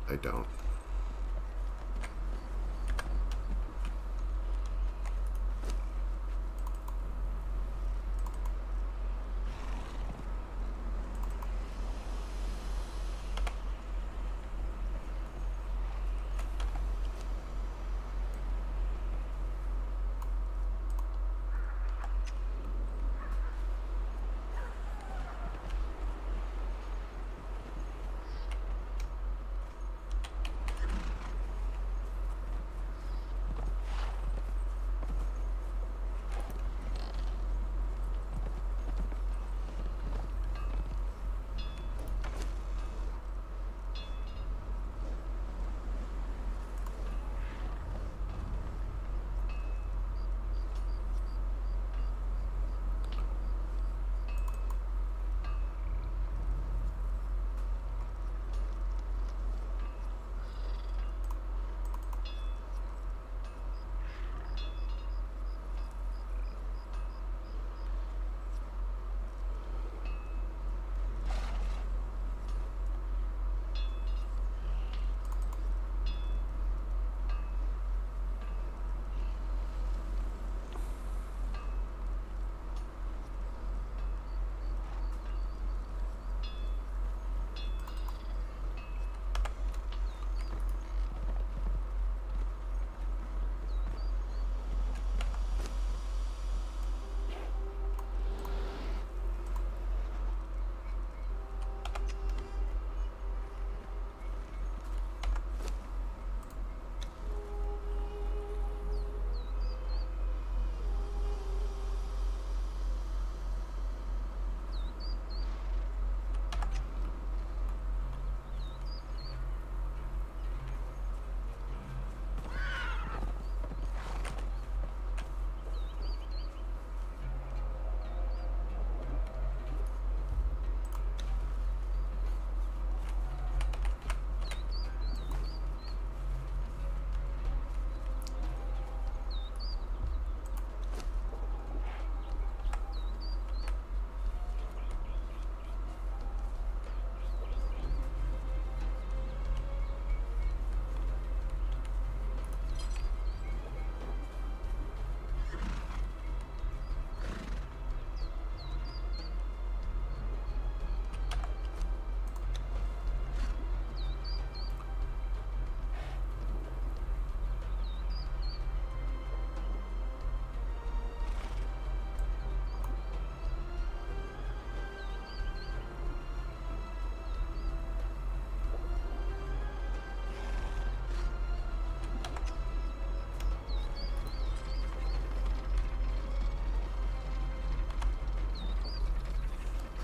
I don't.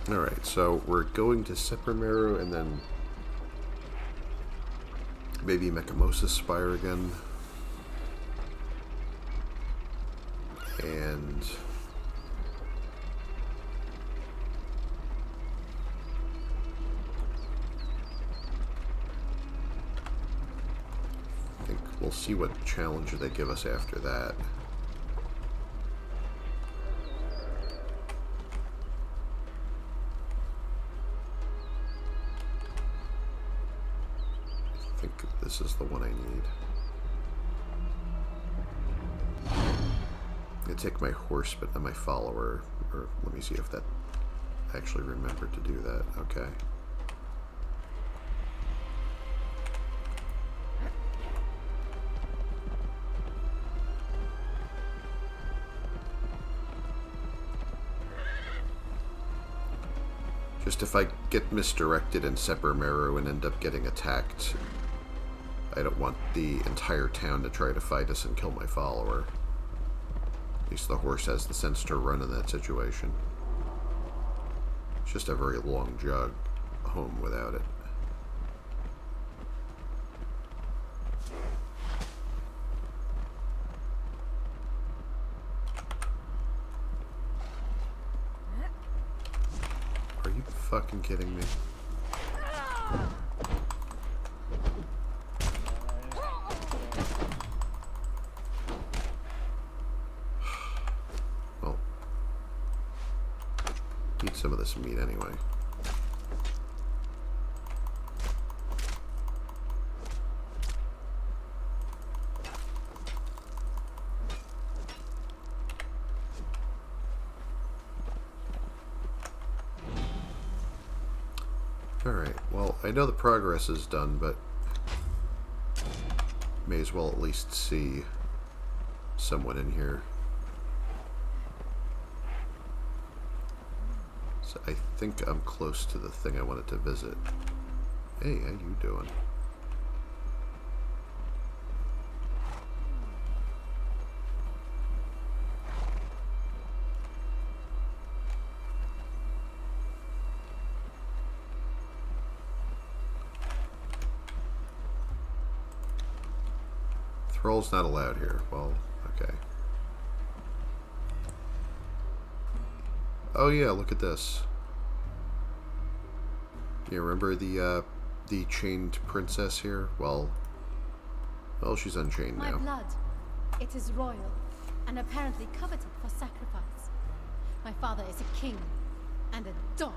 Alright, so we're going to Seprimeru and then maybe Mechamosis Spire again. And I think we'll see what challenge they give us after that. I think this is the one I need. I take my horse, but not my follower. Or let me see if that actually remembered to do that. Okay. Just if I get misdirected in Seprimeru and end up getting attacked, I don't want the entire town to try to fight us and kill my follower. At least the horse has the sense to run in that situation. It's just a very long jog home without it. Are you fucking kidding me? Well, eat some of this meat anyway. Alright, well, I know the progress is done, but may as well at least see someone in here. So I think I'm close to the thing I wanted to visit. Hey, how you doing? Thrall's not allowed here. Well, okay. Oh yeah, look at this. You remember the chained princess here? Well, she's unchained My now. blood. It is royal, and apparently coveted for sacrifice. My father is a king, and a dog.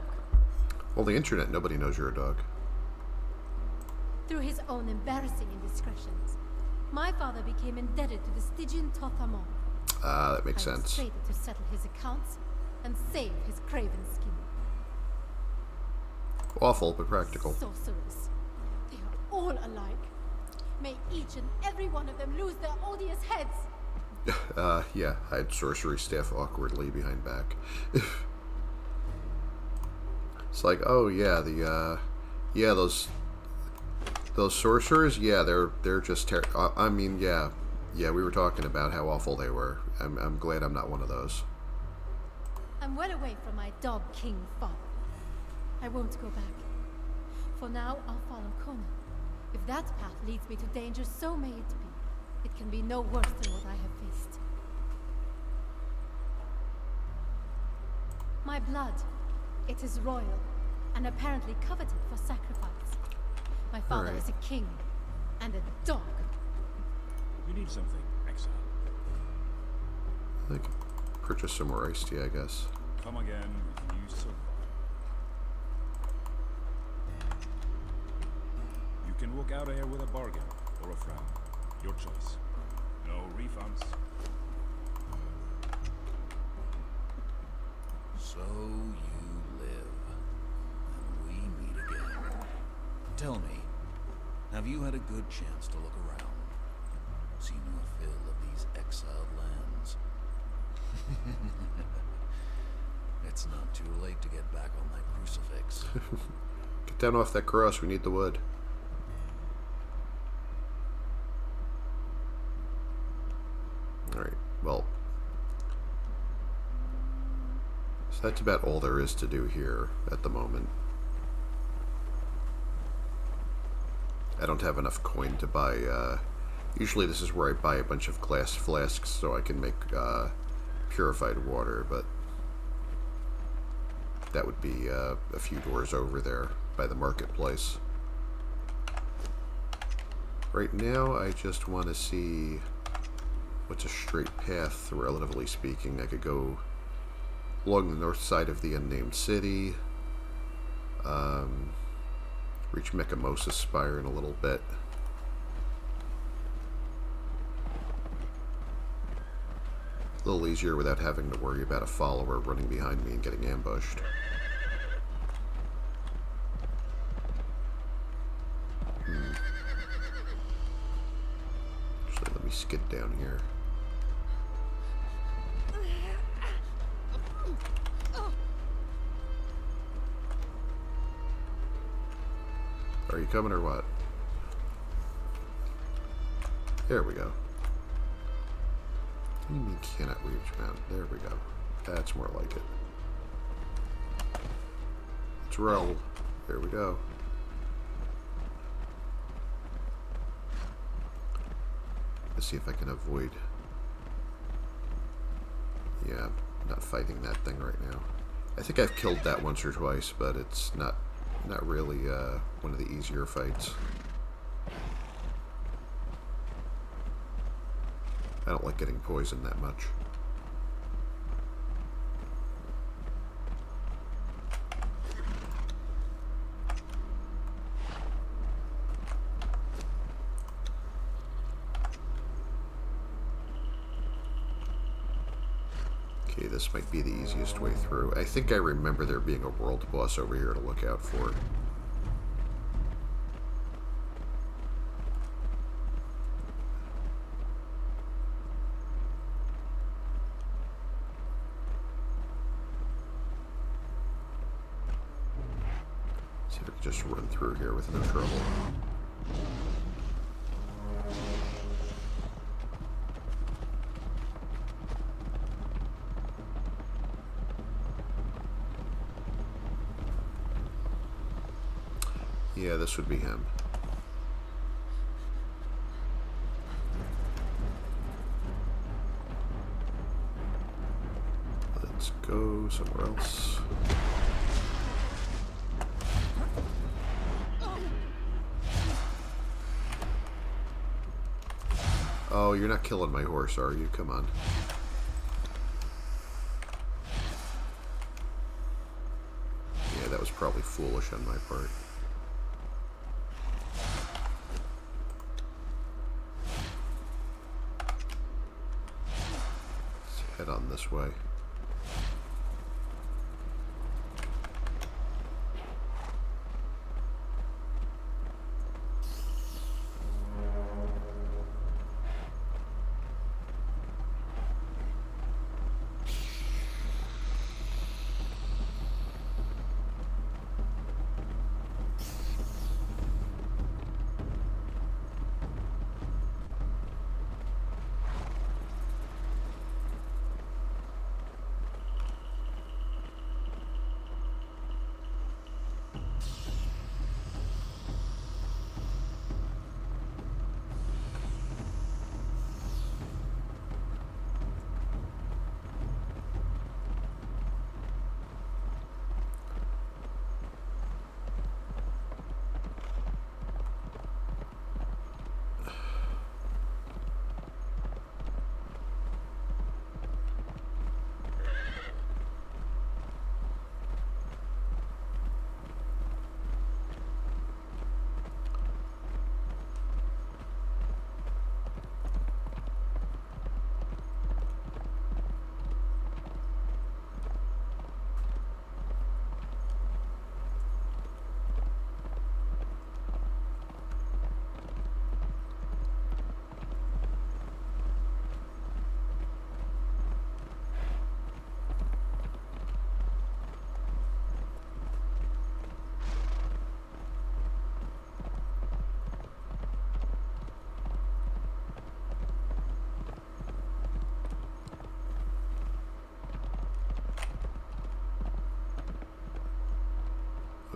Well, the internet, nobody knows you're a dog. Through his own embarrassing indiscretions, my father became indebted to the Stygian Tothamon. Ah, that makes I was sense. traded to settle his accounts and save his craven skin. Awful, but practical. Sorcerers. They are all alike. May each and every one of them lose their odious heads. Yeah, hide sorcery staff awkwardly behind back. It's like, oh yeah, yeah, those sorcerers, yeah, they're just I mean, yeah, we were talking about how awful they were. I'm glad I'm not one of those. I'm well away from my dog king father. I won't go back. For now, I'll follow Conan. If that path leads me to danger, so may it be. It can be no worse than what I have faced. My blood, it is royal, and apparently coveted for sacrifice. My father Alright. is a king, and a dog. You need something, Exile. I could purchase some more iced tea, I guess. Come again if you survive. You can walk out of here with a bargain or a frown. Your choice. No refunds. So you live, and we meet again. Tell me, have you had a good chance to look around? Seen your fill of these exiled lands? It's not too late to get back on that crucifix. Get down off that cross, we need the wood. Alright, well. So that's about all there is to do here at the moment. I don't have enough coin to buy, usually this is where I buy a bunch of glass flasks so I can make purified water, but that would be a few doors over there by the marketplace. Right now, I just want to see what's a straight path, relatively speaking. I could go along the north side of the unnamed city, reach Mechamosis Spire in a little bit. A little easier without having to worry about a follower running behind me and getting ambushed. Actually, let me skid down here. Are you coming or what? There we go. What do you mean cannot reach mountain? There we go. That's more like it. Let's roll. There we go. Let's see if I can avoid... Yeah, I'm not fighting that thing right now. I think I've killed that once or twice, but it's not really one of the easier fights. I don't like getting poisoned that much. Okay, this might be the easiest way through. I think I remember there being a world boss over here to look out for. See if I can just run through here with no trouble. Yeah, this would be him. Let's go somewhere else. Oh, you're not killing my horse, are you? Come on. Yeah, that was probably foolish on my part. Let's head on this way.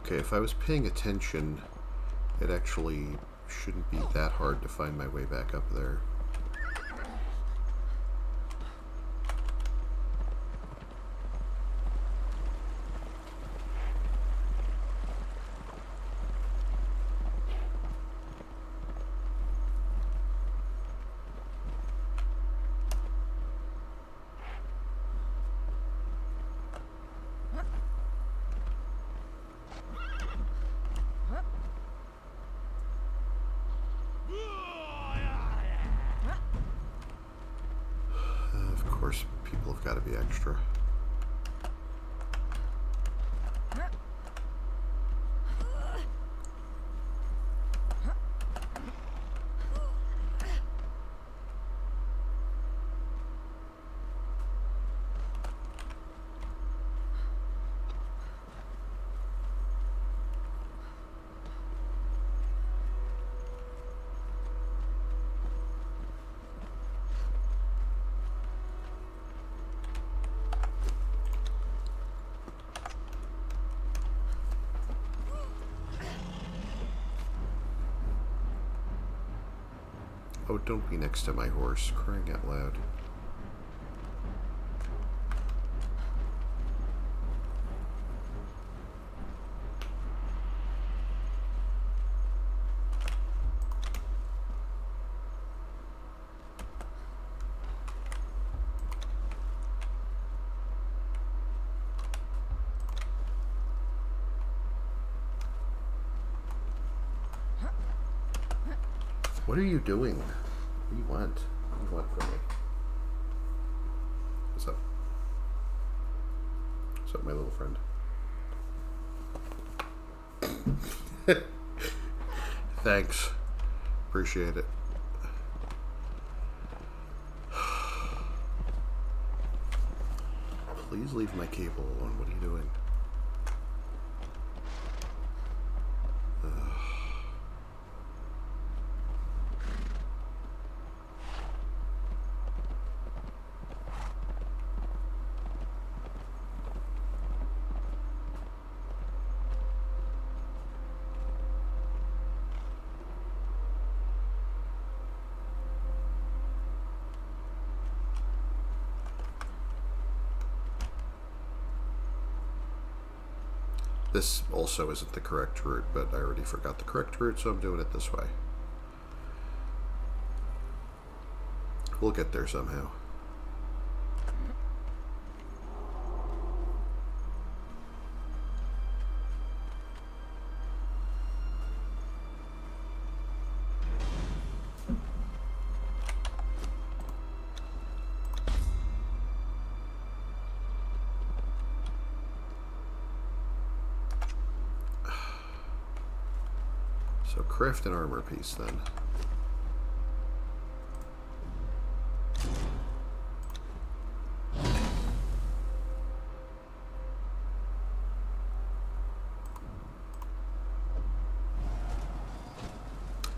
Okay, if I was paying attention, it actually shouldn't be that hard to find my way back up there. Of course, people have got to be extra. Oh, don't be next to my horse, crying out loud. What are you doing? What do you want? What do you want from me? What's up? What's up, my little friend? Thanks. Appreciate it. Please leave my cable alone. What are you doing? This also isn't the correct route, but I already forgot the correct route, so I'm doing it this way. We'll get there somehow. So craft an armor piece then.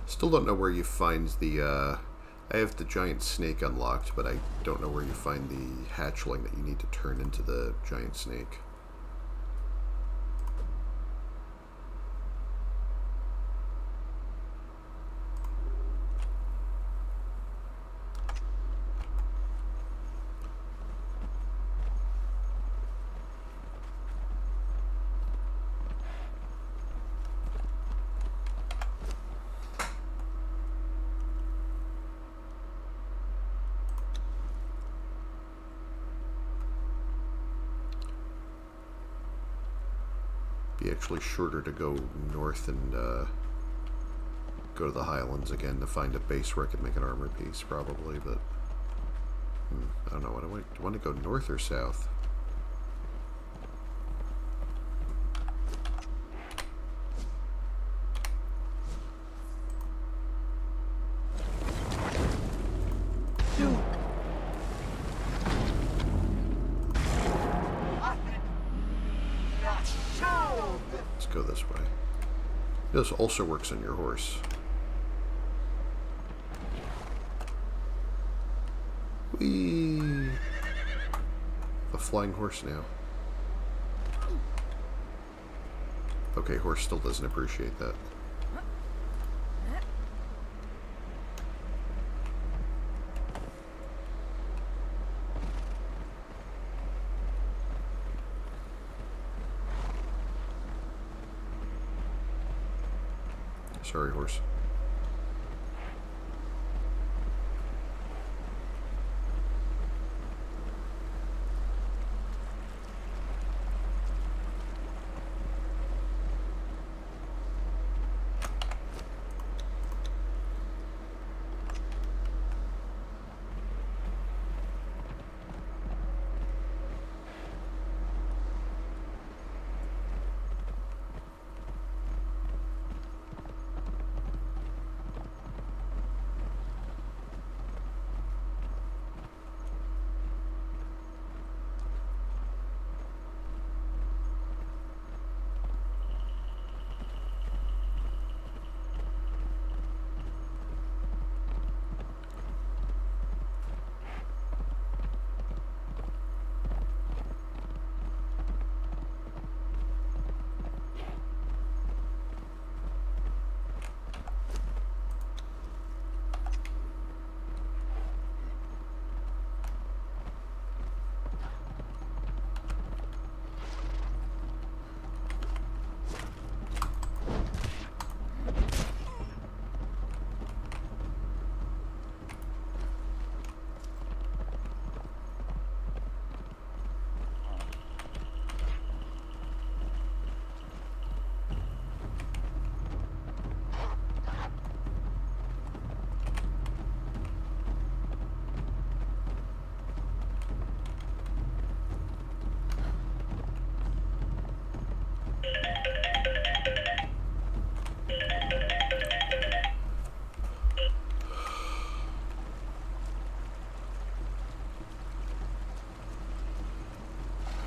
Still don't know where you find the, I have the giant snake unlocked, but I don't know where you find the hatchling that you need to turn into the giant snake. Be actually shorter to go north and go to the Highlands again to find a base where I could make an armor piece, probably, but I don't know. Do I want to go north or south? Go this way. This also works on your horse. Whee! A flying horse now. Okay, horse still doesn't appreciate that. Sorry, horse.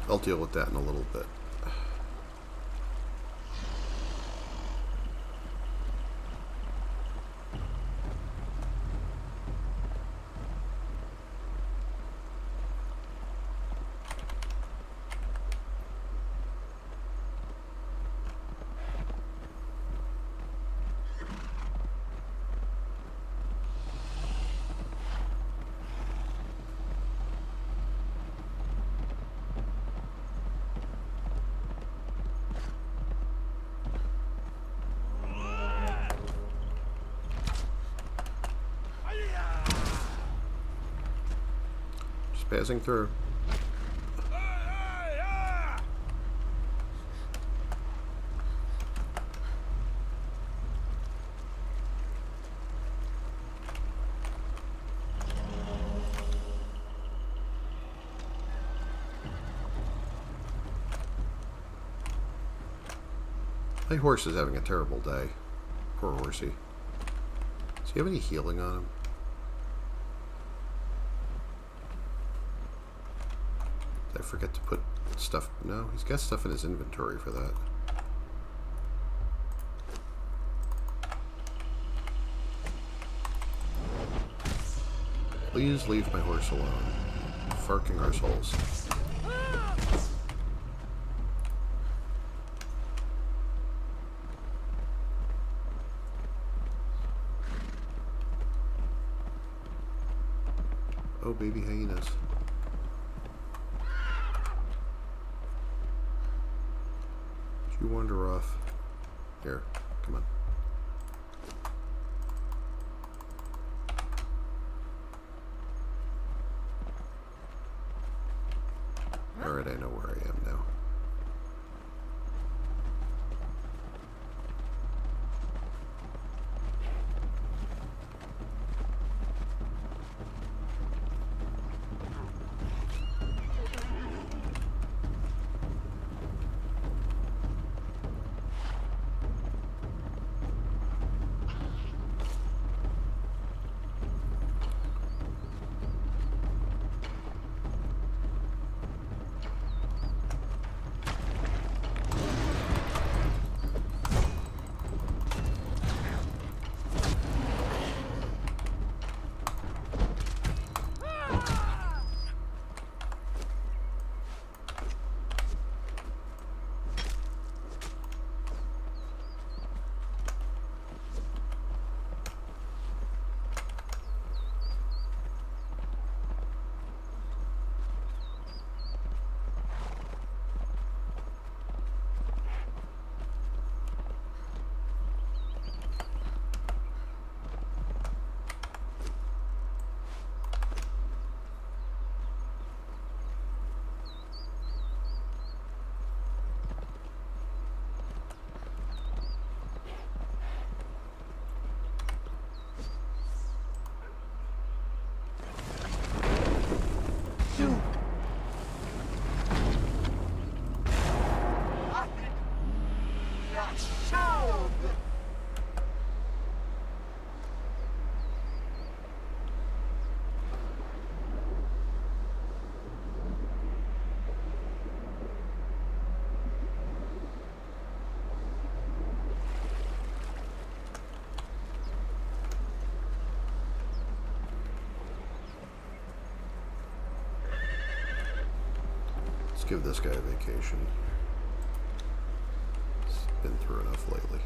I'll deal with that in a little bit. Passing through. My horse is having a terrible day. Poor horsey. Does he have any healing on him? Did I forget to put stuff? No, he's got stuff in his inventory for that. Please leave my horse alone. Farking arseholes. Oh, baby hyenas. You wander off. Here, come on. Alright, I know where I am now. give this guy a vacation. He's been through enough lately.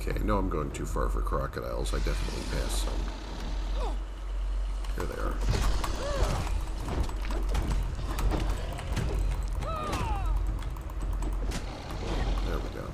Okay, no, I'm going too far for crocodiles. I definitely passed some. Here they are. There we go.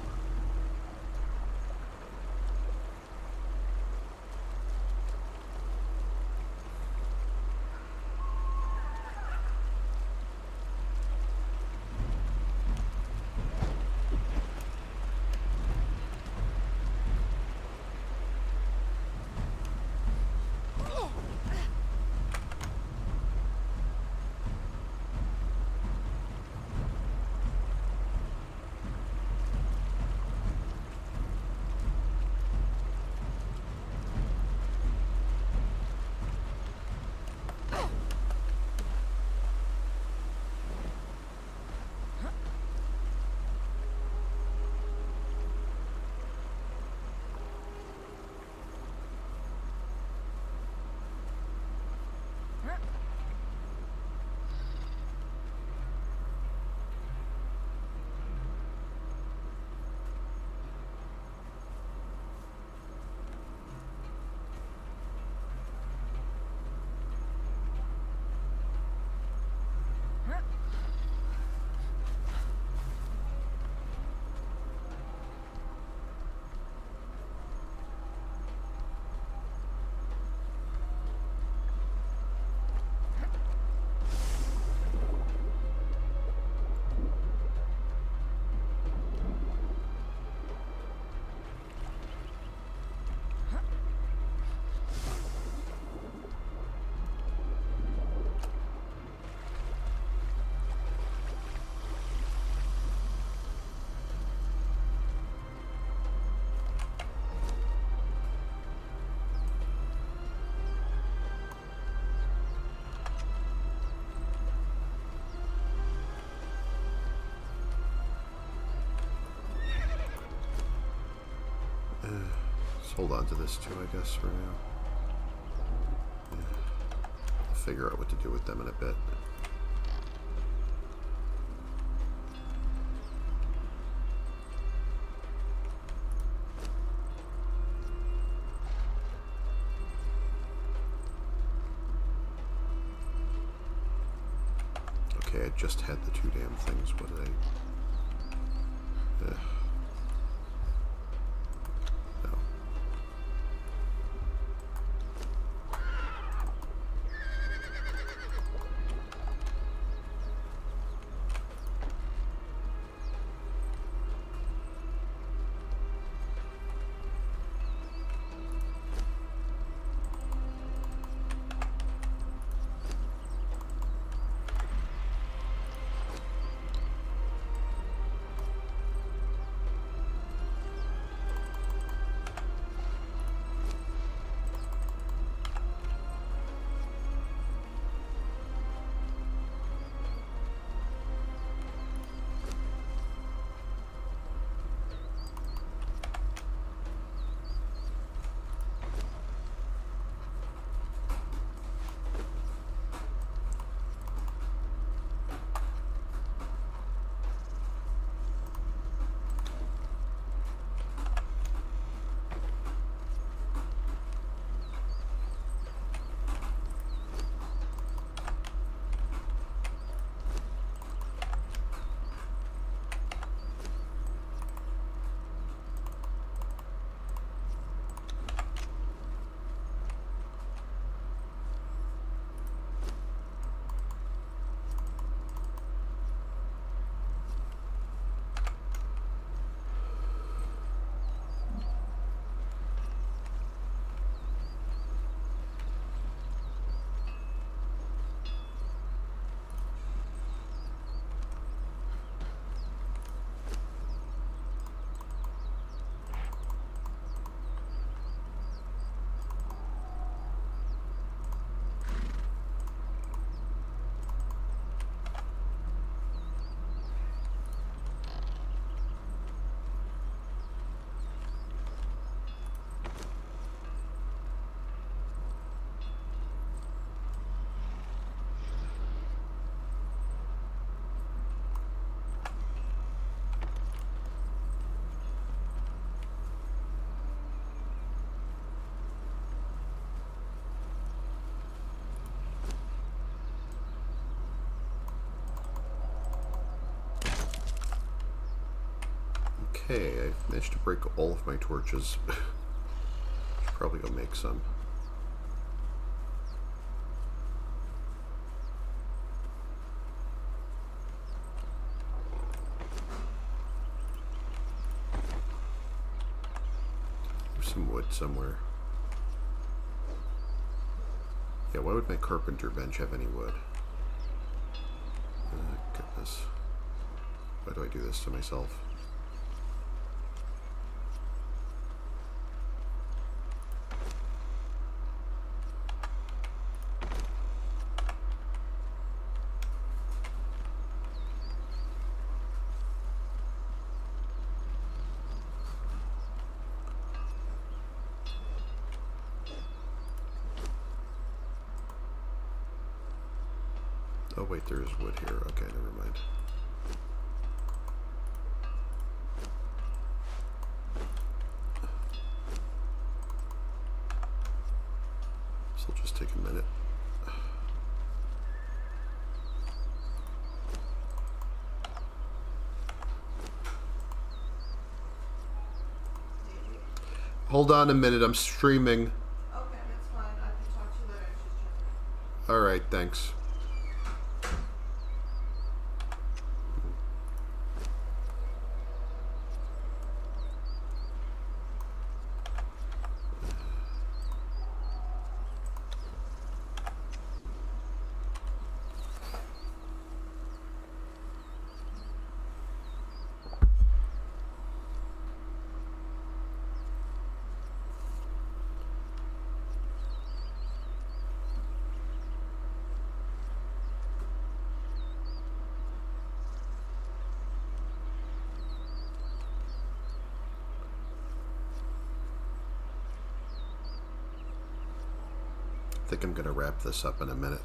Let's hold on to this too, I guess, for now. Yeah. I'll figure out what to do with them in a bit. Okay, I just had the two damn things. What did I... No. Okay, I managed to break all of my torches. Should probably go make some. There's some wood somewhere. Yeah, why would my carpenter bench have any wood? Goodness. Why do I do this to myself? Oh wait, there is wood here. Okay, never mind. This will just take a minute. Hold on a minute, I'm streaming. Okay, that's fine. I can talk to you later. She's checking. Alright, thanks. I think I'm going to wrap this up in a minute.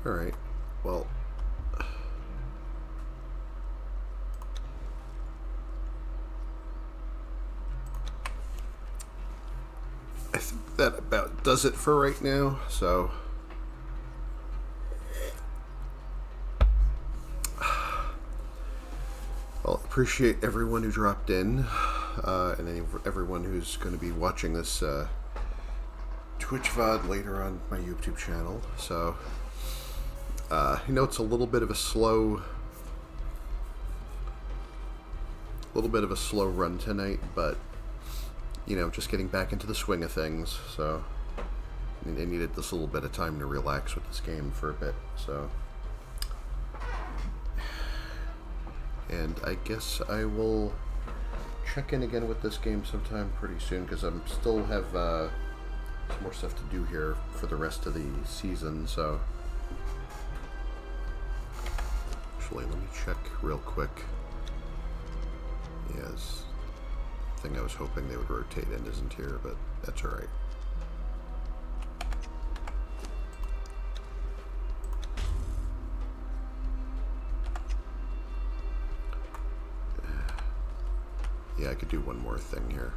Alright, well, I think that about does it for right now, so I'll appreciate everyone who dropped in, and everyone who's going to be watching this Twitch VOD later on my YouTube channel, so you know, it's a little bit of a slow run tonight, but you know, just getting back into the swing of things, so I needed this little bit of time to relax with this game for a bit, so and I guess I will check in again with this game sometime pretty soon, because I'm still have some more stuff to do here for the rest of the season, so actually, let me check real quick. Yes, the thing I was hoping they would rotate in isn't here, but that's alright. Yeah, I could do one more thing here.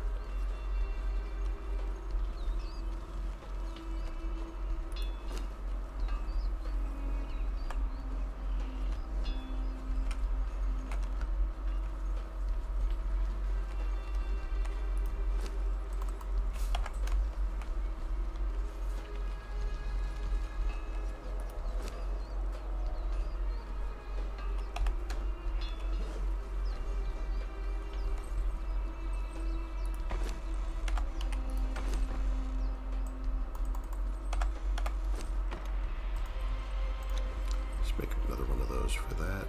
arrows for that.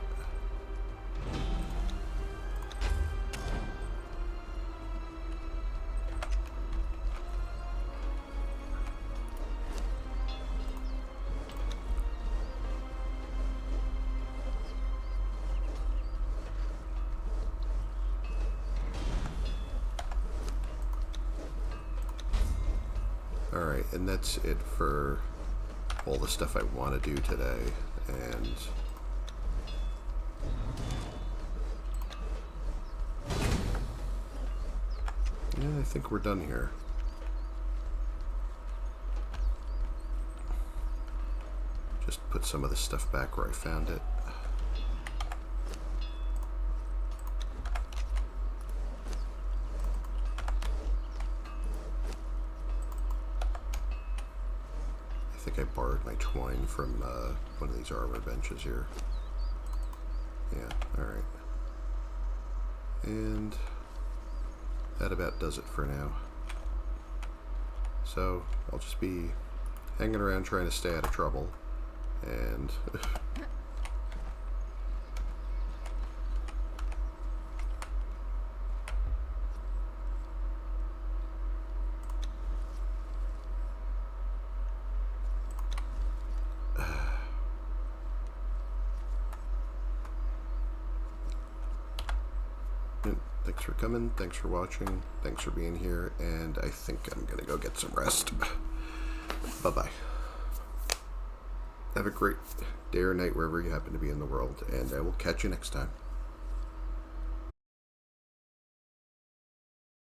Alright, and that's it for all the stuff I want to do today. And yeah, I think we're done here. Just put some of this stuff back where I found it. I think I borrowed my twine from one of these armor benches here. Yeah, alright. And that about does it for now. So, I'll just be hanging around trying to stay out of trouble. And thanks for coming, thanks for watching, thanks for being here, and I think I'm gonna go get some rest. Bye-bye. Have a great day or night wherever you happen to be in the world, and I will catch you next time.